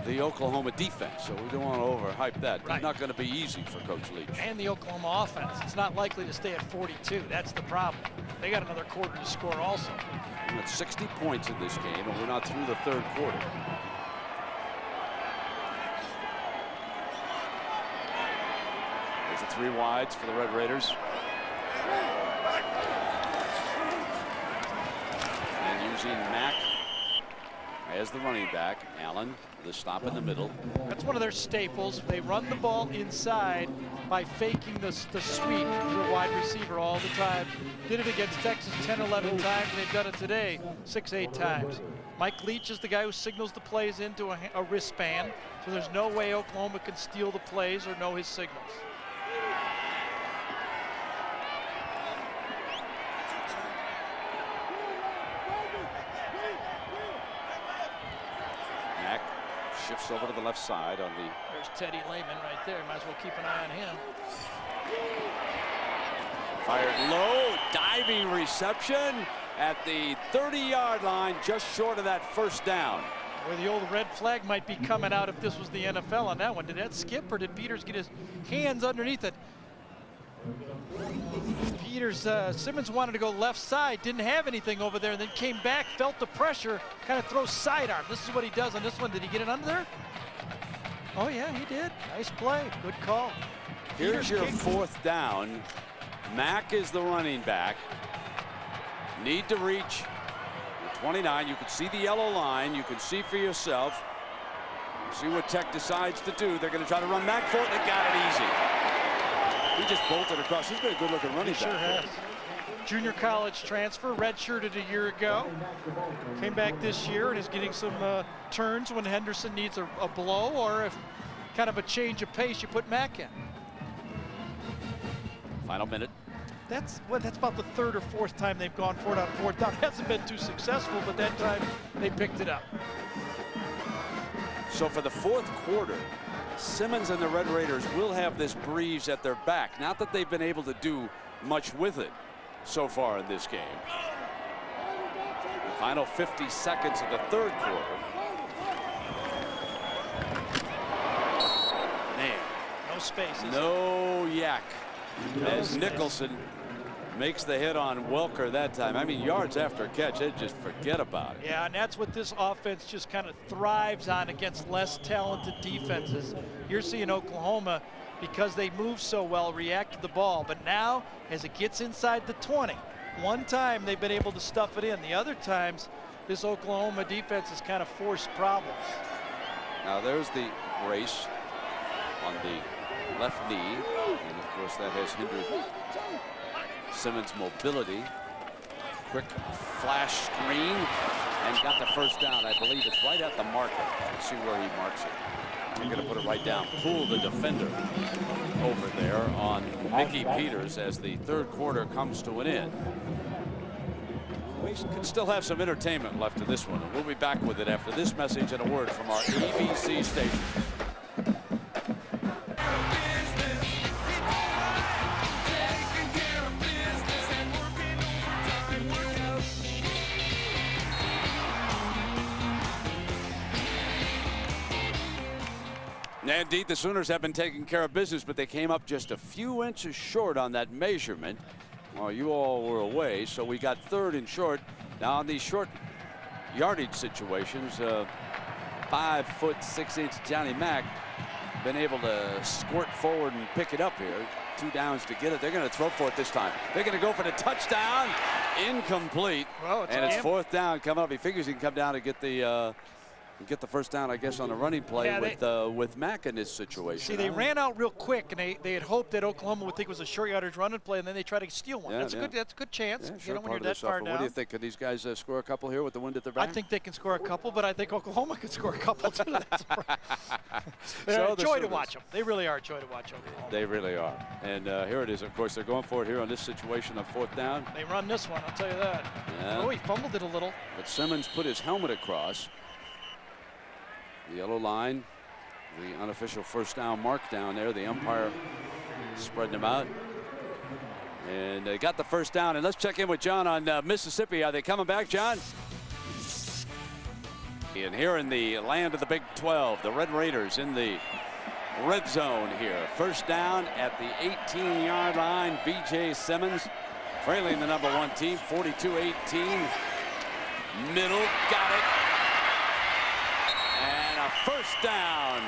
the Oklahoma defense, so we don't want to overhype that. Right. It's not going to be easy for Coach Leach. And the Oklahoma offense. It's not likely to stay at 42. That's the problem. They got another quarter to score also. We're at 60 points in this game, and we're not through the 3rd quarter. There's the 3 wides for the Red Raiders. And using Mack as the running back. Allen, the stop in the middle. That's one of their staples. They run the ball inside by faking the sweep to a wide receiver all the time. Did it against Texas 10, 11 times, and they've done it today 6, 8 times. Mike Leach is the guy who signals the plays into a wristband, so there's no way Oklahoma can steal the plays or know his signals. Shifts over to the left side on the. There's Teddy Lehman right there. Might as well keep an eye on him. Fired low, diving reception at the 30-yard line, just short of that 1st down. Where the old red flag might be coming out if this was the NFL on that one. Did that skip, or did Peters get his hands underneath it? Peters, Simmons wanted to go left side, didn't have anything over there, and then came back, felt the pressure, kind of throws sidearm. This is what he does on this one. Did he get it under there? Oh yeah, he did. Nice play, good call. Here's your 4th down. Mack is the running back. Need to reach the 29. You can see the yellow line. You can see for yourself. See what Tech decides to do. They're going to try to run Mack for it. They got it easy. He just bolted across. He's been a good-looking running back. Sure has. Junior college transfer, redshirted a year ago. Came back this year and is getting some turns when Henderson needs a blow, or if kind of a change of pace, you put Mack in. Final minute. That's about the 3rd or 4th time they've gone for it on 4th down. Hasn't been too successful, but that time they picked it up. So for the 4th quarter, Simmons and the Red Raiders will have this breeze at their back. Not that they've been able to do much with it so far in this game. The final 50 seconds of the 3rd quarter. Man. No space. No yak. As Nicholson makes the hit on Welker that time. I mean, yards after catch, they just forget about it. Yeah, and that's what this offense just kind of thrives on against less talented defenses. You're seeing Oklahoma, because they move so well, react to the ball. But now, as it gets inside the 20, one time they've been able to stuff it in. The other times, this Oklahoma defense has kind of forced problems. Now there's the brace on the left knee, and of course that has hindered Simmons' mobility. Quick flash screen and got the 1st down. I believe it's right at the marker. Let's see where he marks it. They're going to put it right down. Pull the defender over there on Mickey Peters as the 3rd quarter comes to an end. We could still have some entertainment left in this one, and we'll be back with it after this message and a word from our ABC station. Indeed, the Sooners have been taking care of business, but they came up just a few inches short on that measurement while you all were away. So we got 3rd and short. Now on these short yardage situations, 5'6" Johnny Mack been able to squirt forward and pick it up here. 2 downs to get it. They're going to throw for it this time. They're going to go for the touchdown. Incomplete. Well, and it's 4th down coming up. He figures he can come down and get the 1st down, I guess, on the running play. Yeah, with Mack in this situation. See, they ran out real quick, and they had hoped that Oklahoma would think it was a short yardage running play, and then they try to steal one. That's a good chance. Yeah, you know, when you're that far down. What do you think? Can these guys score a couple here with the wind at their back? I think they can score a couple, but I think Oklahoma could score a couple too. They're a joy to watch them. They really are a joy to watch Oklahoma. They really are. And here it is. Of course, they're going for it here on this situation on 4th down. They run this one, I'll tell you that. Yeah. Oh, he fumbled it a little. But Simmons put his helmet across. The yellow line, the unofficial first down mark down there. The umpire spreading them out. And they got the first down. And let's check in with John on Mississippi. Are they coming back, John? And here in the land of the Big 12, the Red Raiders in the red zone here. First down at the 18-yard line. B.J. Simmons trailing the #1 team, 42-18. Middle, got it. And a first down.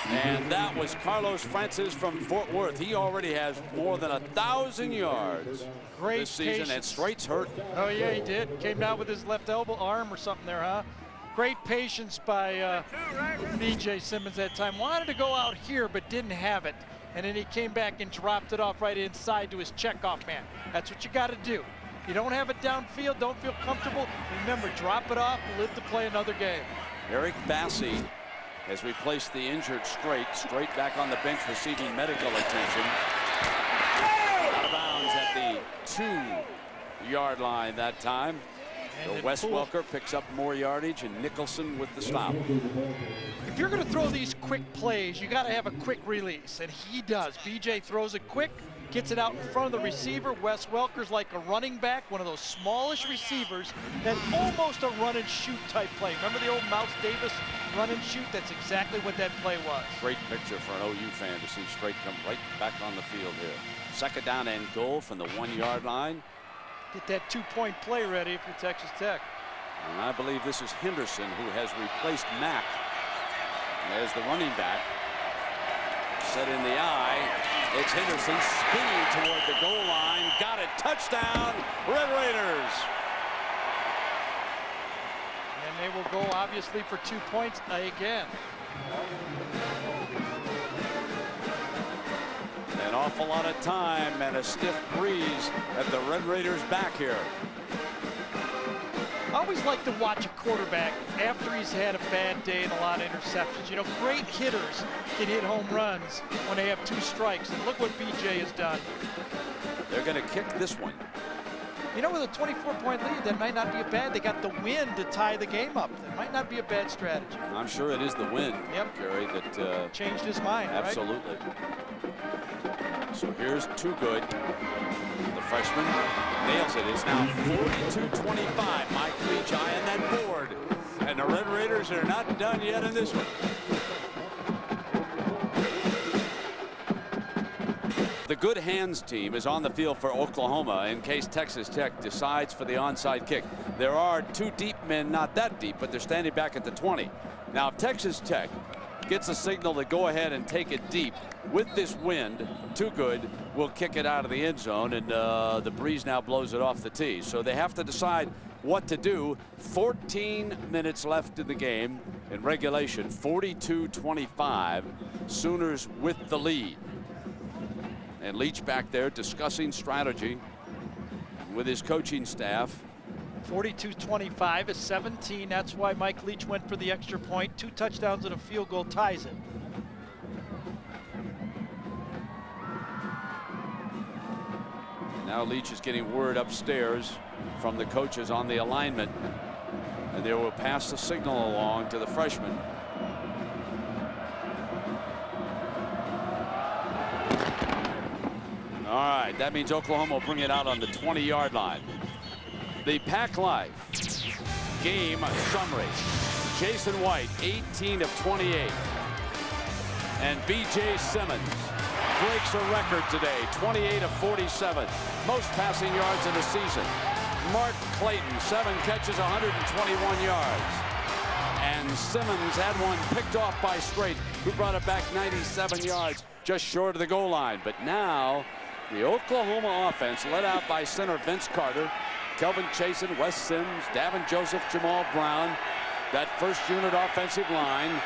And that was Carlos Francis from Fort Worth. He already has more than 1,000 yards this season. Patience. And Straight's hurt. Oh, yeah, he did. Came down with his left elbow, arm or something there, huh? Great patience by B.J. Simmons that time. Wanted to go out here, but didn't have it. And then he came back and dropped it off right inside to his checkoff man. That's what you got to do. You don't have it downfield, don't feel comfortable. Remember, drop it off, live to play another game. Eric Bassey has replaced the injured Strait. Strait back on the bench receiving medical attention. Out of bounds at the 2-yard line that time. So Wes Welker picks up more yardage, and Nicholson with the stop. If you're going to throw these quick plays, you got to have a quick release, and he does. BJ throws it quick, gets it out in front of the receiver. Wes Welker's like a running back, one of those smallish receivers. That's almost a run and shoot type play. Remember the old Mouse Davis run and shoot? That's exactly what that play was. Great picture for an OU fan to see Strait come right back on the field here. Second down and goal from the 1-yard line. Get that 2-point play ready if you're Texas Tech. And I believe this is Henderson, who has replaced Mack as the running back. Set in the eye. It's Henderson spinning toward the goal line. Got it. Touchdown, Red Raiders. And they will go, obviously, for 2 points again. An awful lot of time and a stiff breeze at the Red Raiders back here. I always like to watch a quarterback after he's had a bad day and a lot of interceptions. You know, great hitters can hit home runs when they have 2 strikes. And look what BJ has done. They're going to kick this one. You know, with a 24-point lead, that might not be a bad. They got the win to tie the game up. That might not be a bad strategy. I'm sure it is the win, Gary, that changed his mind. Absolutely. Right? So here's Too Good. The freshman nails it. It's now 42-25. Mike Leach eyeing that board. And the Red Raiders are not done yet in this one. The Good Hands team is on the field for Oklahoma in case Texas Tech decides for the onside kick. There are 2 deep men, not that deep, but they're standing back at the 20. Now, if Texas Tech gets a signal to go ahead and take it deep, with this wind, Too Good will kick it out of the end zone, and the breeze now blows it off the tee. So they have to decide what to do. 14 minutes left in the game in regulation, 42-25. Sooners with the lead. And Leach back there discussing strategy with his coaching staff. 42-25 is 17. That's why Mike Leach went for the extra point. 2 touchdowns and a field goal ties it. Now Leach is getting word upstairs from the coaches on the alignment, and they will pass the signal along to the freshman. All right, that means Oklahoma will bring it out on the 20-yard line. The Pac Life game summary. Jason White, 18 of 28. And B.J. Simmons breaks a record today, 28 of 47. Most passing yards in the season. Mark Clayton, 7 catches, 121 yards. And Simmons had one picked off by Strait, who brought it back 97 yards, just short of the goal line. But now, the Oklahoma offense, led out by center Vince Carter, Kelvin Chasen, Wes Sims, Davin Joseph, Jamal Brown, that first unit offensive line.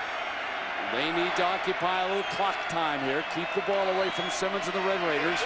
They need to occupy a little clock time here. Keep the ball away from Simmons and the Red Raiders.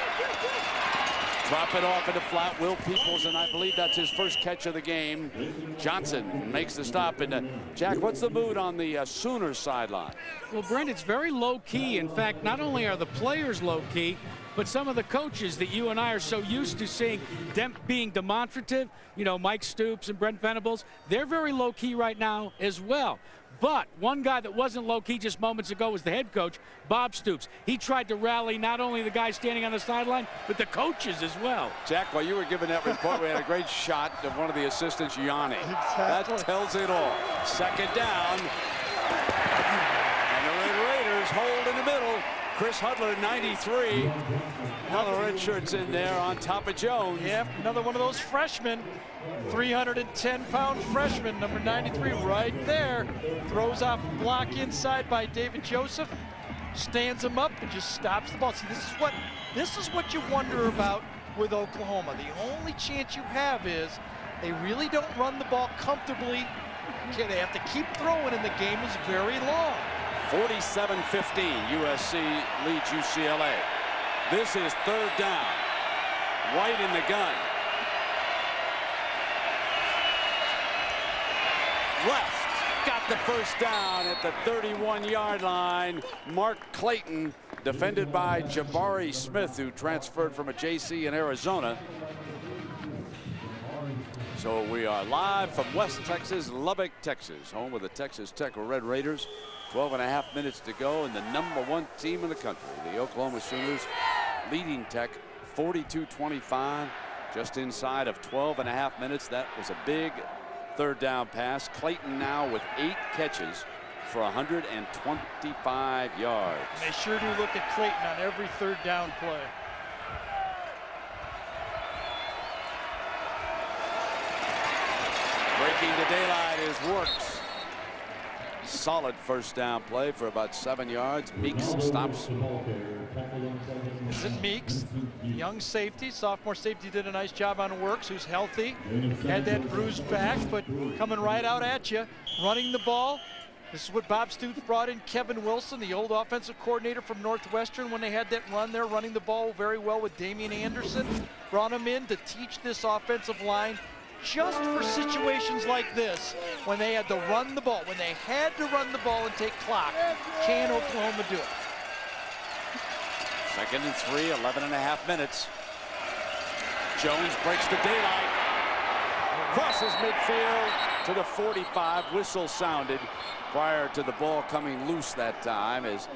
Drop it off into flat. Will Peoples, and I believe that's his first catch of the game. Johnson makes the stop. And Jack, what's the mood on the Sooners sideline? Well, Brent, it's very low-key. In fact, not only are the players low-key, but some of the coaches that you and I are so used to seeing them being demonstrative, you know, Mike Stoops and Brent Venables, they're very low-key right now as well. But one guy that wasn't low-key just moments ago was the head coach, Bob Stoops. He tried to rally not only the guys standing on the sideline, but the coaches as well. Jack, while you were giving that report, we had a great shot of one of the assistants yawning. That tells it all. Second down. And the Red Raiders hold in the middle. Chris Hudler, 93. Now the red shirt's in there on top of Jones. Yep, another one of those freshmen. 310-pound freshman, number 93, right there. Throws off block inside by David Joseph. Stands him up and just stops the ball. See, this is what you wonder about with Oklahoma. The only chance you have is they really don't run the ball comfortably. Okay, they have to keep throwing, and the game is very long. 47-15, USC leads UCLA. This is third down. White in the gun. Left, got the first down at the 31-yard line. Mark Clayton, defended by Jabari Smith, who transferred from a JC in Arizona. So we are live from West Texas, Lubbock, Texas, home of the Texas Tech Red Raiders. 12.5 minutes to go, and the #1 team in the country, the Oklahoma Sooners, leading Tech 42-25, just inside of 12.5 minutes. That was a big third down pass. Clayton now with 8 catches for 125 yards. And they sure do look at Clayton on every third down play. Breaking the daylight is Works. Solid first down play for about 7 yards. Meeks stops. Is it Meeks? Young safety, sophomore safety, did a nice job on Works, who's healthy. Had that bruised back, but coming right out at you, running the ball. This is what Bob Stoops brought in Kevin Wilson, the old offensive coordinator from Northwestern, when they had that run there, running the ball very well with Damian Anderson. Brought him in to teach this offensive line just for situations like this, when they had to run the ball, when they had to run the ball and take clock. Can Oklahoma do it? 2nd and 3, 11.5 minutes. Jones breaks the daylight. Crosses midfield to the 45. Whistle sounded prior to the ball coming loose that time as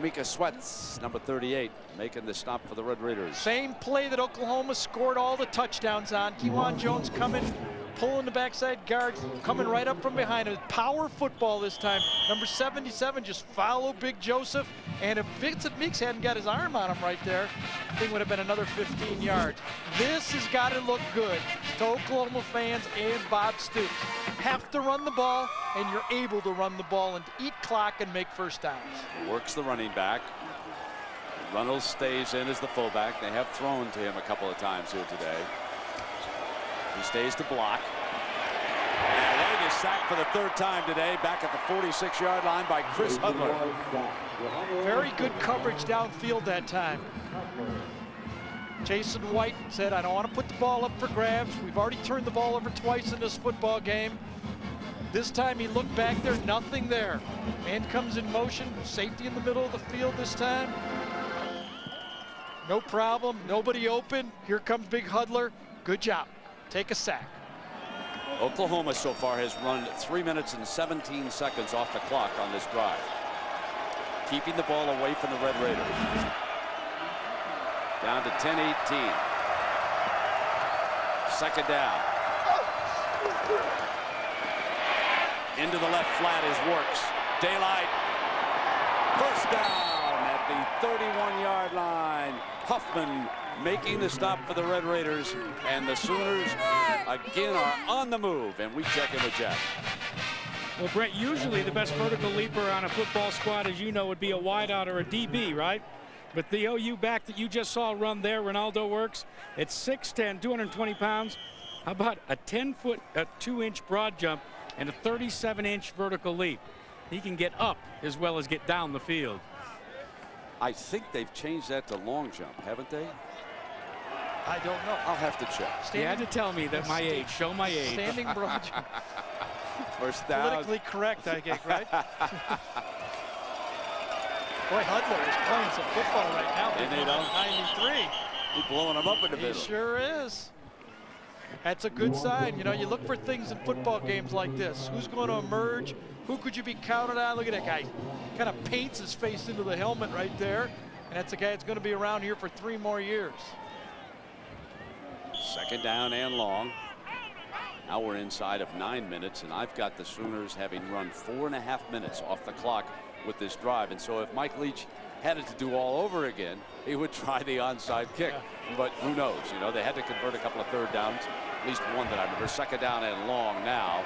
Mika Sweats, number 38, making the stop for the Red Raiders. Same play that Oklahoma scored all the touchdowns on. Kewan Jones coming, pulling the backside guard, coming right up from behind. It power football this time. Number 77 just followed Big Joseph. And if Vincent Meeks hadn't got his arm on him right there, the thing would have been another 15 yards. This has got to look good to Oklahoma fans and Bob Stoops. Have to run the ball, and you're able to run the ball and eat clock and make first downs. Works the running back. Runnels stays in as the fullback. They have thrown to him a couple of times here today. He stays to block. And Lang is sacked for the 3rd time today, back at the 46-yard line by Chris Hudler. Very good coverage downfield that time. Jason White said, I don't want to put the ball up for grabs. We've already turned the ball over twice in this football game. This time he looked back there, nothing there. Man comes in motion, safety in the middle of the field this time. No problem, nobody open. Here comes Big Hudler. Good job. Take a sack. Oklahoma so far has run 3 minutes and 17 seconds off the clock on this drive, keeping the ball away from the Red Raiders. Down to 10-18. 2nd down. Into the left flat is Works. Daylight. First down at the 31-yard line. Huffman making the stop for the Red Raiders, and the Sooners again are on the move, and we check in with Jack. Well, Brent, usually the best vertical leaper on a football squad, as you know, would be a wideout or a DB, right? But the OU back that you just saw run there, Ronaldo Works, at 6'10", 220 pounds. How about a 10-foot, a 2-inch broad jump and a 37-inch vertical leap? He can get up as well as get down the field. I think they've changed that to long jump, haven't they? I don't know. I'll have to check. You had to tell me that my age. Show my age. Standing broad jump. First down. Politically correct, I think, right? Boy, Hudler is playing some football right now. Isn't he, though? 93. He's blowing them up in the middle. He sure is. That's a good sign. You know, you look for things in football games like this. Who's going to emerge? Who could you be counted on? Look at that guy. Kind of paints his face into the helmet right there. And that's a guy that's going to be around here for 3 more years. Second down and long. Now we're inside of 9 minutes, and I've got the Sooners having run 4.5 minutes off the clock with this drive. And so if Mike Leach had it to do all over again, he would try the onside kick. But who knows? You know, they had to convert a couple of third downs, at least one that I remember. Second down and long now.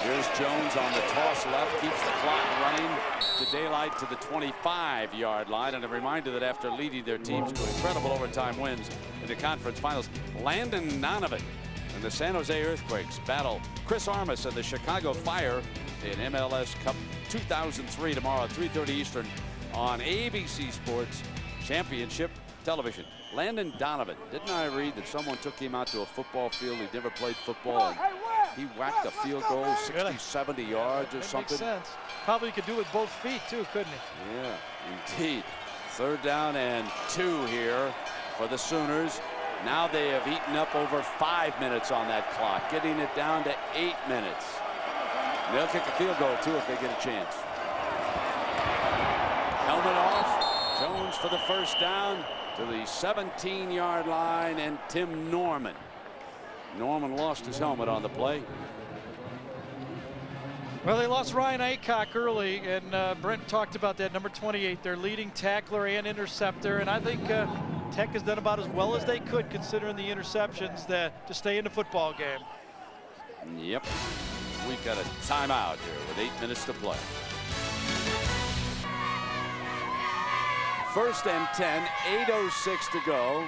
Here's Jones on the toss left, keeps the clock running to daylight to the 25-yard line. And a reminder that after leading their teams to incredible overtime wins in the conference finals, Landon Donovan and the San Jose Earthquakes battle Chris Armas and the Chicago Fire in MLS Cup 2003 tomorrow at 3:30 Eastern on ABC Sports Championship Television. Landon Donovan, didn't I read that someone took him out to a football field? He'd never played football, and he whacked a field goal 60, 70 yards or something. Makes sense. Probably could do it with both feet too, couldn't he? Yeah, indeed. Third down and 2 here for the Sooners. Now they have eaten up over 5 minutes on that clock, getting it down to 8 minutes. They'll kick a field goal too if they get a chance. Helmet off. Jones for the first down to the 17-yard line, and Tim Norman. Norman lost his helmet on the play. Well, they lost Ryan Aycock early, and Brent talked about that, number 28, their leading tackler and interceptor. And I think Tech has done about as well as they could, considering the interceptions, to stay in the football game. Yep. We've got a timeout here with 8 minutes to play. First and 10, 8:06 to go.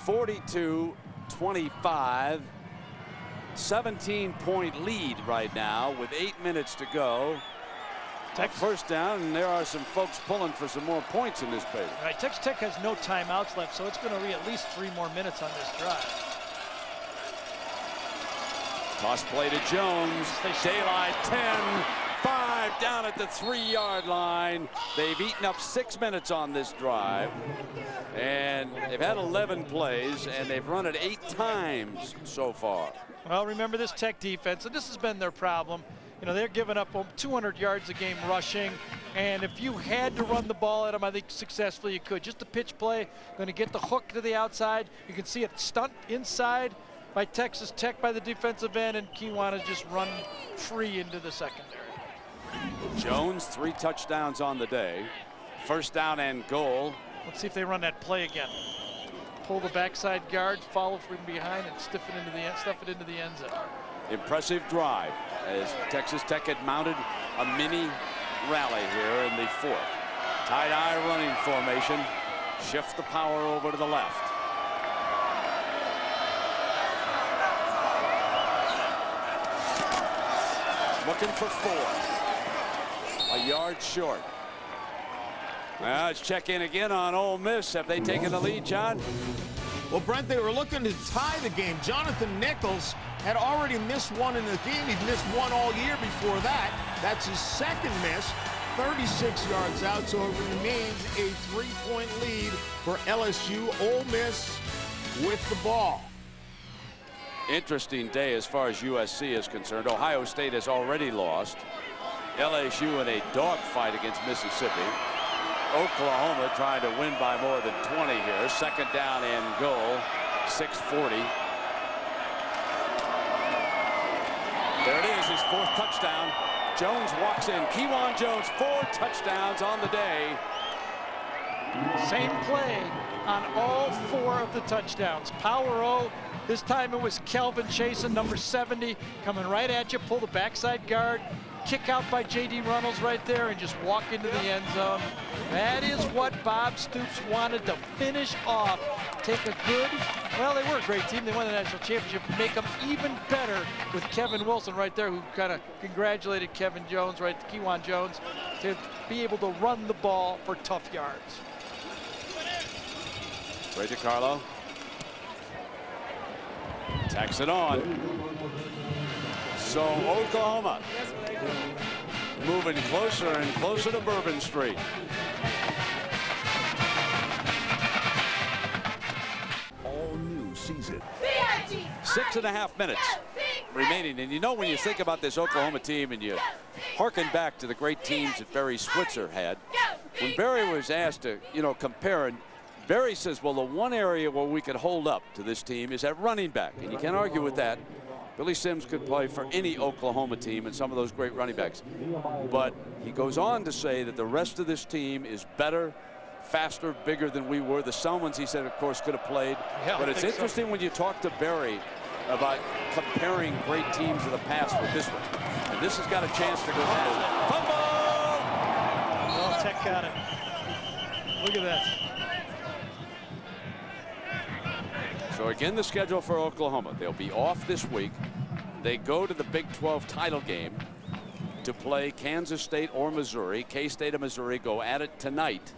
42-25. 17-point lead right now with 8 minutes to go. Tech first down, and there are some folks pulling for some more points in this paper. Right, Texas Tech has no timeouts left, so it's going to be at least 3 more minutes on this drive. Toss play to Jones. Daylight 10. 5 down at the 3-yard line. They've eaten up 6 minutes on this drive, and they've had 11 plays, and they've run it 8 times so far. Well, remember this Tech defense, and this has been their problem. You know, they're giving up 200 yards a game rushing, and if you had to run the ball at them, I think successfully you could. Just a pitch play, going to get the hook to the outside. You can see it stunt inside by Texas Tech by the defensive end, and Kiwanis just run free into the secondary. Jones, 3 touchdowns on the day. First down and goal. Let's see if they run that play again. Pull the backside guard, follow from behind, and stuff it into the end zone. Impressive drive as Texas Tech had mounted a mini rally here in the 4th. Tight-eye running formation. Shift the power over to the left. Looking for 4. A yard short. Well, let's check in again on Ole Miss. Have they taken the lead, John? Well, Brent, they were looking to tie the game. Jonathan Nichols had already missed one in the game. He'd missed one all year before that. That's his second miss, 36 yards out, so it remains a 3-point lead for LSU. Ole Miss with the ball. Interesting day as far as USC is concerned. Ohio State has already lost. LSU in a dogfight against Mississippi. Oklahoma trying to win by more than 20 here. Second down and goal. 6:40. There it is, his 4th touchdown. Jones walks in. Kewan Jones, 4 touchdowns on the day. Same play on all 4 of the touchdowns. Power O. This time it was Kelvin Chasen, number 70, coming right at you. Pull the backside guard. Kick out by J.D. Runnels right there and just walk into the end zone. That is what Bob Stoops wanted to finish off. Take a good, well, they were a great team. They won the national championship. Make them even better with Kevin Wilson right there, who kind of congratulated Kevin Jones, right, Kewan Jones, to be able to run the ball for tough yards. Ray DiCarlo. Tacks it on. So Oklahoma moving closer and closer to Bourbon Street. means it. 6.5 minutes remaining. And you know, when you think about this Oklahoma team and you harken back to the great teams that Barry Switzer had, when Barry was asked to, you know, compare, and Barry says, well, the one area where we could hold up to this team is at running back. And you can't argue with that. Billy Sims could play for any Oklahoma team and some of those great running backs. But he goes on to say that the rest of this team is better, faster, bigger than we were. The Selmans, he said, of course, could have played. Yeah, but it's interesting when you talk to Barry about comparing great teams of the past with this one. And this has got a chance to go down. Fumble! Well, Tech got it. Look at that. So again, the schedule for Oklahoma. They'll be off this week. They go to the Big 12 title game to play Kansas State or Missouri. K-State and Missouri go at it tonight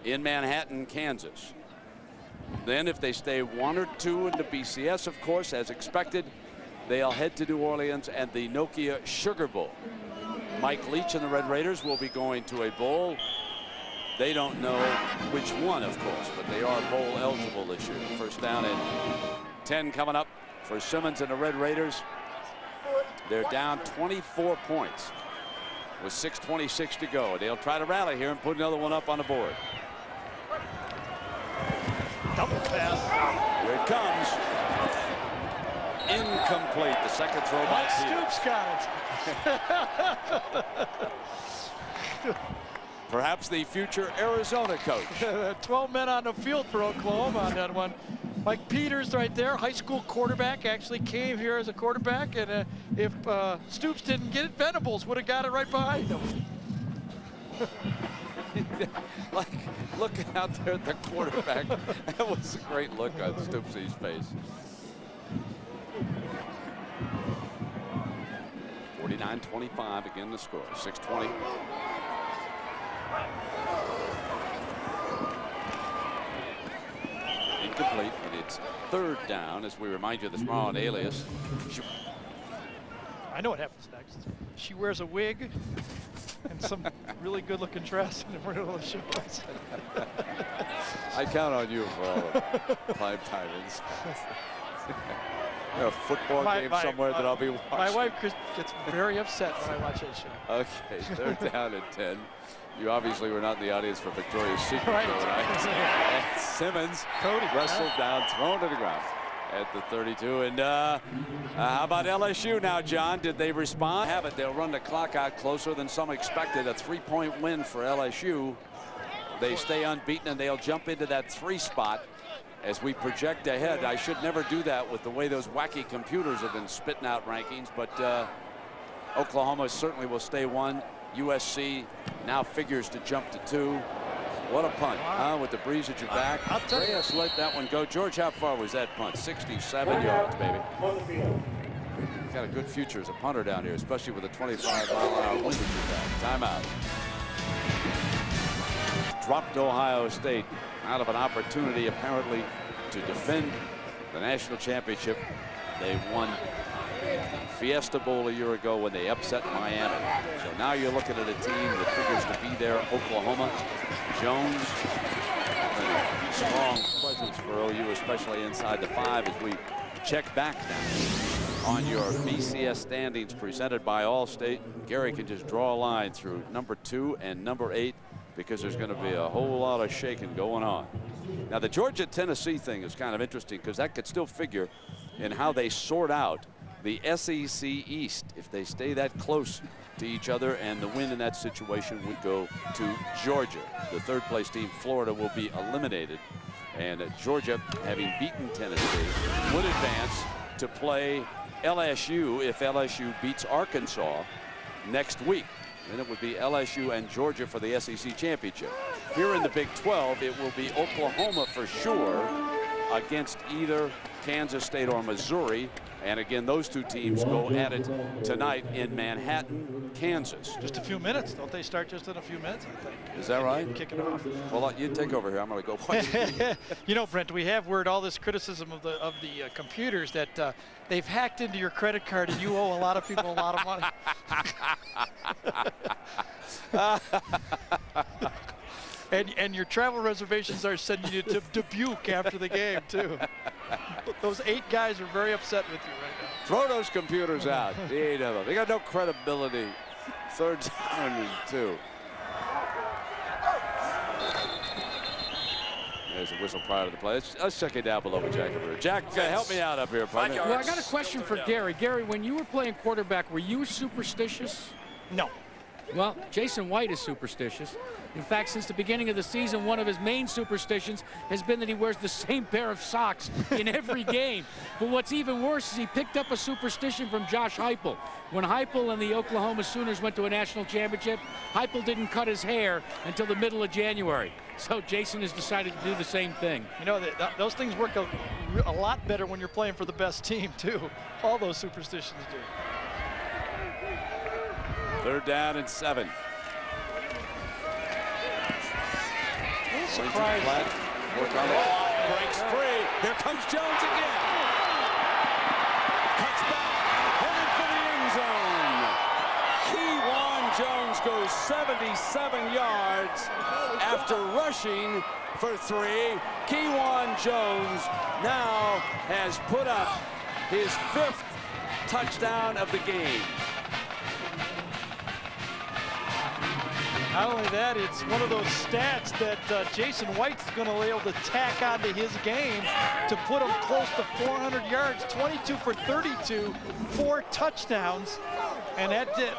in Manhattan, Kansas. Then if they stay 1 or 2 in the BCS, of course, as expected, they'll head to New Orleans and the Nokia Sugar Bowl. Mike Leach and the Red Raiders will be going to a bowl. They don't know which one, of course, but they are bowl eligible this year. First down and 10 coming up for Simmons and the Red Raiders. They're down 24 points with 6:26 to go. They'll try to rally here and put another one up on the board. Double pass. Here it comes. Incomplete. The second throw by Stoops got it. Perhaps the future Arizona coach. 12 men on the field for Oklahoma on that one. Mike Peters right there, high school quarterback, actually came here as a quarterback, and if Stoops didn't get it, Venables would have got it right behind him. Like looking out there at the quarterback. That was a great look on Stoopsy's face. 49-25 again the score. 6:20. Incomplete, and it's third down as we remind you of the Small alias. I know what happens next. She wears a wig and some really good-looking dress in the middle of the show. I count on you for all the prime time. A football game somewhere that I'll be watching. My wife gets very upset when I watch that show. Okay, they're down at 10. You obviously were not in the audience for Victoria's Secret right. And Simmons wrestled down, thrown to the ground at the 32. And how about LSU now, John? Did they respond? Have it. They'll run the clock out closer than some expected. A 3-point win for LSU. They stay unbeaten, and they'll jump into that 3 spot. As we project ahead, I should never do that with the way those wacky computers have been spitting out rankings, but Oklahoma certainly will stay 1. USC now figures to jump to 2. What a punt, with the breeze at your back. Reyes let that one go. George, how far was that punt? 67 yards, baby. Got a good future as a punter down here, especially with a 25-mile-an-hour wind at your back. Timeout. Dropped Ohio State out of an opportunity apparently to defend the national championship. They won Fiesta Bowl a year ago when they upset Miami. So now you're looking at a team that figures to be there. Oklahoma, Jones, strong presence for OU, especially inside the 5 as we check back now on your BCS standings presented by Allstate. Gary can just draw a line through number 2 and number 8 because there's going to be a whole lot of shaking going on. Now the Georgia-Tennessee thing is kind of interesting because that could still figure in how they sort out the SEC East if they stay that close to each other, and the win in that situation would go to Georgia. The 3rd place team, Florida, will be eliminated, and Georgia, having beaten Tennessee, would advance to play LSU if LSU beats Arkansas next week. Then it would be LSU and Georgia for the SEC championship. Here in the Big 12, it will be Oklahoma for sure against either Kansas State or Missouri. And again, those 2 teams go at it tonight in Manhattan, Kansas. Just a few minutes. Don't they start just in a few minutes, I think? Is that right? Kick it off. Well, you take over here. I'm going to go watch. You know, Brent, we have heard all this criticism of the computers that they've hacked into your credit card and you owe a lot of people a lot of money. And your travel reservations are sending you to Dubuque after the game, too. Those 8 guys are very upset with you right now. Throw those computers out. The 8 of them. They got no credibility. 3rd down and 2. There's a whistle prior to the play. Let's check it down below with Jack. Jack, help me out up here, partner. Well, I got a question for Gary. Gary, when you were playing quarterback, were you superstitious? No. Well, Jason White is superstitious. In fact, since the beginning of the season, one of his main superstitions has been that he wears the same pair of socks in every game. But what's even worse is he picked up a superstition from Josh Heupel. When Heupel and the Oklahoma Sooners went to a national championship, Heupel didn't cut his hair until the middle of January. So Jason has decided to do the same thing. You know, those things work a lot better when you're playing for the best team, too. All those superstitions do. 3rd down and 7. Surprise. Breaks free. Here comes Jones again. Cuts back. Headed for the end zone. Keywan Jones goes 77 yards after rushing for 3. Keywan Jones now has put up his 5th touchdown of the game. Not only that, it's one of those stats that Jason White's going to be able to tack onto his game to put him close to 400 yards, 22 for 32, 4 touchdowns. And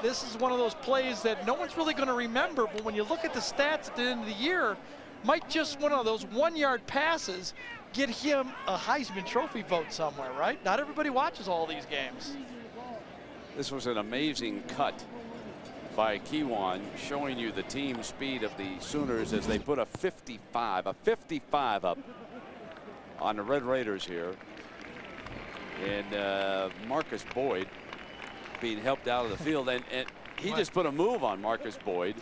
this is one of those plays that no one's really going to remember, but when you look at the stats at the end of the year, might just one of those 1-yard passes get him a Heisman Trophy vote somewhere, right? Not everybody watches all these games. This was an amazing cut by Keywan, showing you the team speed of the Sooners as they put a 55 up on the Red Raiders here. And Marcus Boyd being helped out of the field, and he just put a move on Marcus Boyd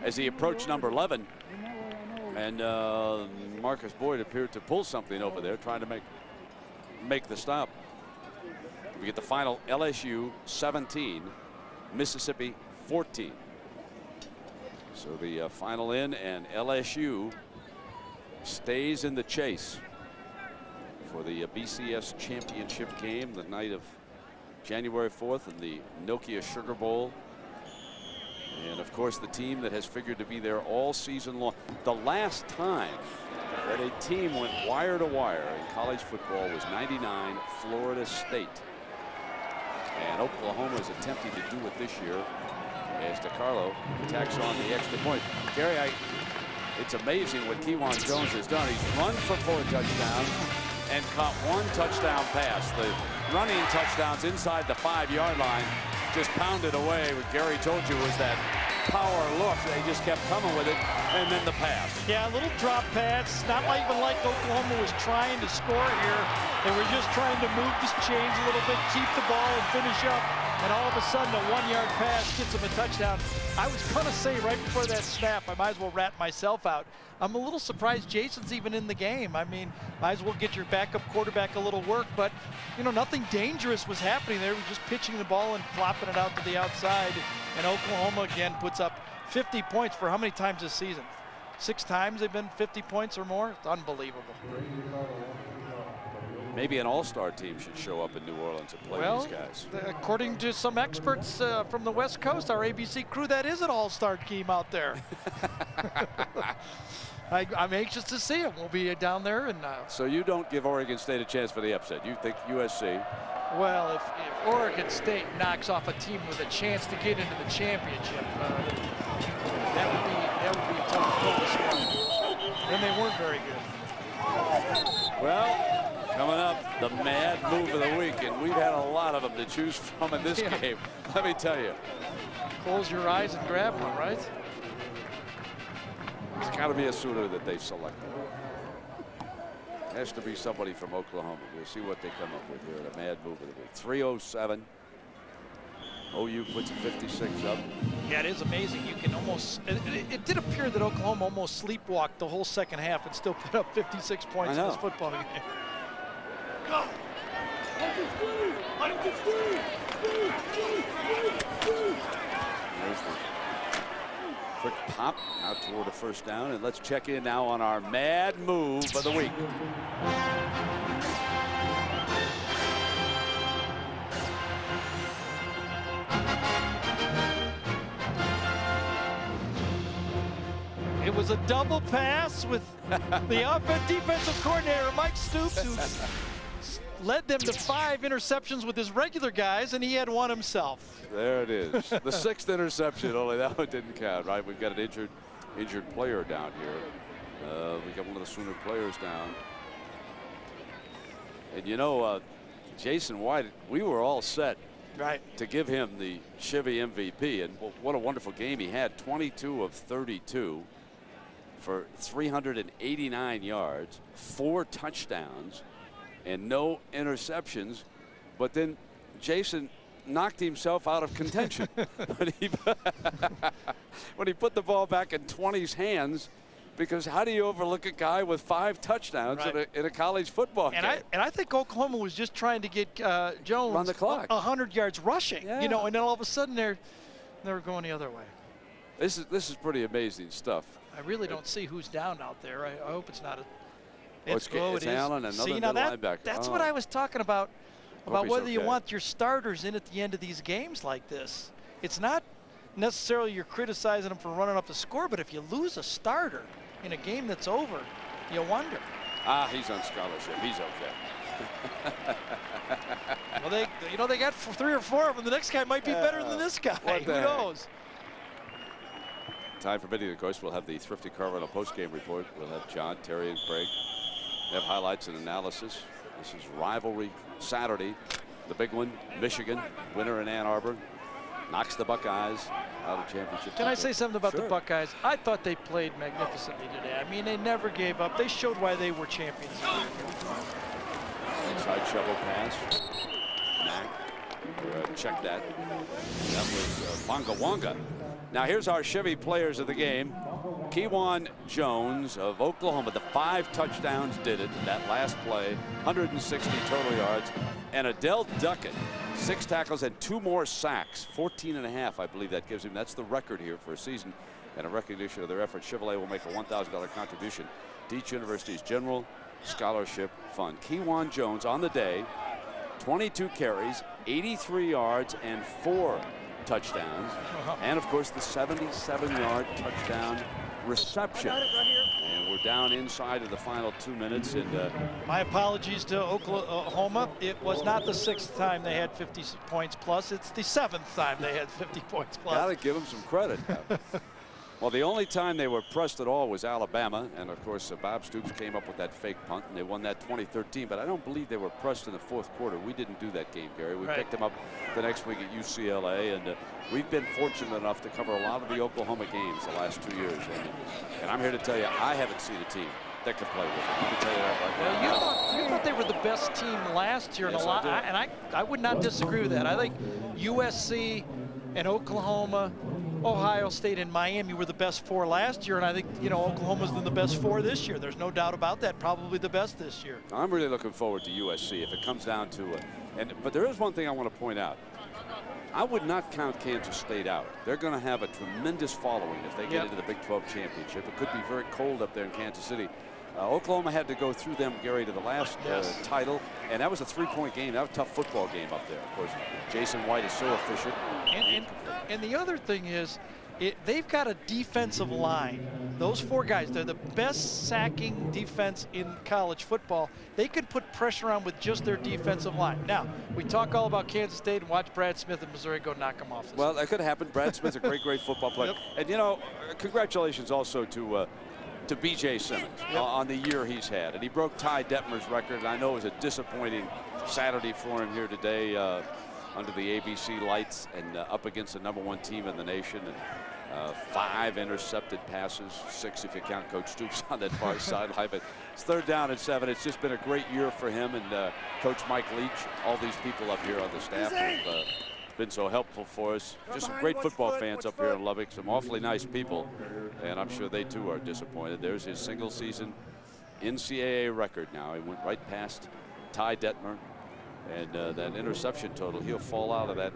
as he approached number 11. And Marcus Boyd appeared to pull something over there, trying to make the stop. We get the final: LSU 17, Mississippi 14. So the final in, and LSU stays in the chase for the BCS championship game the night of January 4th in the Nokia Sugar Bowl. And of course, the team that has figured to be there all season long. The last time that a team went wire to wire in college football was '99 Florida State. And Oklahoma is attempting to do it this year as DeCarlo tacks on the extra point. Gary, it's amazing what Keywan Jones has done. He's run for 4 touchdowns and caught 1 touchdown pass. The running touchdowns inside the 5-yard line just pounded away. What Gary told you was that power look. They just kept coming with it, and then the pass. Yeah, a little drop pass. Not even like Oklahoma was trying to score here. They were just trying to move the chains a little bit, keep the ball, and finish up. And all of a sudden, a 1-yard pass gets them a touchdown. I was going to say right before that snap, I might as well rat myself out. I'm a little surprised Jason's even in the game. I mean, might as well get your backup quarterback a little work, but, you know, nothing dangerous was happening there. We're just pitching the ball and flopping it out to the outside. And Oklahoma, again, puts up 50 points for how many times this season? 6 times they've been 50 points or more? It's unbelievable. Maybe an all-star team should show up in New Orleans and play these guys. According to some experts from the West Coast, our ABC crew, that is an all-star team out there. I'm anxious to see them. We'll be down there. And so you don't give Oregon State a chance for the upset. You think USC? Well, if Oregon State knocks off a team with a chance to get into the championship, that would be a tough pill to swallow. And they weren't very good. Well, coming up, the mad move of the week, and we've had a lot of them to choose from in this game. Let me tell you. Close your eyes and grab one, right? It's got to be a Sooner that they've selected. Has to be somebody from Oklahoma. We'll see what they come up with here at a mad move of the week. 3:07. OU puts 56 up. Yeah, it is amazing. You can almost, it did appear that Oklahoma almost sleepwalked the whole second half and still put up 56 points in this football game. Go! There's the quick pop out toward a first down, and let's check in now on our mad move of the week. It was a double pass with the defensive coordinator, Mike Stoops, who led them to 5 interceptions with his regular guys, and he had 1 himself. There it is. The 6th interception, only that one didn't count, right? We've got an injured player down here. We got one of the Sooner players down. And you know, Jason White, we were all set to give him the Chevy MVP, and what a wonderful game he had. 22 of 32 for 389 yards, 4 touchdowns, and no interceptions. But then Jason knocked himself out of contention when he put the ball back in 20's hands, because how do you overlook a guy with 5 touchdowns in a college football game? I think Oklahoma was just trying to get Jones run the clock, 100 yards rushing, you know, and then all of a sudden they were going the other way. This is pretty amazing stuff. I really don't see who's down out there. I hope it's not a. It's Allen, another linebacker. That's what I was talking about whether you want your starters in at the end of these games like this. It's not necessarily you're criticizing them for running up the score, but if you lose a starter in a game that's over, you wonder. He's on scholarship. He's okay. Well, they got 3 or 4 of them. The next guy might be better than this guy. Who knows? Time permitting, of course, we'll have the Thrifty Car Rental post-game report. We'll have John, Terry, and Craig. We have highlights and analysis. This is Rivalry Saturday. The big one, Michigan, winner in Ann Arbor, knocks the Buckeyes out of championship. Can I say something about the Buckeyes? I thought they played magnificently today. I mean, they never gave up. They showed why they were champions. Inside shovel pass. Mack, check that. That was Bonga Wonga. Now here's our Chevy players of the game. Kewan Jones of Oklahoma, the 5 touchdowns did it that last play, 160 total yards. And Adele Duckett, 6 tackles and 2 more sacks, 14.5, I believe that gives him. That's the record here for a season, and a recognition of their efforts. Chevrolet will make a $1,000 contribution to each university's general scholarship fund. Kewan Jones on the day, 22 carries, 83 yards, and 4 touchdowns, and of course the 77-yard touchdown reception. And we're down inside of the final 2 minutes. And my apologies to Oklahoma. It was not the 6th time they had 50 points plus. It's the 7th time they had 50 points plus. Gotta give them some credit. Well, the only time they were pressed at all was Alabama, and of course Bob Stoops came up with that fake punt, and they won that 2013. But I don't believe they were pressed in the 4th quarter. We didn't do that game, Gary. We picked them up the next week at UCLA, and we've been fortunate enough to cover a lot of the Oklahoma games the last 2 years. And I'm here to tell you, I haven't seen a team that can play with them. Let me tell you that right now. You thought they were the best team last year, yes, I would not disagree with that. I think USC and Oklahoma, Ohio State and Miami were the best 4 last year, and I think, you know, Oklahoma's been the best 4 this year. There's no doubt about that. Probably the best this year. I'm really looking forward to USC if it comes down to it. But there is one thing I want to point out. I would not count Kansas State out. They're going to have a tremendous following if they get into the Big 12 championship. It could be very cold up there in Kansas City. Oklahoma had to go through them, Gary, to the last title, and that was a 3-point game. That was a tough football game up there. Of course, Jason White is so efficient. And the other thing is, they've got a defensive line. Those 4 guys, they're the best sacking defense in college football. They can put pressure on with just their defensive line. Now, we talk all about Kansas State and watch Brad Smith and Missouri go knock them off. Well, that could happen. Brad Smith's a great football player. And, you know, congratulations also to B.J. Simmons on the year he's had. And he broke Ty Detmer's record, and I know it was a disappointing Saturday for him here today under the ABC lights and up against the #1 team in the nation. And 5 intercepted passes, 6 if you count Coach Stoops on that far sideline. But it's 3rd down and 7. It's just been a great year for him and Coach Mike Leach, all these people up here on the staff have been so helpful for us. Just some great football fans up here in Lubbock, some awfully nice people, and I'm sure they too are disappointed. There's his single season NCAA record now. He went right past Ty Detmer And that interception total, he'll fall out of that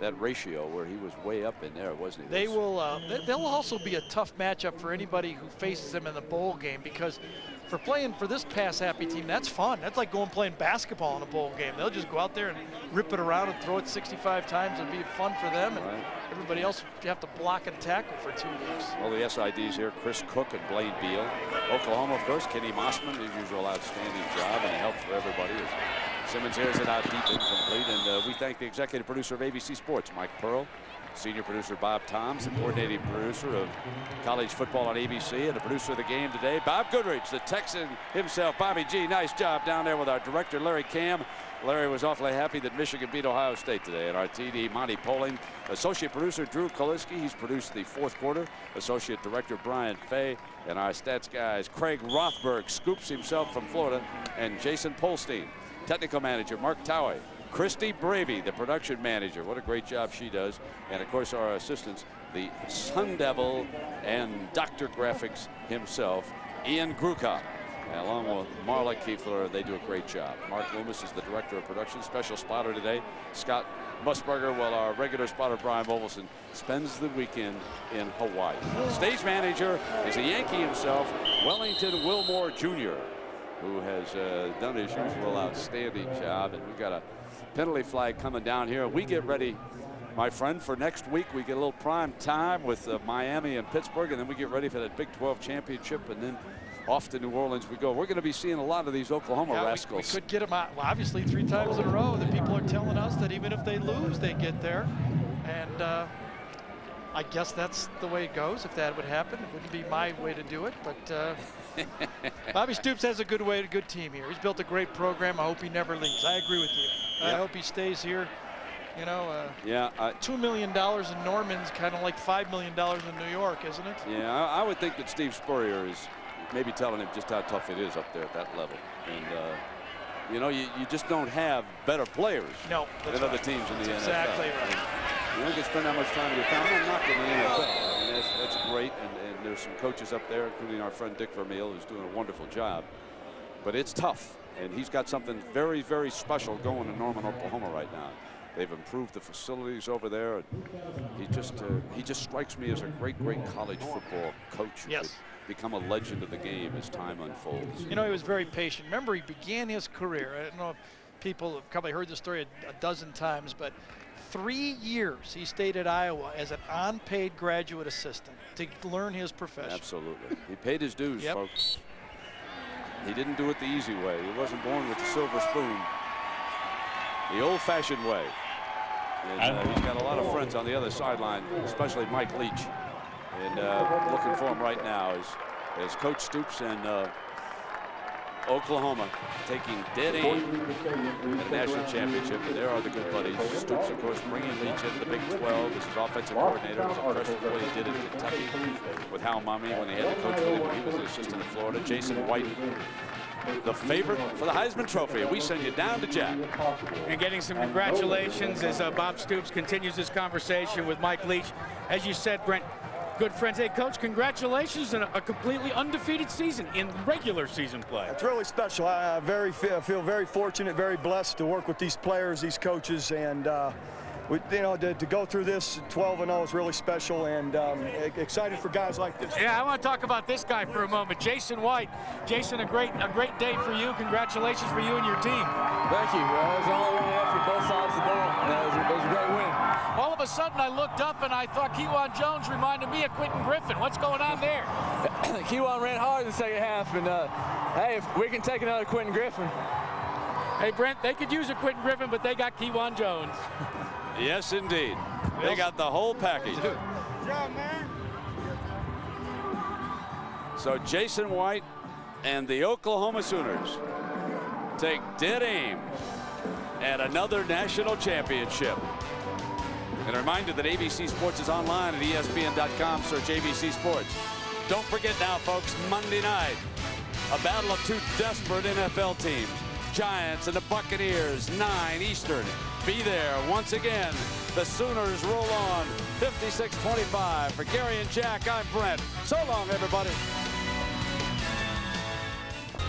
that ratio where he was way up in there, wasn't he? They will. They'll also be a tough matchup for anybody who faces them in the bowl game, because for playing for this pass-happy team, that's fun. That's like going playing basketball in a bowl game. They'll just go out there and rip it around and throw it 65 times. It'll be fun for them, and everybody else you have to block and tackle for 2 weeks. All the SIDs here: Chris Cook and Blaine Beal. Oklahoma, of course, Kenny Mossman, his usual outstanding job, and he helped for everybody. Simmons airs it out deep, incomplete, and we thank the executive producer of ABC Sports, Mike Pearl, senior producer Bob Toms, the coordinating producer of college football on ABC, and the producer of the game today, Bob Goodrich, the Texan himself. Bobby G, nice job down there with our director, Larry Cam. Larry was awfully happy that Michigan beat Ohio State today. And our TD, Monty Poling, associate producer Drew Koliski, he's produced the fourth quarter. Associate director Brian Fay, and our stats guys, Craig Rothberg, scoops himself from Florida, and Jason Polstein. Technical manager Mark Towie, Christy Bravey, the production manager. What a great job she does. And of course our assistants, the Sun Devil and Dr. Graphics himself, Ian Grukow. Along with Marla Kiefler, they do a great job. Mark Loomis is the director of production. Special spotter today, Scott Musburger, while our regular spotter Brian Movelson spends the weekend in Hawaii. Stage manager is a Yankee himself, Wellington Wilmore Jr., who has done his usual outstanding job. And we've got a penalty flag coming down here. We get ready, my friend, for next week. We get a little prime time with Miami and Pittsburgh, and then we get ready for that Big 12 championship, and then off to New Orleans we go. We're going to be seeing a lot of these Oklahoma rascals. We could get them out, well, obviously 3 times in a row. The people are telling us that even if they lose, they get there. And I guess that's the way it goes. If that would happen, it wouldn't be my way to do it. But Bobby Stoops has a good team here. He's built a great program. I hope he never leaves. I agree with you. I hope he stays here. You know, $2 million in Norman's kind of like $5 million in New York, isn't it? Yeah, I would think that Steve Spurrier is maybe telling him just how tough it is up there at that level. And you know, you just don't have better players than other teams in the NFL. Exactly right. You don't get to spend that much time with your family. I'm not in the NFL. I mean, that's great. And there's some coaches up there, including our friend Dick Vermeil, who's doing a wonderful job. But it's tough. And he's got something very, very special going in Norman, Oklahoma right now. They've improved the facilities over there. He just strikes me as a great, great college football coach. Yes. Become a legend of the game as time unfolds. You know, he was very patient. Remember, he began his career, I don't know if people have probably heard the story a dozen times, but 3 years he stayed at Iowa as an unpaid graduate assistant to learn his profession. Absolutely. He paid his dues, folks. He didn't do it the easy way. He wasn't born with the silver spoon. The old-fashioned way. And he's got a lot of friends on the other sideline, especially Mike Leach. And looking for him right now is Coach Stoops and Oklahoma taking dead aim at the national championship. And there are the good buddies. Stoops, of course, bringing Leach into the Big 12 as his offensive coordinator. Was impressed with what he did in Kentucky with Hal Mumme when they had the coach with him when he was an assistant in Florida. Jason White, the favorite for the Heisman Trophy. We send you down to Jack. And getting some congratulations as Bob Stoops continues this conversation with Mike Leach. As you said, Brent, good friends. Hey, Coach, congratulations on a completely undefeated season in regular season play. It's really special. I feel very fortunate, very blessed to work with these players, these coaches, and to go through this 12-0 is really special, and excited for guys like this. Yeah, I want to talk about this guy for a moment, Jason White. Jason, a great day for you. Congratulations for you and your team. Thank you. It was all one effort, both sides of the ball. It was a great win. All of a sudden, I looked up and I thought Kewan Jones reminded me of Quentin Griffin. What's going on there? Kewan ran hard in the second half, and hey, if we can take another Quentin Griffin. Hey, Brent, they could use a Quentin Griffin, but they got Kewan Jones. Yes, indeed. They got the whole package. Good job, man. So Jason White and the Oklahoma Sooners take dead aim at another national championship. And a reminder that ABC Sports is online at ESPN.com. Search ABC Sports. Don't forget now, folks, Monday night, a battle of two desperate NFL teams. Giants and the Buccaneers, 9 Eastern. Be there once again. The Sooners roll on 56-25. For Gary and Jack, I'm Brent. So long, everybody.